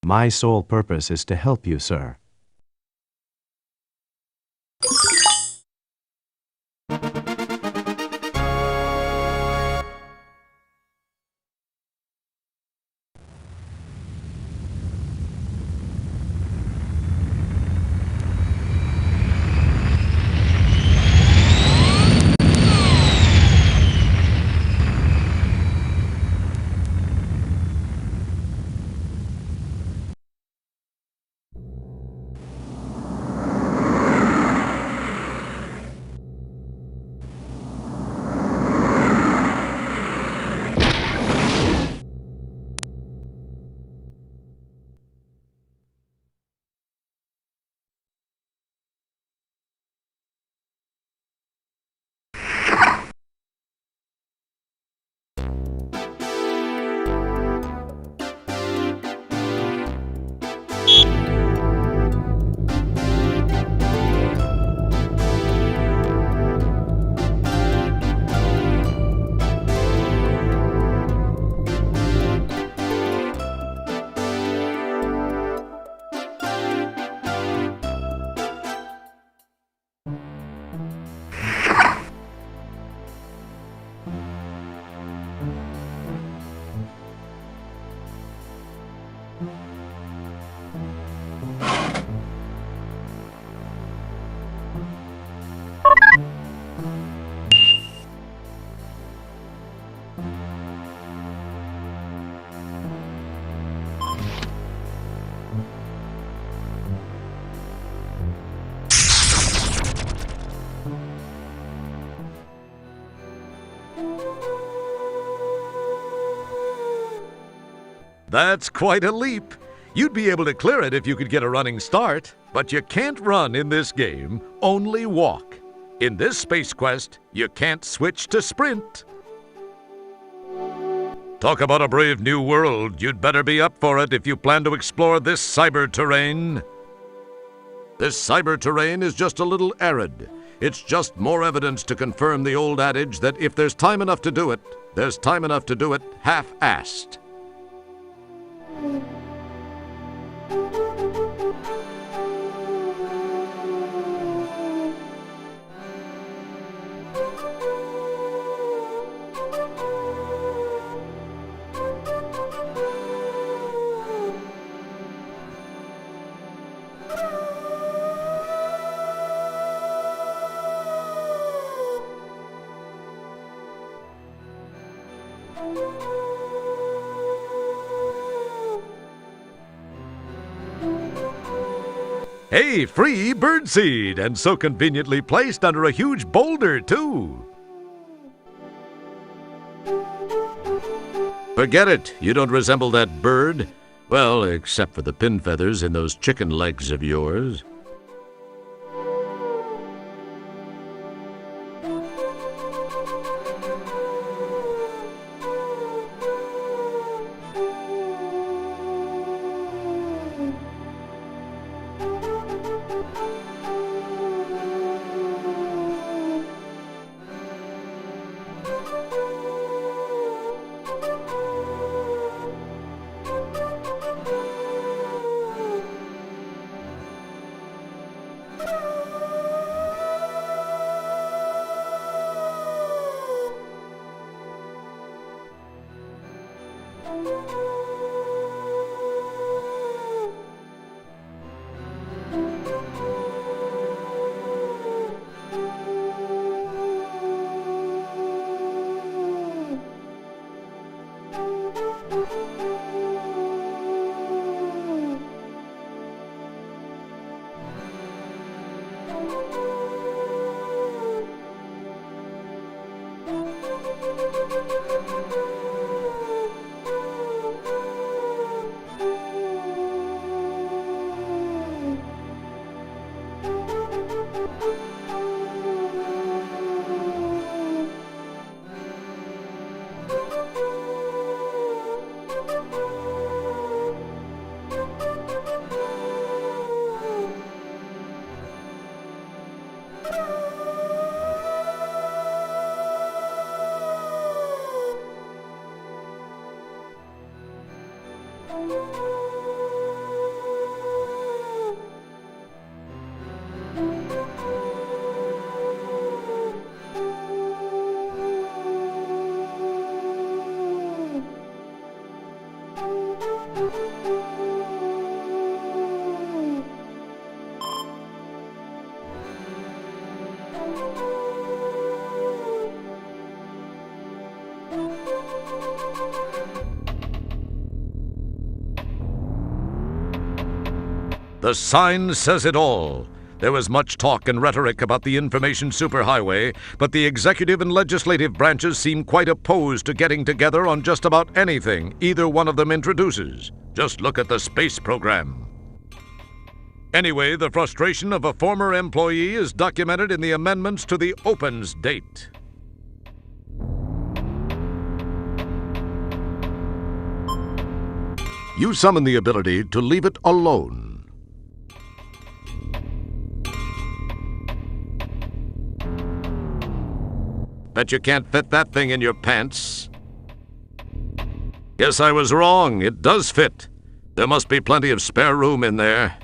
S20: My sole purpose is to help you, sir.
S4: That's quite a leap. You'd be able to clear it if you could get a running start, but you can't run in this game, only walk. In this space quest, you can't switch to sprint. Talk about a brave new world. You'd better be up for it if you plan to explore this cyber terrain. This cyber terrain is just a little arid. It's just more evidence to confirm the old adage that if there's time enough to do it, there's time enough to do it half-assed. Hey, free birdseed, and so conveniently placed under a huge boulder, too. Forget it, you don't resemble that bird. Well, except for the pin feathers in those chicken legs of yours. The sign says it all. There was much talk and rhetoric about the information superhighway, but the executive and legislative branches seem quite opposed to getting together on just about anything either one of them introduces. Just look at the space program. Anyway, the frustration of a former employee is documented in the amendments to the opens date. You summon the ability to leave it alone. Bet you can't fit that thing in your pants. Guess I was wrong. It does fit. There must be plenty of spare room in there.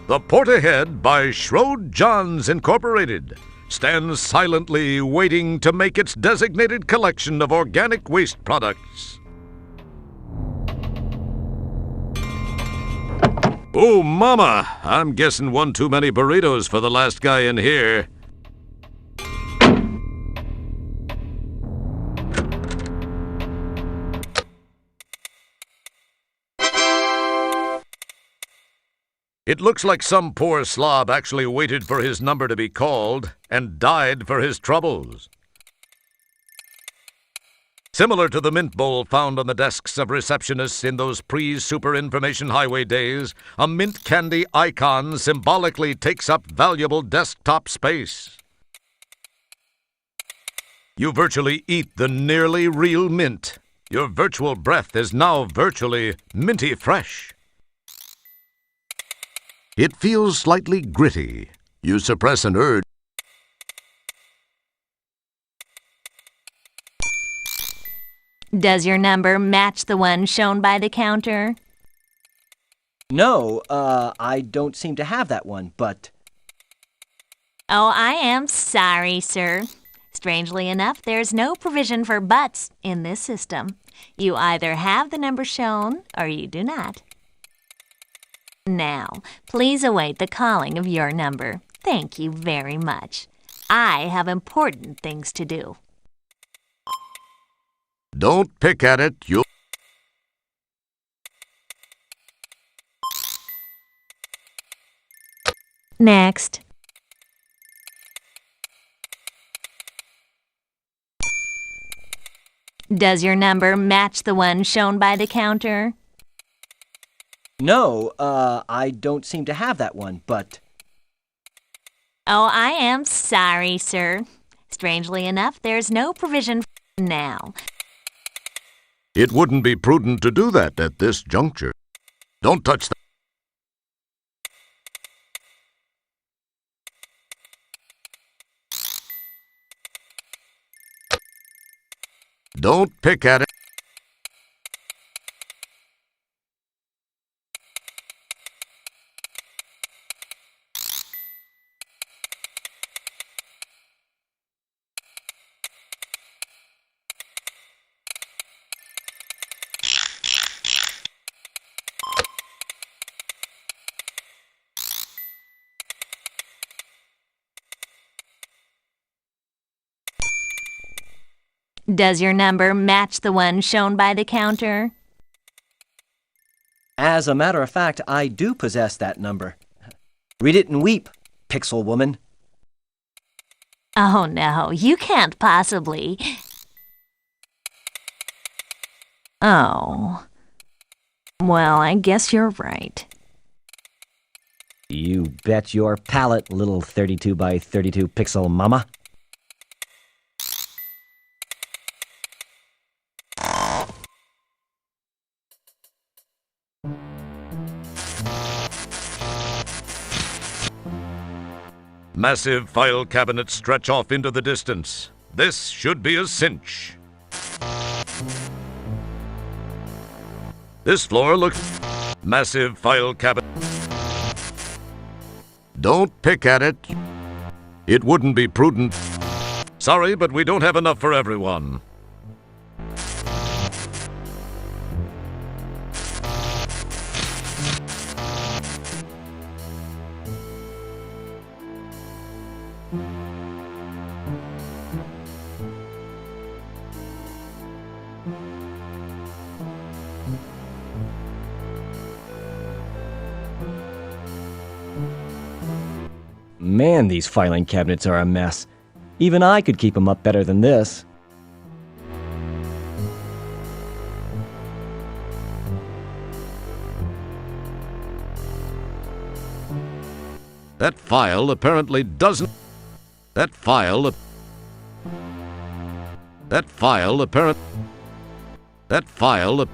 S4: The Port Ahead by Schroed Johns Incorporated stands silently waiting to make its designated collection of organic waste products. Oh, mama! I'm guessing one too many burritos for the last guy in here. It looks like some poor slob actually waited for his number to be called and died for his troubles. Similar to the mint bowl found on the desks of receptionists in those pre-super information highway days, a mint candy icon symbolically takes up valuable desktop space. You virtually eat the nearly real mint. Your virtual breath is now virtually minty fresh. It feels slightly gritty. You suppress an urge.
S21: Does your number match the one shown by the counter?
S16: No, I don't seem to have that one, but...
S21: Oh, I am sorry, sir. Strangely enough, there's no provision for buts in this system. You either have the number shown or you do not. Now, please await the calling of your number. Thank you very much. I have important things to do.
S4: Don't pick at it. You'll...
S21: Next. Does your number match the one shown by the counter?
S16: No, I don't seem to have that one, but...
S21: Oh, I am sorry, sir. Strangely enough, there's no provision now.
S4: It wouldn't be prudent to do that at this juncture. Don't touch that. Don't pick at it.
S21: Does your number match the one shown by the counter?
S16: As a matter of fact, I do possess that number. Read it and weep, pixel woman.
S21: Oh no, you can't possibly. Oh. Well, I guess you're right.
S12: You bet your palate, little 32 by 32 pixel mama.
S4: Massive file cabinets stretch off into the distance. This should be a cinch. This floor looks... Massive file cabinet. Don't pick at it. It wouldn't be prudent. Sorry, but we don't have enough for everyone.
S12: Man, these filing cabinets are a mess. Even I could keep them up better than this.
S4: That file apparently doesn't... That file apparently... That file...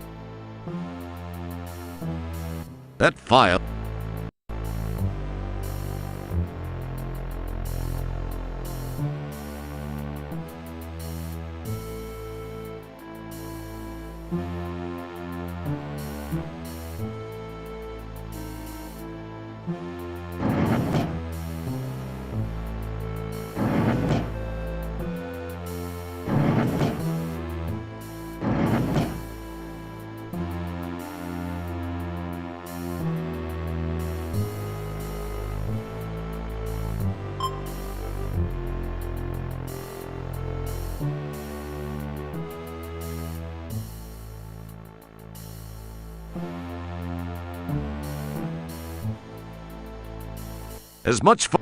S4: As much fun...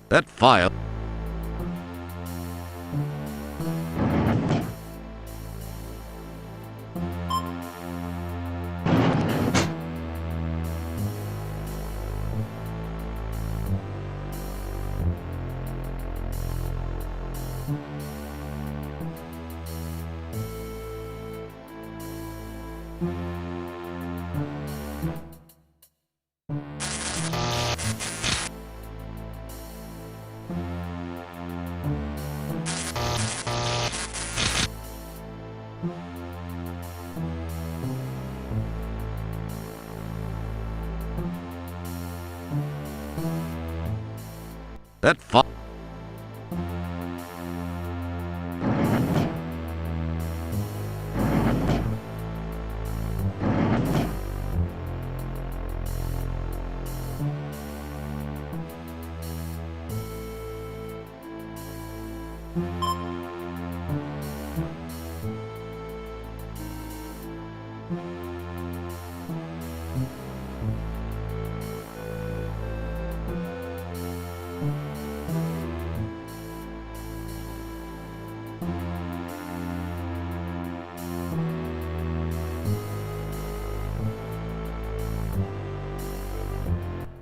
S4: That file.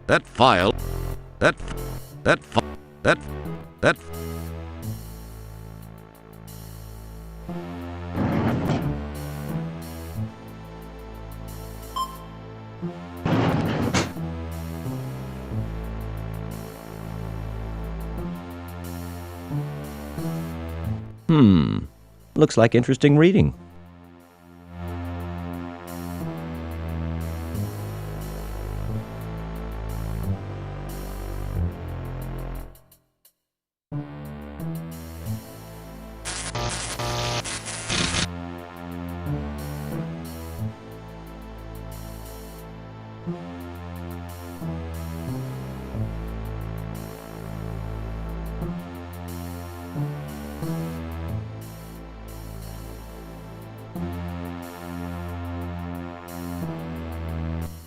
S4: That file. That file. That.
S12: Looks like interesting reading.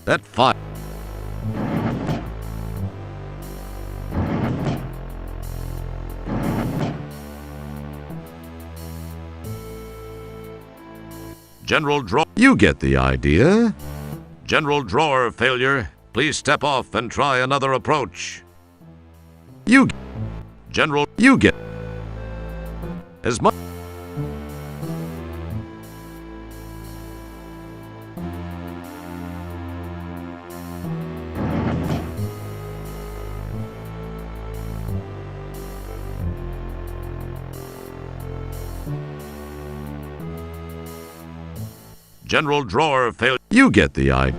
S4: That file. General Drawer. You get the idea. General Drawer failure. Please step off and try another approach. General, you get as much. General Drawer failure. You get the idea.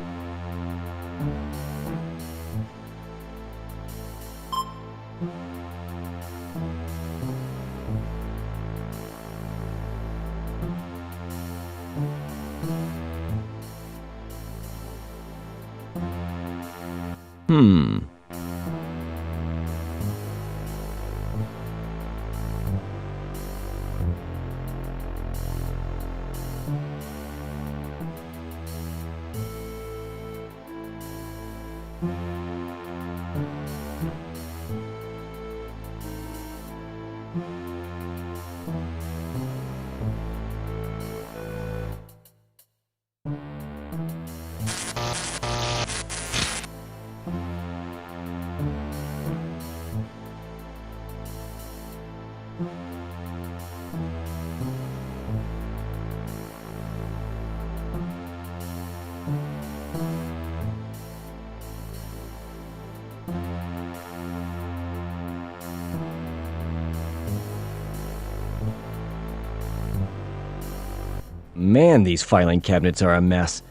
S4: Man, these filing cabinets are a mess.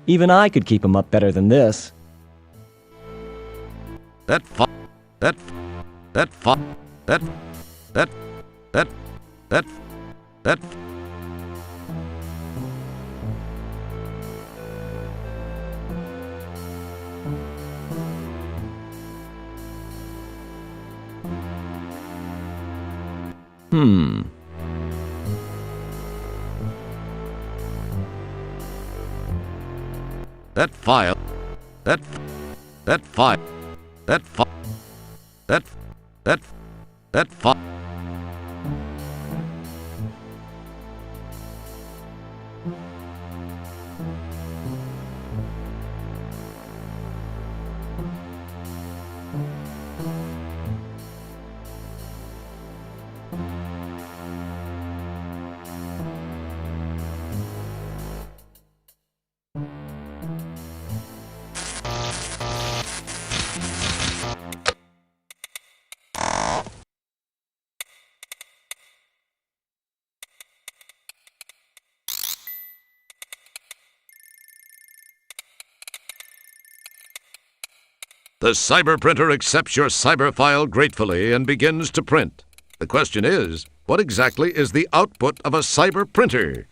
S4: Even I could keep them up better than this.
S13: That. That file.
S4: That fine. The cyber printer accepts your cyber file gratefully and begins to print. The question is, what exactly is the output of a cyber printer?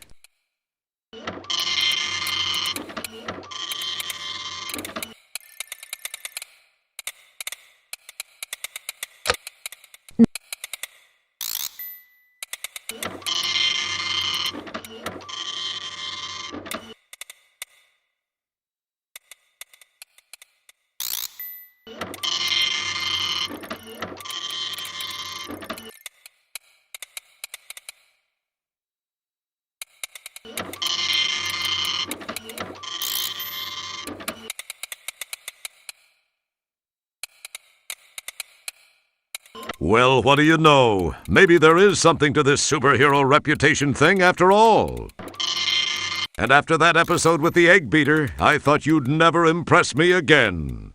S4: Well, what do you know? Maybe there is something to this superhero reputation thing after all. And after that episode with the egg beater, I thought you'd never impress me again.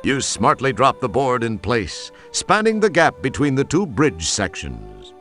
S4: You smartly drop the board in place, spanning the gap between the two bridge sections.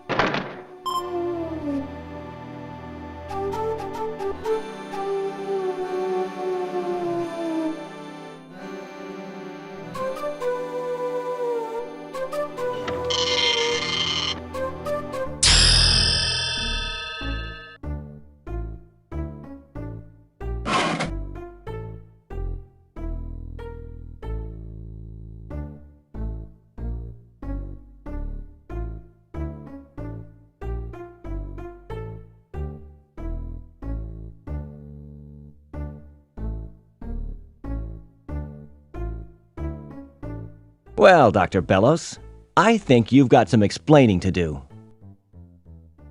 S12: Well, Dr. Bellows, I think you've got some explaining to do.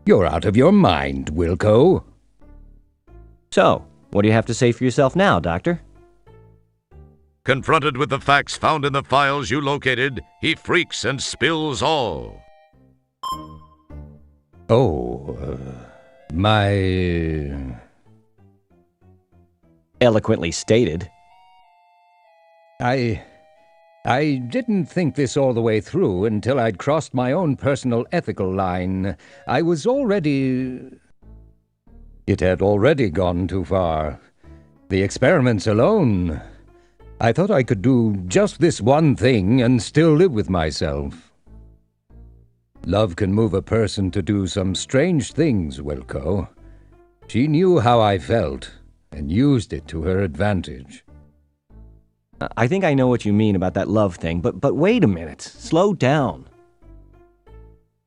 S1: You're out of your mind, Wilco.
S12: So, what do you have to say for yourself now, Doctor?
S4: Confronted with the facts found in the files you located, he freaks and spills all.
S1: My...
S12: Eloquently stated.
S1: I didn't think this all the way through until I'd crossed my own personal ethical line. I was already... It had already gone too far. The experiments alone... I thought I could do just this one thing and still live with myself. Love can move a person to do some strange things, Wilco. She knew how I felt and used it to her advantage.
S12: I think I know what you mean about that love thing, but wait a minute. Slow down.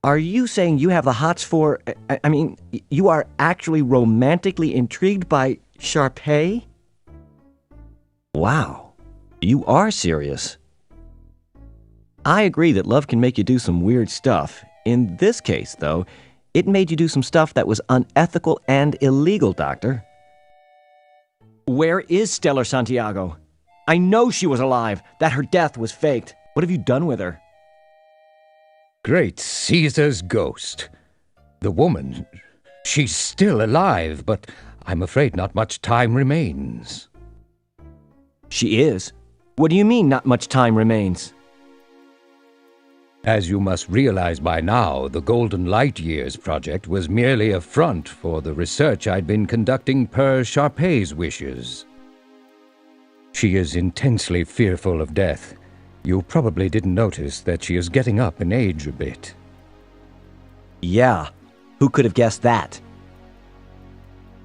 S12: Are you saying you have the hots for... I mean, you are actually romantically intrigued by Sharpay? Wow. You are serious. I agree that love can make you do some weird stuff. In this case, though, it made you do some stuff that was unethical and illegal, Doctor. Where is Stellar Santiago? I know she was alive, that her death was faked. What have you done with her?
S1: Great Caesar's ghost. The woman, she's still alive, but I'm afraid not much time remains.
S16: She is? What do you mean, not much time remains?
S1: As you must realize by now, the Golden Light Years project was merely a front for the research I'd been conducting per Sharpay's wishes. She is intensely fearful of death. You probably didn't notice that she is getting up in age a bit.
S16: Yeah, who could have guessed that?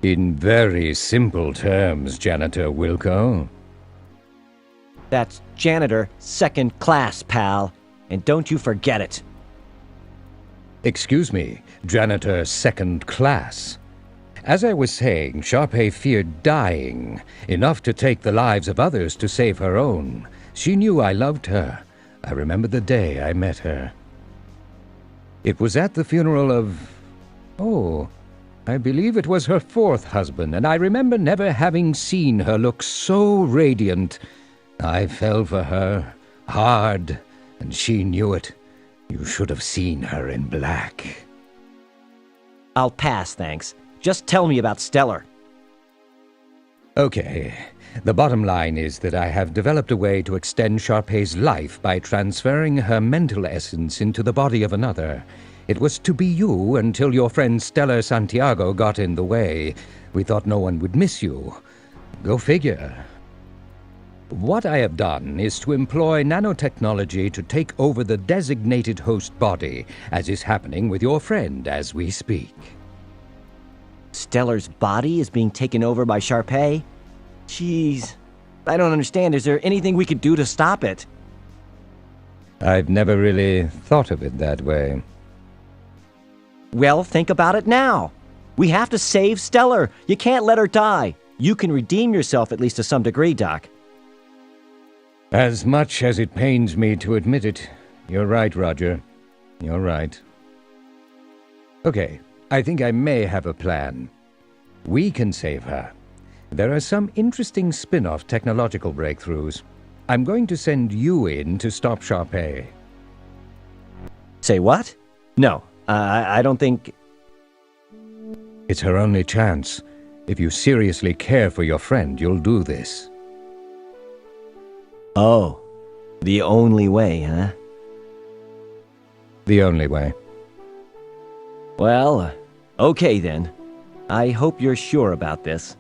S1: In very simple terms, Janitor Wilco.
S16: That's janitor, second class, pal. And don't you forget it.
S1: Excuse me, Janitor second class. As I was saying, Sharpay feared dying, enough to take the lives of others to save her own. She knew I loved her. I remember the day I met her. It was at the funeral of... oh, I believe it was her fourth husband, and I remember never having seen her look so radiant. I fell for her, hard, and she knew it. You should have seen her in black.
S16: I'll pass, thanks. Just tell me about Stellar.
S1: Okay. The bottom line is that I have developed a way to extend Sharpay's life by transferring her mental essence into the body of another. It was to be you until your friend Stellar Santiago got in the way. We thought no one would miss you. Go figure. What I have done is to employ nanotechnology to take over the designated host body, as is happening with your friend as we speak.
S16: Stellar's body is being taken over by Sharpay? Jeez, I don't understand. Is there anything we could do to stop it?
S1: I've never really thought of it that way.
S16: Well, think about it now. We have to save Stellar. You can't let her die. You can redeem yourself at least to some degree, Doc.
S1: As much as it pains me to admit it, you're right, Roger. You're right. Okay, I think I may have a plan. We can save her. There are some interesting spin-off technological breakthroughs. I'm going to send you in to stop Sharpay.
S16: Say what? No, I don't think...
S1: It's her only chance. If you seriously care for your friend, you'll do this.
S16: Oh, the only way, huh?
S1: The only way.
S16: Well, okay then. I hope you're sure about this.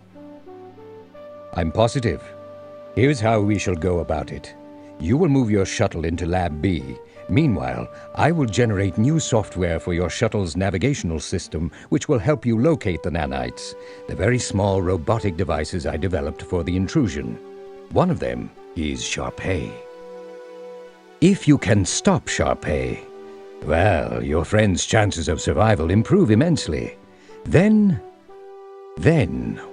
S1: I'm positive. Here's how we shall go about it. You will move your shuttle into Lab B. Meanwhile, I will generate new software for your shuttle's navigational system, which will help you locate the nanites, the very small robotic devices I developed for the intrusion. One of them is Sharpay. If you can stop Sharpay, well, your friend's chances of survival improve immensely. Then,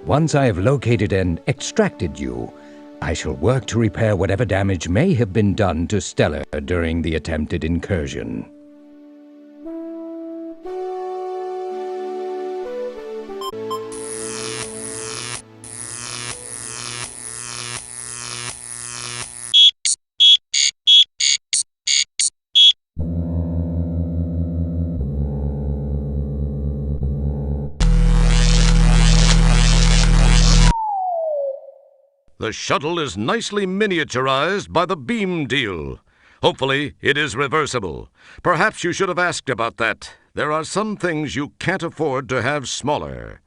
S1: once I have located and extracted you, I shall work to repair whatever damage may have been done to Stellar during the attempted incursion.
S4: The shuttle is nicely miniaturized by the beam deal. Hopefully, it is reversible. Perhaps you should have asked about that. There are some things you can't afford to have smaller.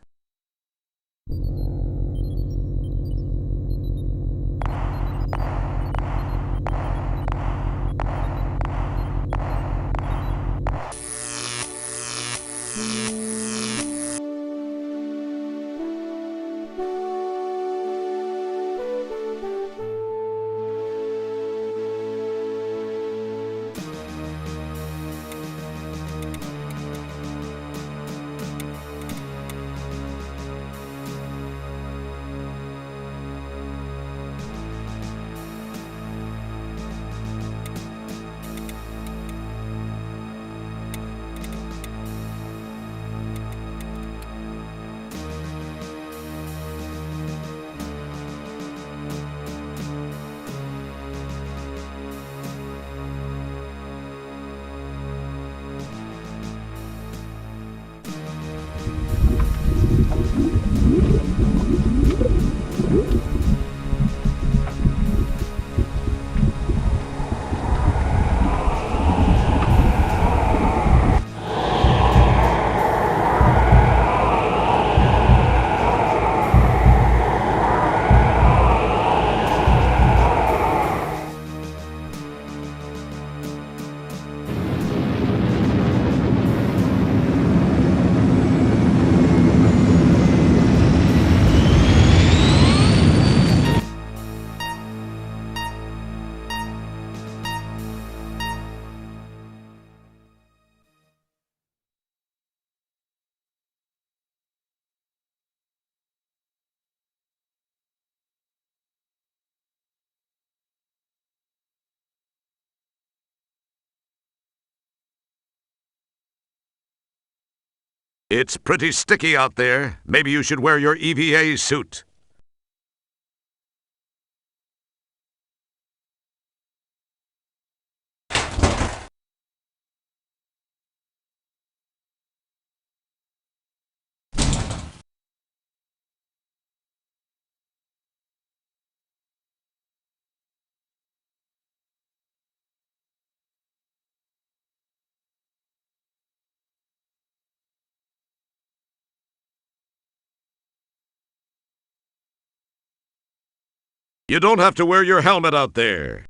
S4: It's pretty sticky out there. Maybe you should wear your EVA suit. You don't have to wear your helmet out there.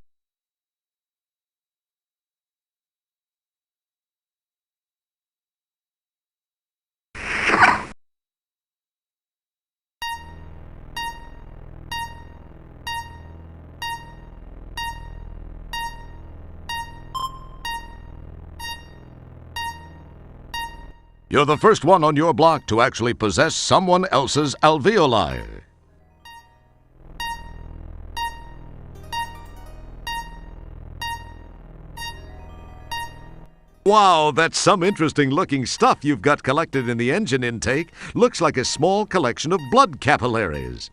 S4: You're the first one on your block to actually possess someone else's alveoli. Wow, that's some interesting-looking stuff you've got collected in the engine intake. Looks like a small collection of blood capillaries.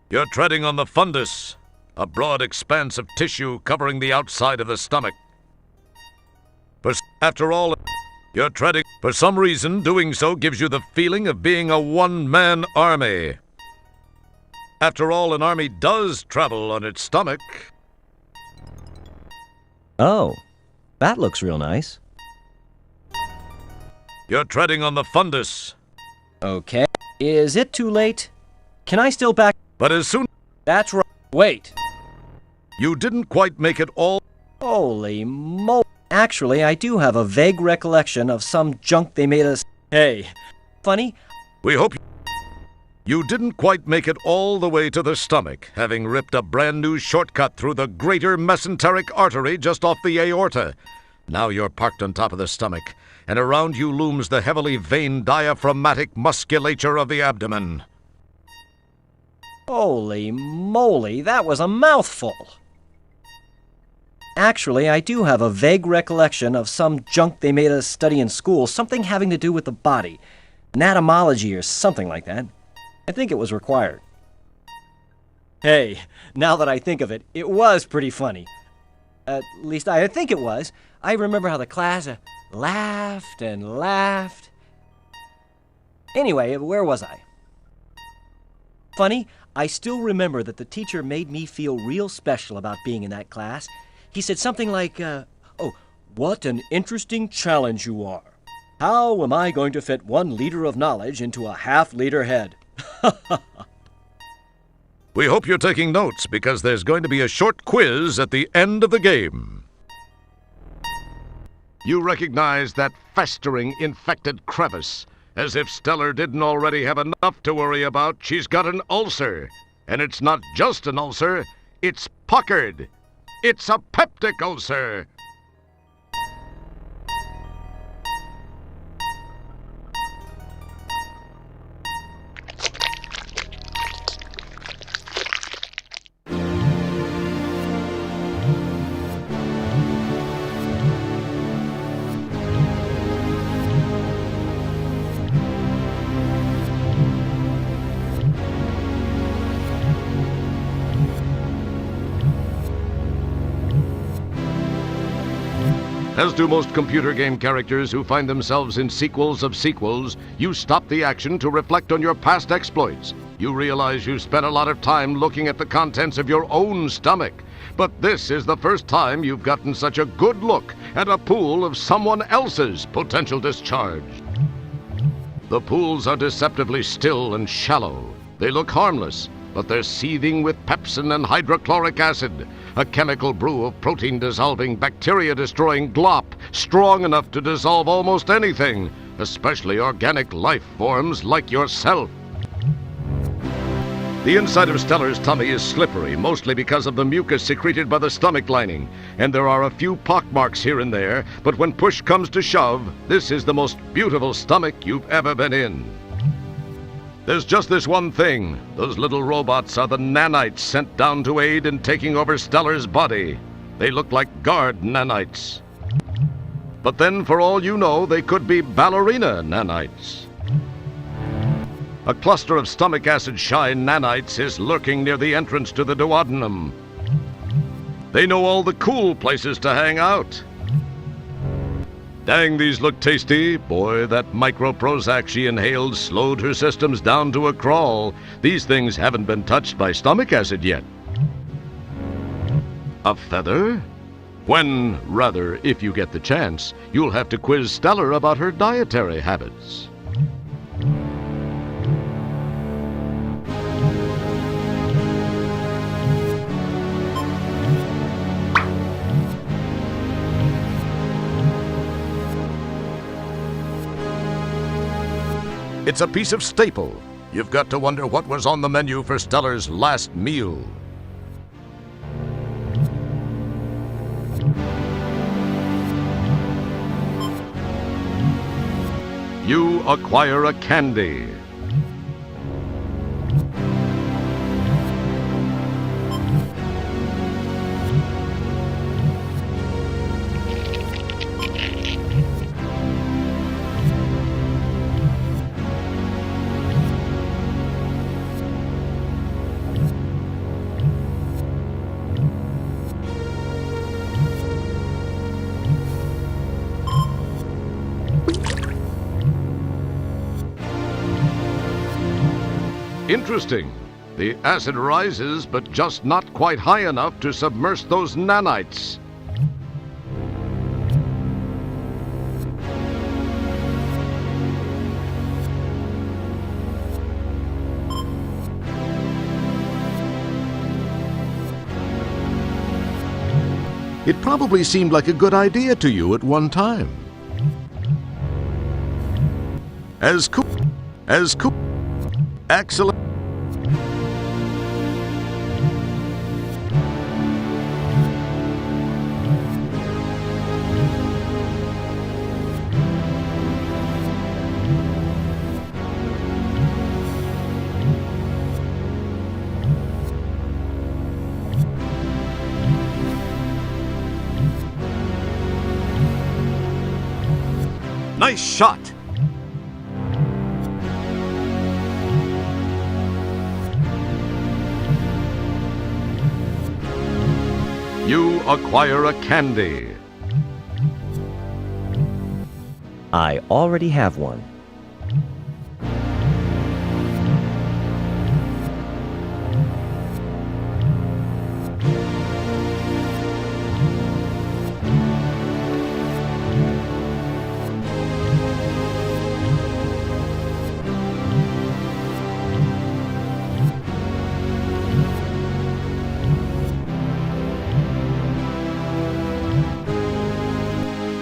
S4: You're treading on the fundus, a broad expanse of tissue covering the outside of the stomach. After all, you're treading. For some reason, doing so gives you the feeling of being a one-man army. After all, an army does travel on its stomach.
S16: Oh, that looks real nice.
S4: You're treading on the fundus.
S16: Okay. Is it too late? Can I still back?
S4: But as soon...
S16: That's right. Wait.
S4: You didn't quite make it all...
S16: Holy mo... Actually, I do have a vague recollection of some junk they made us... Hey. Funny?
S4: We hope you didn't quite make it all the way to the stomach, having ripped a brand new shortcut through the greater mesenteric artery just off the aorta. Now you're parked on top of the stomach, and around you looms the heavily veined diaphragmatic musculature of the abdomen.
S16: Holy moly, that was a mouthful. Actually, I do have a vague recollection of some junk they made us study in school, something having to do with the body, anatomology or something like that. I think it was required. Hey, now that I think of it, it was pretty funny. At least I think it was. I remember how the class laughed and laughed. Anyway, where was I? Funny, I still remember that the teacher made me feel real special about being in that class. He said something like, oh, what an interesting challenge you are. How am I going to fit 1 liter of knowledge into a half-liter head?
S4: We hope you're taking notes, because there's going to be a short quiz at the end of the game. You recognize that festering, infected crevice. As if Stellar didn't already have enough to worry about, she's got an ulcer. And it's not just an ulcer, it's puckered. It's a peptic ulcer. As do most computer game characters who find themselves in sequels of sequels, you stop the action to reflect on your past exploits. You realize you spent a lot of time looking at the contents of your own stomach. But this is the first time you've gotten such a good look at a pool of someone else's potential discharge. The pools are deceptively still and shallow. They look harmless, but they're seething with pepsin and hydrochloric acid, a chemical brew of protein-dissolving, bacteria-destroying glop, strong enough to dissolve almost anything, especially organic life forms like yourself. The inside of Stellar's tummy is slippery, mostly because of the mucus secreted by the stomach lining, and there are a few pockmarks here and there, but when push comes to shove, this is the most beautiful stomach you've ever been in. There's just this one thing. Those little robots are the nanites sent down to aid in taking over Stellar's body. They look like guard nanites. But then, for all you know, they could be ballerina nanites. A cluster of stomach acid-shy nanites is lurking near the entrance to the duodenum. They know all the cool places to hang out. Dang, these look tasty. Boy, that micro Prozac she inhaled slowed her systems down to a crawl. These things haven't been touched by stomach acid yet. A feather? When, rather, if you get the chance, you'll have to quiz Stellar about her dietary habits. It's a piece of staple. You've got to wonder what was on the menu for Stellar's last meal. You acquire a candy. Interesting. The acid rises, but just not quite high enough to submerge those nanites. It probably seemed like a good idea to you at one time. As cool. Excellent. Nice shot. You acquire a candy.
S12: I already have one.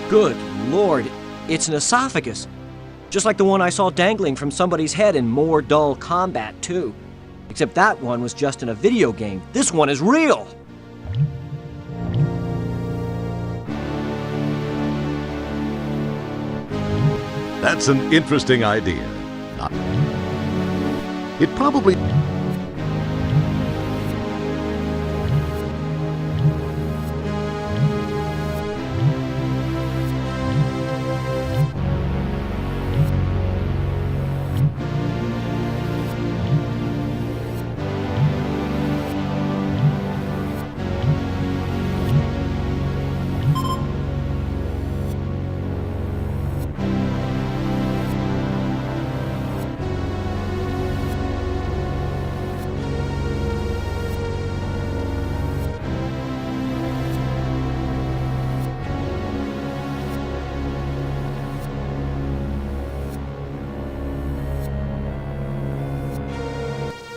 S16: Good Lord, it's an esophagus. Just like the one I saw dangling from somebody's head in More Dull Combat 2. Except that one was just in a video game. This one is real!
S4: That's an interesting idea. It probably...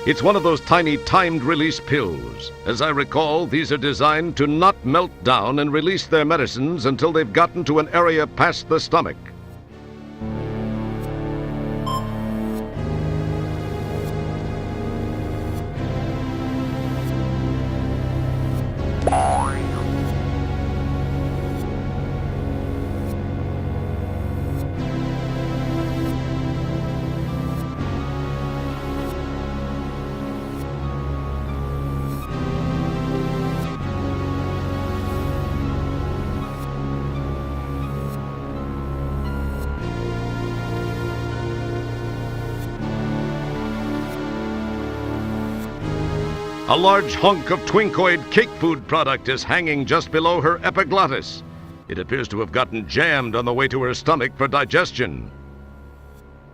S4: It's one of those tiny timed-release pills. As I recall, these are designed to not melt down and release their medicines until they've gotten to an area past the stomach. A large hunk of twinkoid cake food product is hanging just below her epiglottis. It appears to have gotten jammed on the way to her stomach for digestion.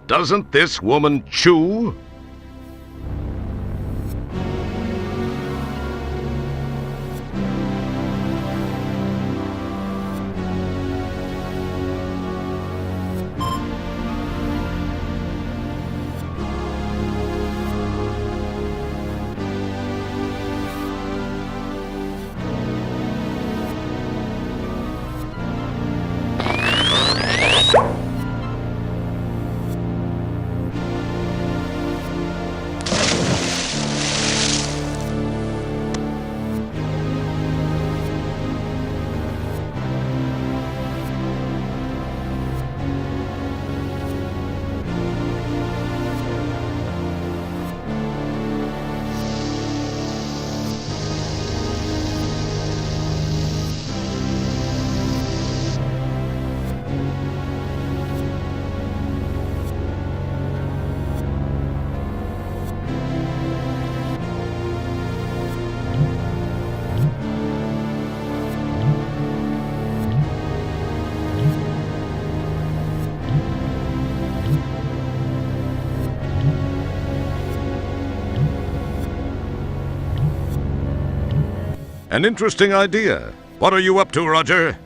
S4: Doesn't this woman chew? An interesting idea. What are you up to, Roger?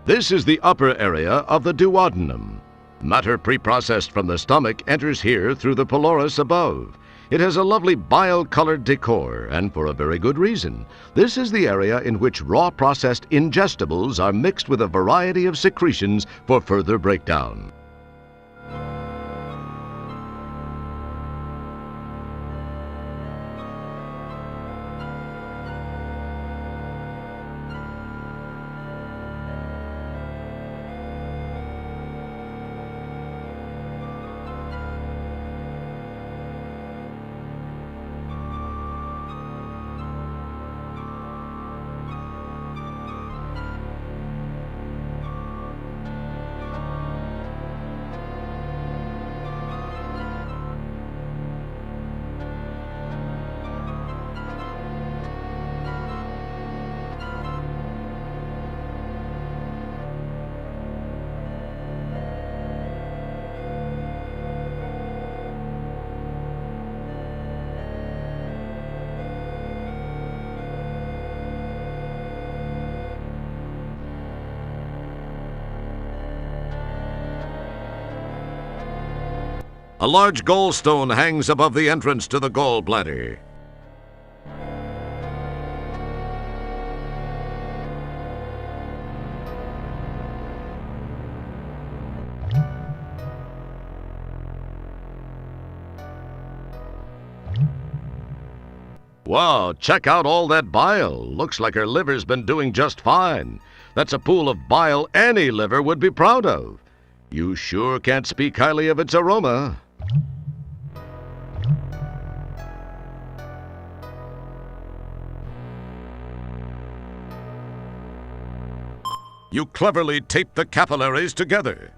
S4: This is the upper area of the duodenum. Matter preprocessed from the stomach enters here through the pylorus above. It has a lovely bile-colored decor, and for a very good reason. This is the area in which raw processed ingestibles are mixed with a variety of secretions for further breakdown. A large gallstone hangs above the entrance to the gallbladder. Wow, check out all that bile. Looks like her liver's been doing just fine. That's a pool of bile any liver would be proud of. You sure can't speak highly of its aroma. You cleverly tape the capillaries together.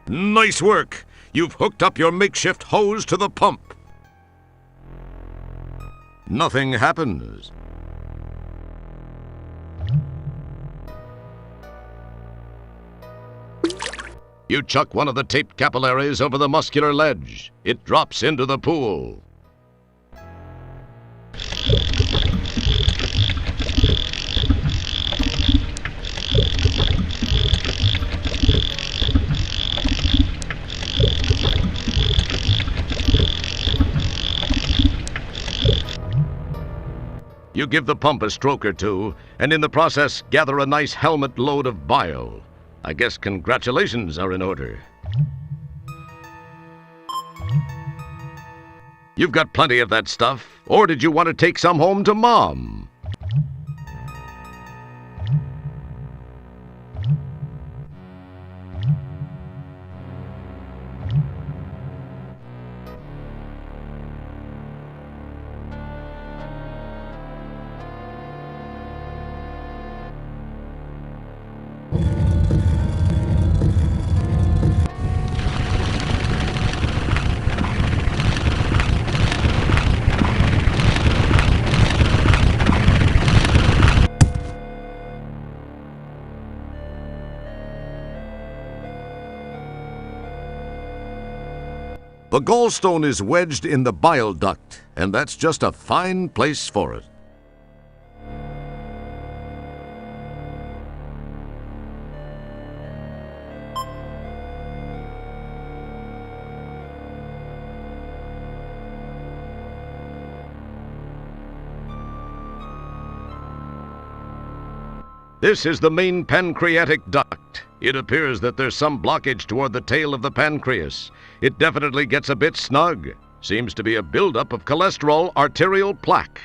S4: Nice work! You've hooked up your makeshift hose to the pump. Nothing happens. You chuck one of the taped capillaries over the muscular ledge. It drops into the pool. You give the pump a stroke or two, and in the process gather a nice helmet load of bile. I guess congratulations are in order. You've got plenty of that stuff, or did you want to take some home to Mom? The gallstone is wedged in the bile duct, and that's just a fine place for it. This is the main pancreatic duct. It appears that there's some blockage toward the tail of the pancreas. It definitely gets a bit snug. Seems to be a buildup of cholesterol arterial plaque.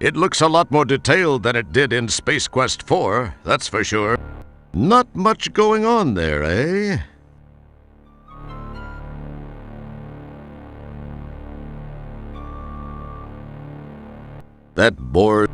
S4: It looks a lot more detailed than it did in Space Quest 4, that's for sure. Not much going on there, eh? That board.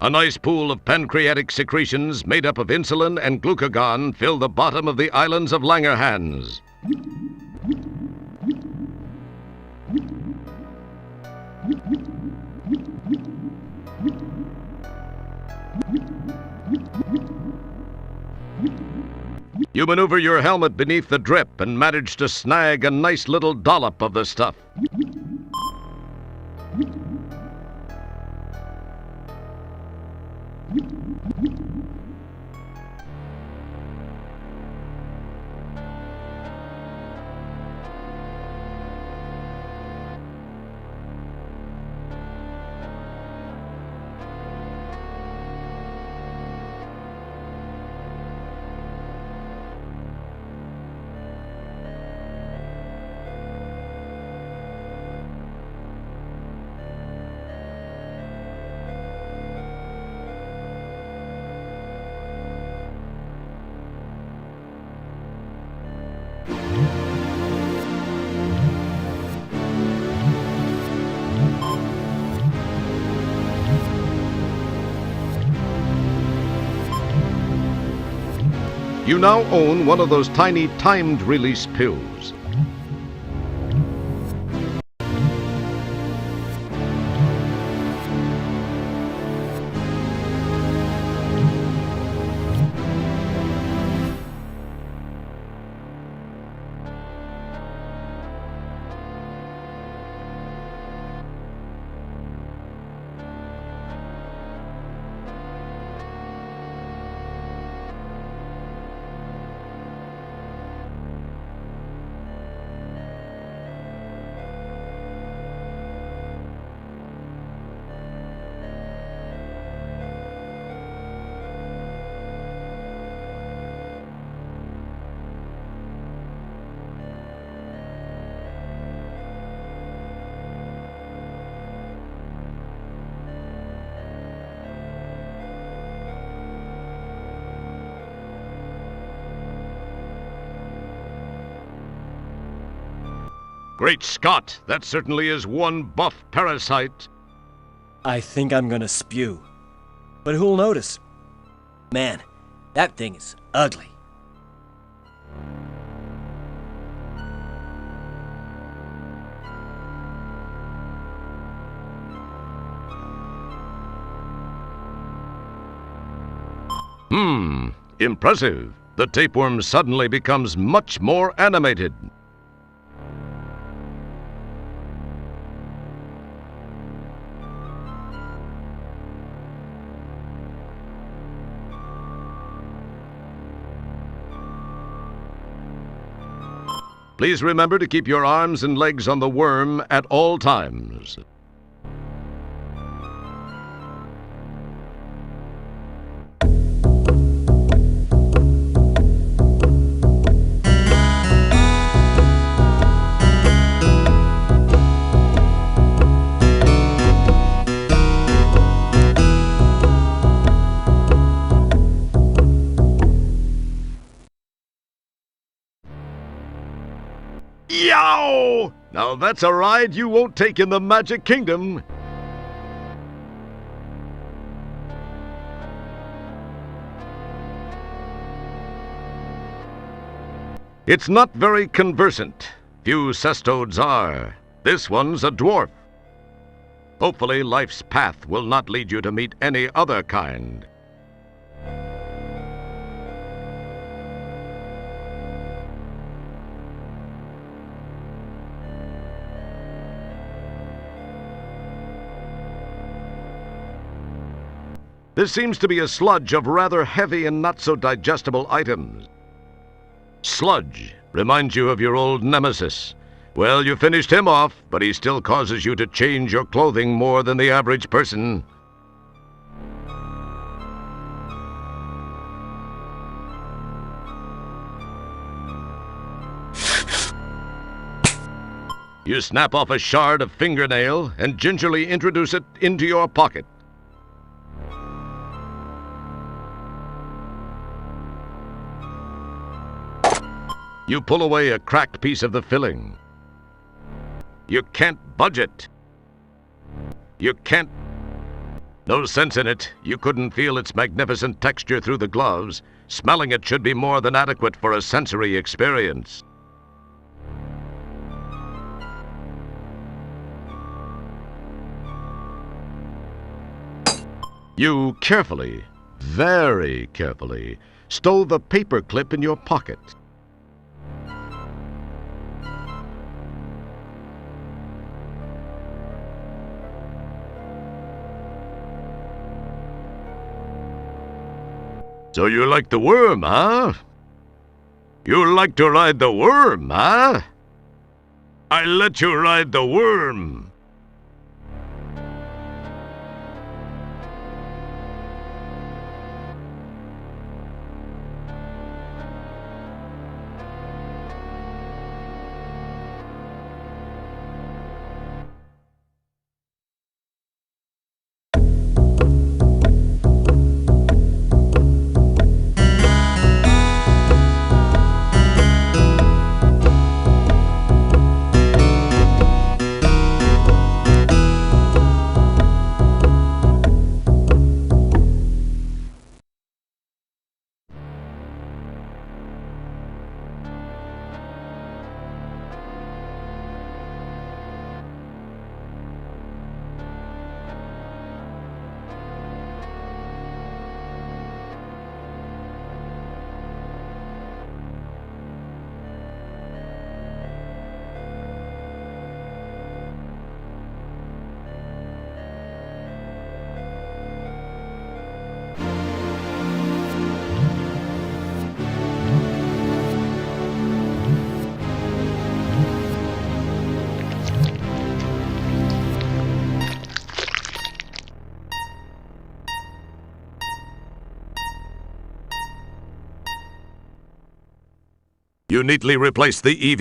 S4: A nice pool of pancreatic secretions made up of insulin and glucagon fill the bottom of the islands of Langerhans. You maneuver your helmet beneath the drip and manage to snag a nice little dollop of the stuff. You now own one of those tiny timed release pills. Great Scott, that certainly is one buff parasite.
S2: I think I'm gonna spew. But who'll notice? Man, that thing is ugly.
S4: Impressive. The tapeworm suddenly becomes much more animated. Please remember to keep your arms and legs on the worm at all times. Now that's a ride you won't take in the Magic Kingdom. It's not very conversant. Few cestodes are. This one's a dwarf. Hopefully, life's path will not lead you to meet any other kind. This seems to be a sludge of rather heavy and not so digestible items. Sludge reminds you of your old nemesis. Well, you finished him off, but he still causes you to change your clothing more than the average person. You snap off a shard of fingernail and gingerly introduce it into your pocket. You pull away a cracked piece of the filling. You can't budge it. You can't... No sense in it. You couldn't feel its magnificent texture through the gloves. Smelling it should be more than adequate for a sensory experience. You carefully, very carefully, stow the paper clip in your pocket. So you like the worm, huh? You like to ride the worm, huh? I let you ride the worm. You neatly replace the EV.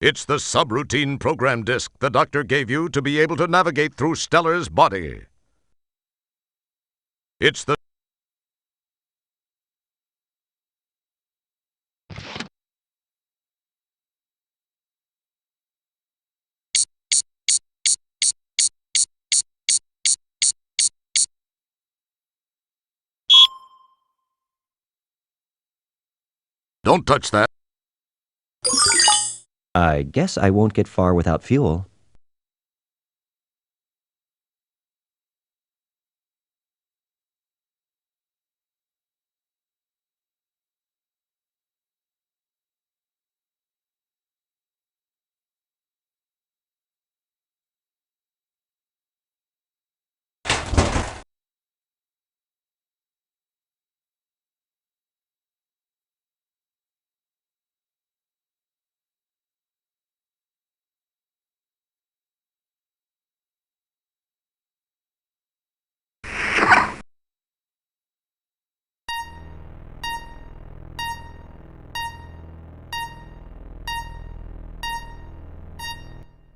S4: It's the subroutine program disk the doctor gave you to be able to navigate through Stellar's body. It's the... Don't touch that.
S12: I guess I won't get far without fuel.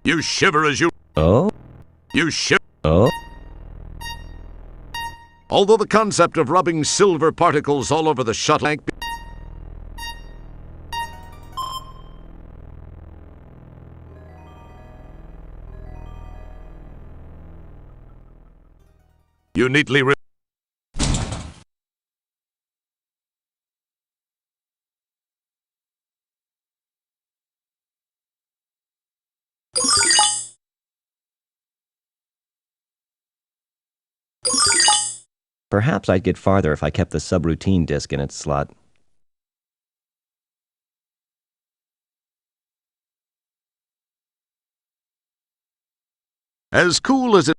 S4: You shiver as you...
S12: Oh?
S4: You shiver...
S12: Oh?
S4: Although the concept of rubbing silver particles all over the shuttle tank... You neatly...
S12: Perhaps I'd get farther if I kept the subroutine disc in its slot.
S4: As cool as it...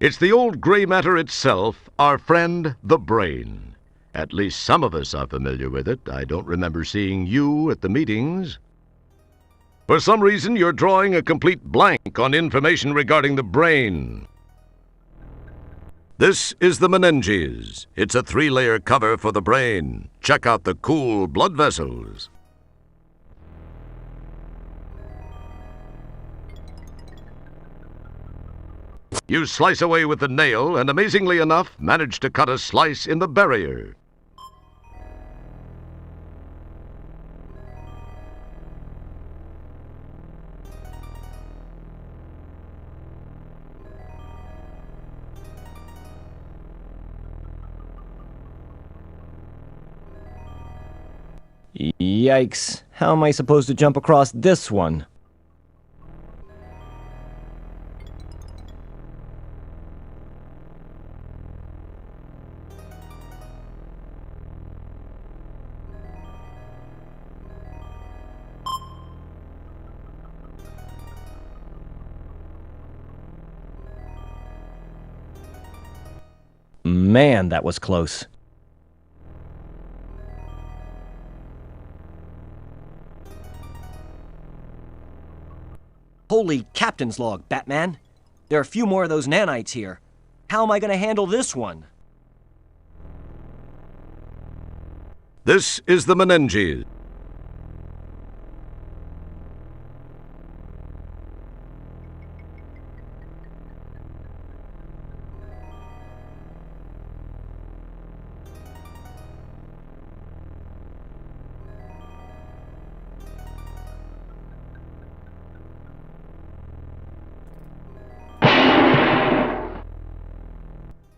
S4: It's the old gray matter itself, our friend, the brain. At least some of us are familiar with it. I don't remember seeing you at the meetings. For some reason, you're drawing a complete blank on information regarding the brain. This is the Meninges. It's a 3-layer cover for the brain. Check out the cool blood vessels. You slice away with the nail and, amazingly enough, manage to cut a slice in the barrier.
S12: Yikes. How am I supposed to jump across this one? Man, that was close.
S16: Holy captain's log, Batman. There are a few more of those nanites here. How am I going to handle this one?
S4: This is the Meninges.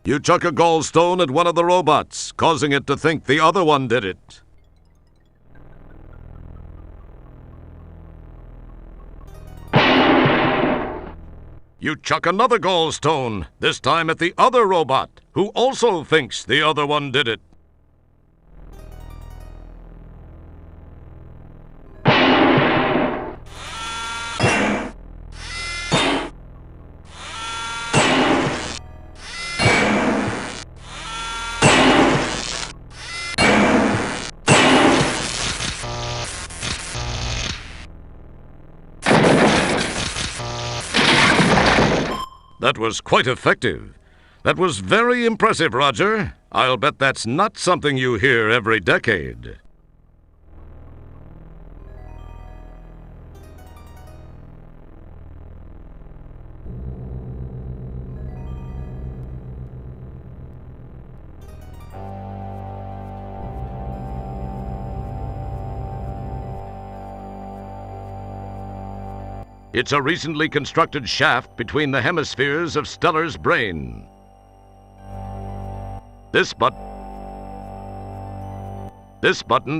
S4: You chuck a gallstone at one of the robots, causing it to think the other one did it. You chuck another gallstone, this time at the other robot, who also thinks the other one did it. That was quite effective. That was very impressive, Roger. I'll bet that's not something you hear every decade. It's a recently constructed shaft between the hemispheres of Stellar's brain. This button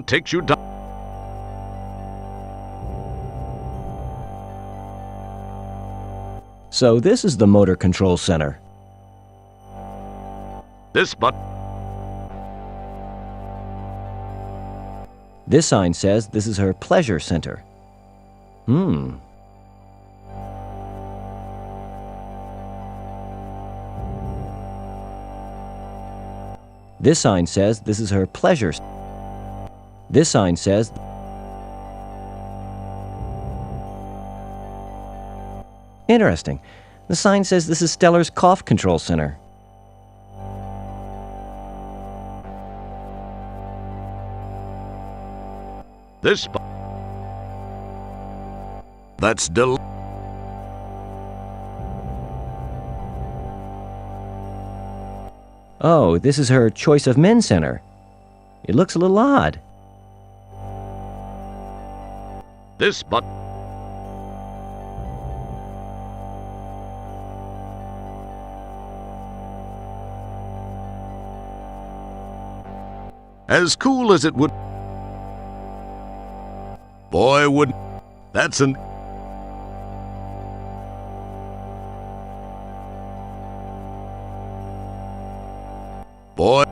S4: takes you down.
S12: So this is the motor control center.
S4: This
S12: sign says this is her pleasure center. This sign says this is her pleasure. This sign says... Interesting. The sign says this is Stellar's cough control center.
S4: That's
S12: Oh, this is her choice of men center. It looks a little odd.
S4: This button. As cool as it would. Boy, would. That's an. Boy.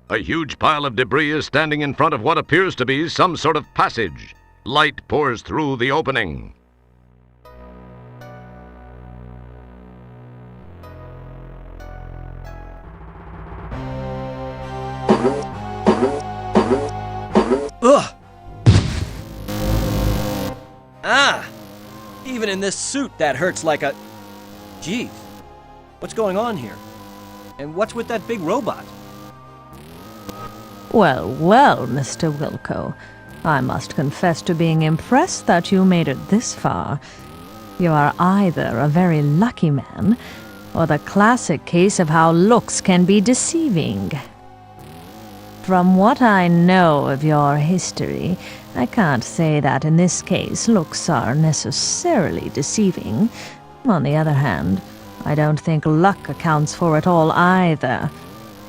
S4: A huge pile of debris is standing in front of what appears to be some sort of passage. Light pours through the opening.
S16: Ugh! Ah! Even in this suit, that hurts like a... Geez. What's going on here? And what's with that big robot?
S5: Well, well, Mr. Wilco, I must confess to being impressed that you made it this far. You are either a very lucky man, or the classic case of how looks can be deceiving. From what I know of your history, I can't say that in this case looks are necessarily deceiving. On the other hand, I don't think luck accounts for it all either.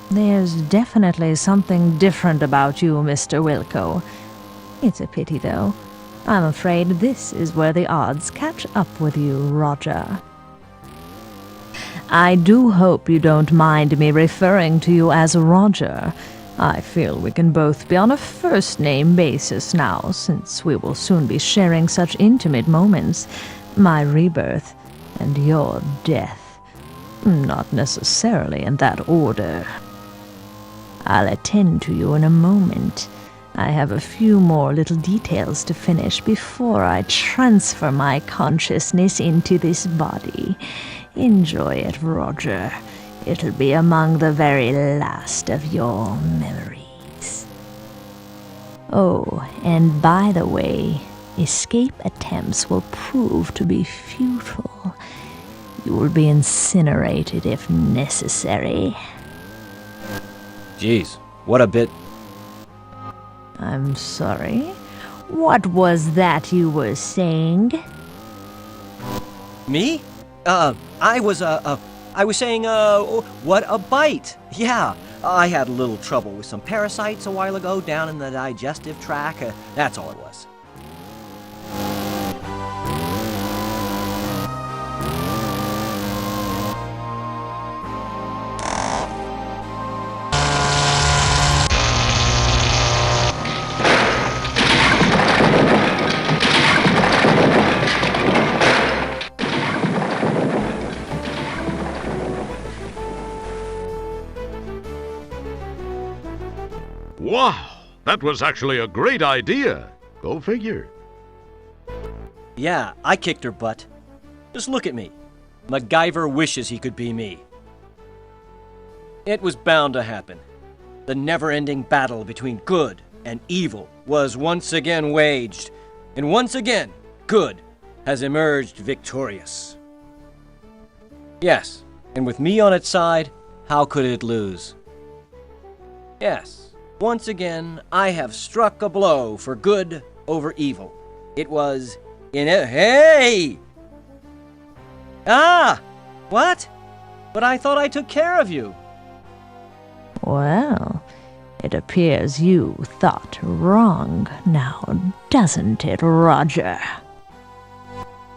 S5: There's definitely something different about you, Mr. Wilco. It's a pity, though. I'm afraid this is where the odds catch up with you, Roger. I do hope you don't mind me referring to you as Roger. I feel we can both be on a first-name basis now, since we will soon be sharing such intimate moments. My rebirth and your death. Not necessarily in that order. I'll attend to you in a moment. I have a few more little details to finish before I transfer my consciousness into this body. Enjoy it, Roger. It'll be among the very last of your memories. Oh, and by the way, escape attempts will prove to be futile. You will be incinerated if necessary.
S16: Jeez, what a bit...
S5: I'm sorry. What was that you were saying?
S16: Me? I was saying, what a bite. Yeah, I had a little trouble with some parasites a while ago down in the digestive tract. That's all it was.
S4: Wow, that was actually a great idea. Go figure.
S16: Yeah, I kicked her butt. Just look at me. MacGyver wishes he could be me. It was bound to happen. The never-ending battle between good and evil was once again waged, and once again, good has emerged victorious. Yes, and with me on its side, how could it lose? Yes, once again, I have struck a blow for good over evil. It was in a... Hey! Ah! What? But I thought I took care of you.
S21: Well, it appears you thought wrong now, doesn't it, Roger?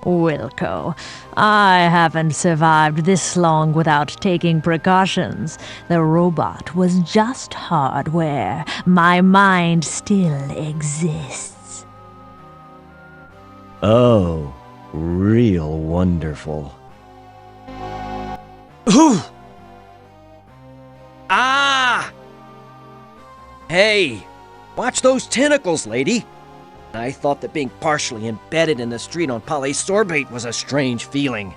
S21: Wilco, I haven't survived this long without taking precautions. The robot was just hardware. My mind still exists.
S16: Oh, real wonderful. Ooh! Ah! Hey, watch those tentacles, lady. I thought that being partially embedded in the street on polysorbate was a strange feeling.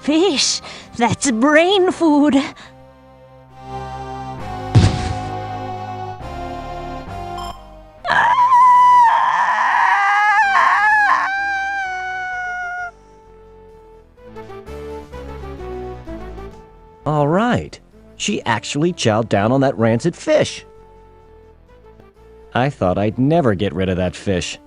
S21: Fish, that's brain food.
S16: All right, she actually chowed down on that rancid fish. I thought I'd never get rid of that fish.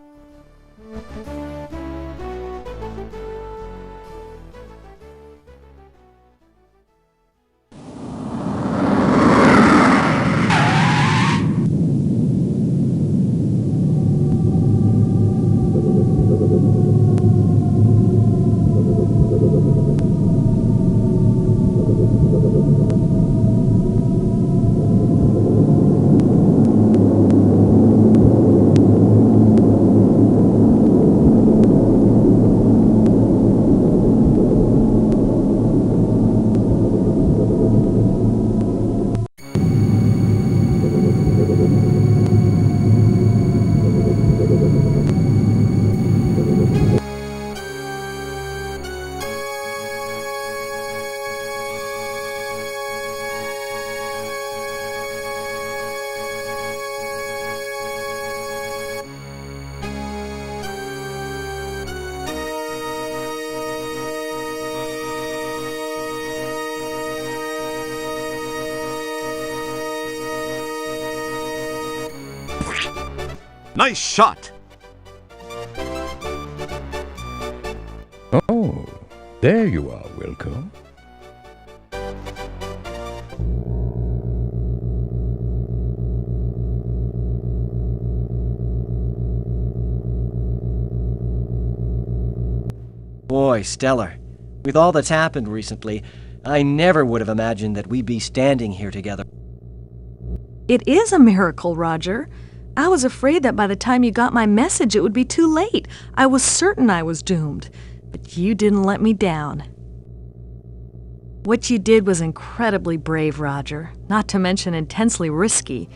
S4: Nice shot!
S3: Oh, there you are, Wilco.
S16: Boy, Stellar, with all that's happened recently, I never would have imagined that we'd be standing here together.
S5: It is a miracle, Roger. I was afraid that by the time you got my message, it would be too late. I was certain I was doomed. But you didn't let me down. What you did was incredibly brave, Roger, not to mention intensely risky.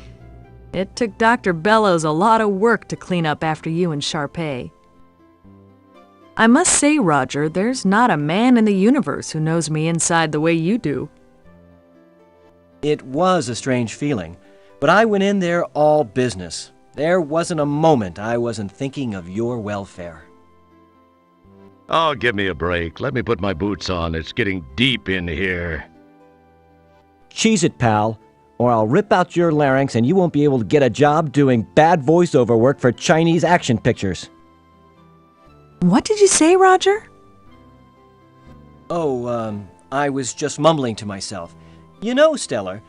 S5: It took Dr. Bellows a lot of work to clean up after you and Sharpay. I must say, Roger, there's not a man in the universe who knows me inside the way you do.
S16: It was a strange feeling. But I went in there all business. There wasn't a moment I wasn't thinking of your welfare.
S4: Oh, give me a break. Let me put my boots on. It's getting deep in here.
S16: Cheese it, pal, or I'll rip out your larynx and you won't be able to get a job doing bad voiceover work for Chinese action pictures.
S5: What did you say, Roger?
S16: Oh, I was just mumbling to myself. You know, Stellar,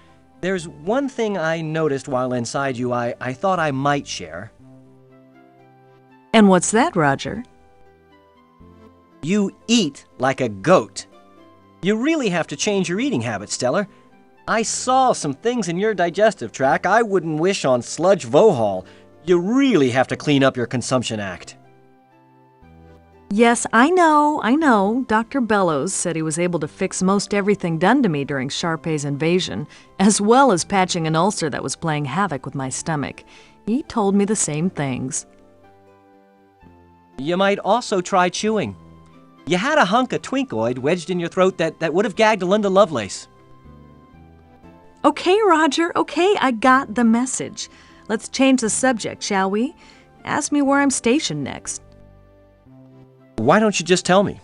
S16: there's one thing I noticed while inside you I thought I might share.
S5: And what's that, Roger?
S16: You eat like a goat. You really have to change your eating habits, Stellar. I saw some things in your digestive tract I wouldn't wish on Sludge Vohall. You really have to clean up your consumption act.
S5: Yes, I know. Dr. Bellows said he was able to fix most everything done to me during Sharpay's invasion, as well as patching an ulcer that was playing havoc with my stomach. He told me the same things.
S16: You might also try chewing. You had a hunk of twinkoid wedged in your throat that would have gagged Linda Lovelace.
S5: Okay, Roger, okay, I got the message. Let's change the subject, shall we? Ask me where I'm stationed next.
S16: Why don't you just tell me?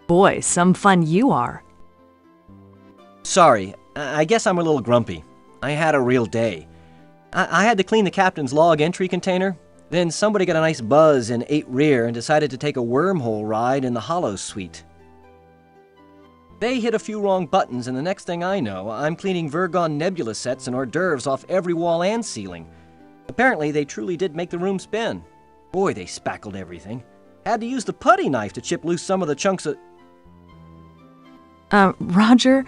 S5: Boy, some fun you are.
S16: Sorry, I guess I'm a little grumpy. I had a real day. I had to clean the captain's log entry container. Then somebody got a nice buzz in 8 rear and decided to take a wormhole ride in the Hollow Suite. They hit a few wrong buttons, and the next thing I know, I'm cleaning Virgon nebula sets and hors d'oeuvres off every wall and ceiling. Apparently, they truly did make the room spin. Boy, they spackled everything. Had to use the putty knife to chip loose some of the chunks of...
S5: Roger,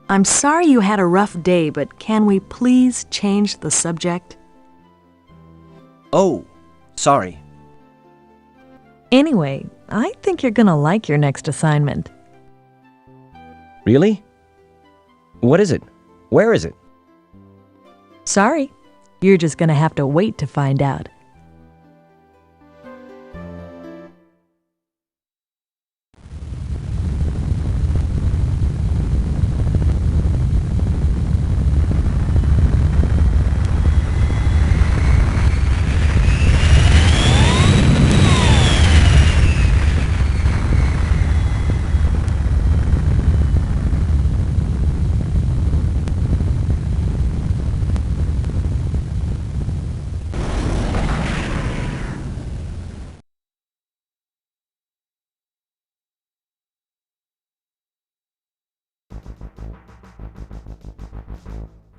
S5: I'm sorry you had a rough day, but can we please change the subject?
S16: Oh, sorry.
S5: Anyway, I think you're gonna like your next assignment.
S12: Really? What is it? Where is it?
S5: Sorry, you're just gonna have to wait to find out.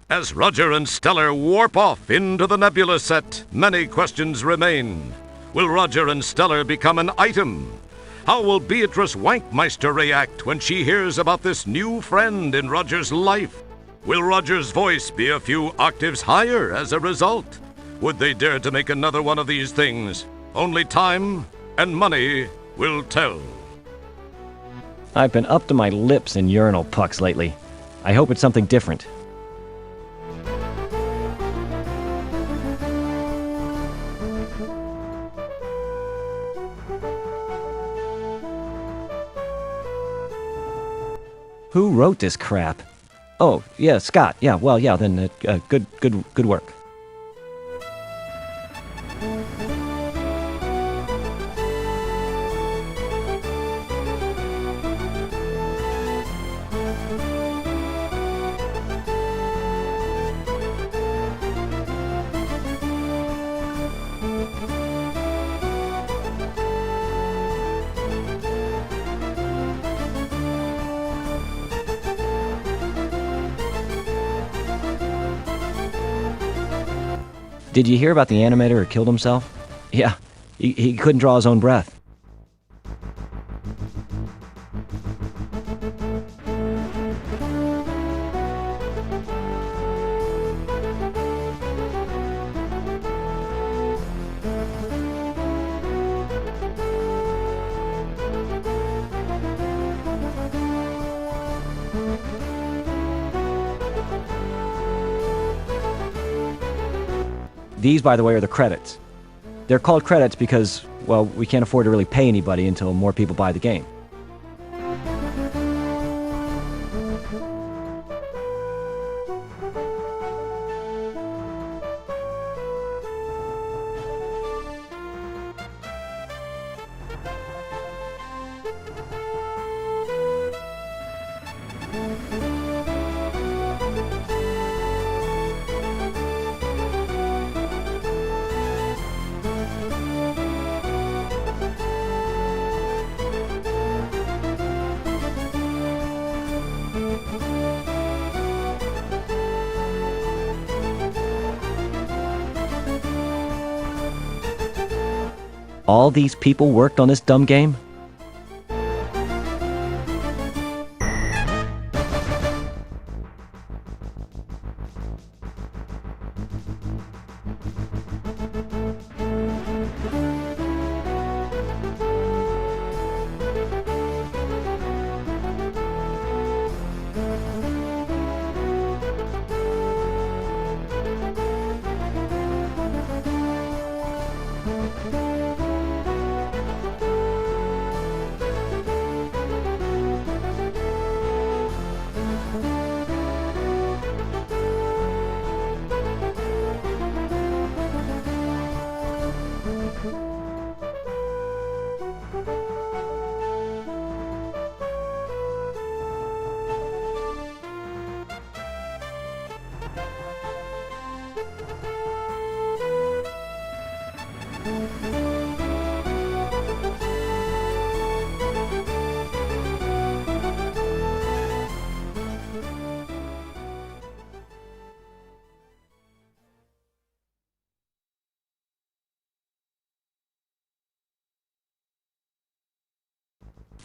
S4: As Roger and Stellar warp off into the nebula set, many questions remain. Will Roger and Stellar become an item? How will Beatrice Wankmeister react when she hears about this new friend in Roger's life? Will Roger's voice be a few octaves higher as a result? Would they dare to make another one of these things? Only time and money will tell.
S12: I've been up to my lips in urinal pucks lately. I hope it's something different. Who wrote this crap? Oh, yeah, Scott. Yeah, well, yeah, then good work. Did you hear about the animator who killed himself? Yeah, he couldn't draw his own breath. These, by the way, are the credits. They're called credits because, well, we can't afford to really pay anybody until more people buy the game. All these people worked on this dumb game?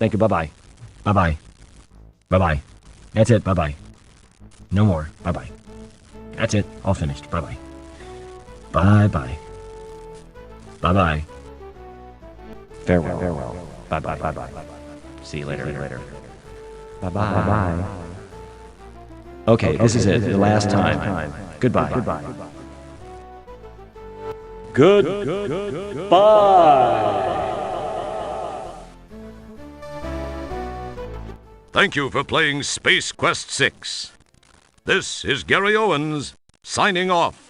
S13: Thank you. Bye-bye. Bye-bye. Bye-bye. That's it. Bye-bye. No more. Bye-bye. That's it. All finished. Bye-bye. Bye-bye. Bye-bye.
S12: Farewell.
S13: Farewell.
S12: Bye-bye.
S13: Bye-bye.
S12: See you later.
S13: Bye-bye.
S12: Bye-bye.
S13: Okay, this is it. The last time. Goodbye.
S12: Goodbye.
S13: Goodbye.
S4: Thank you for playing Space Quest 6. This is Gary Owens, signing off.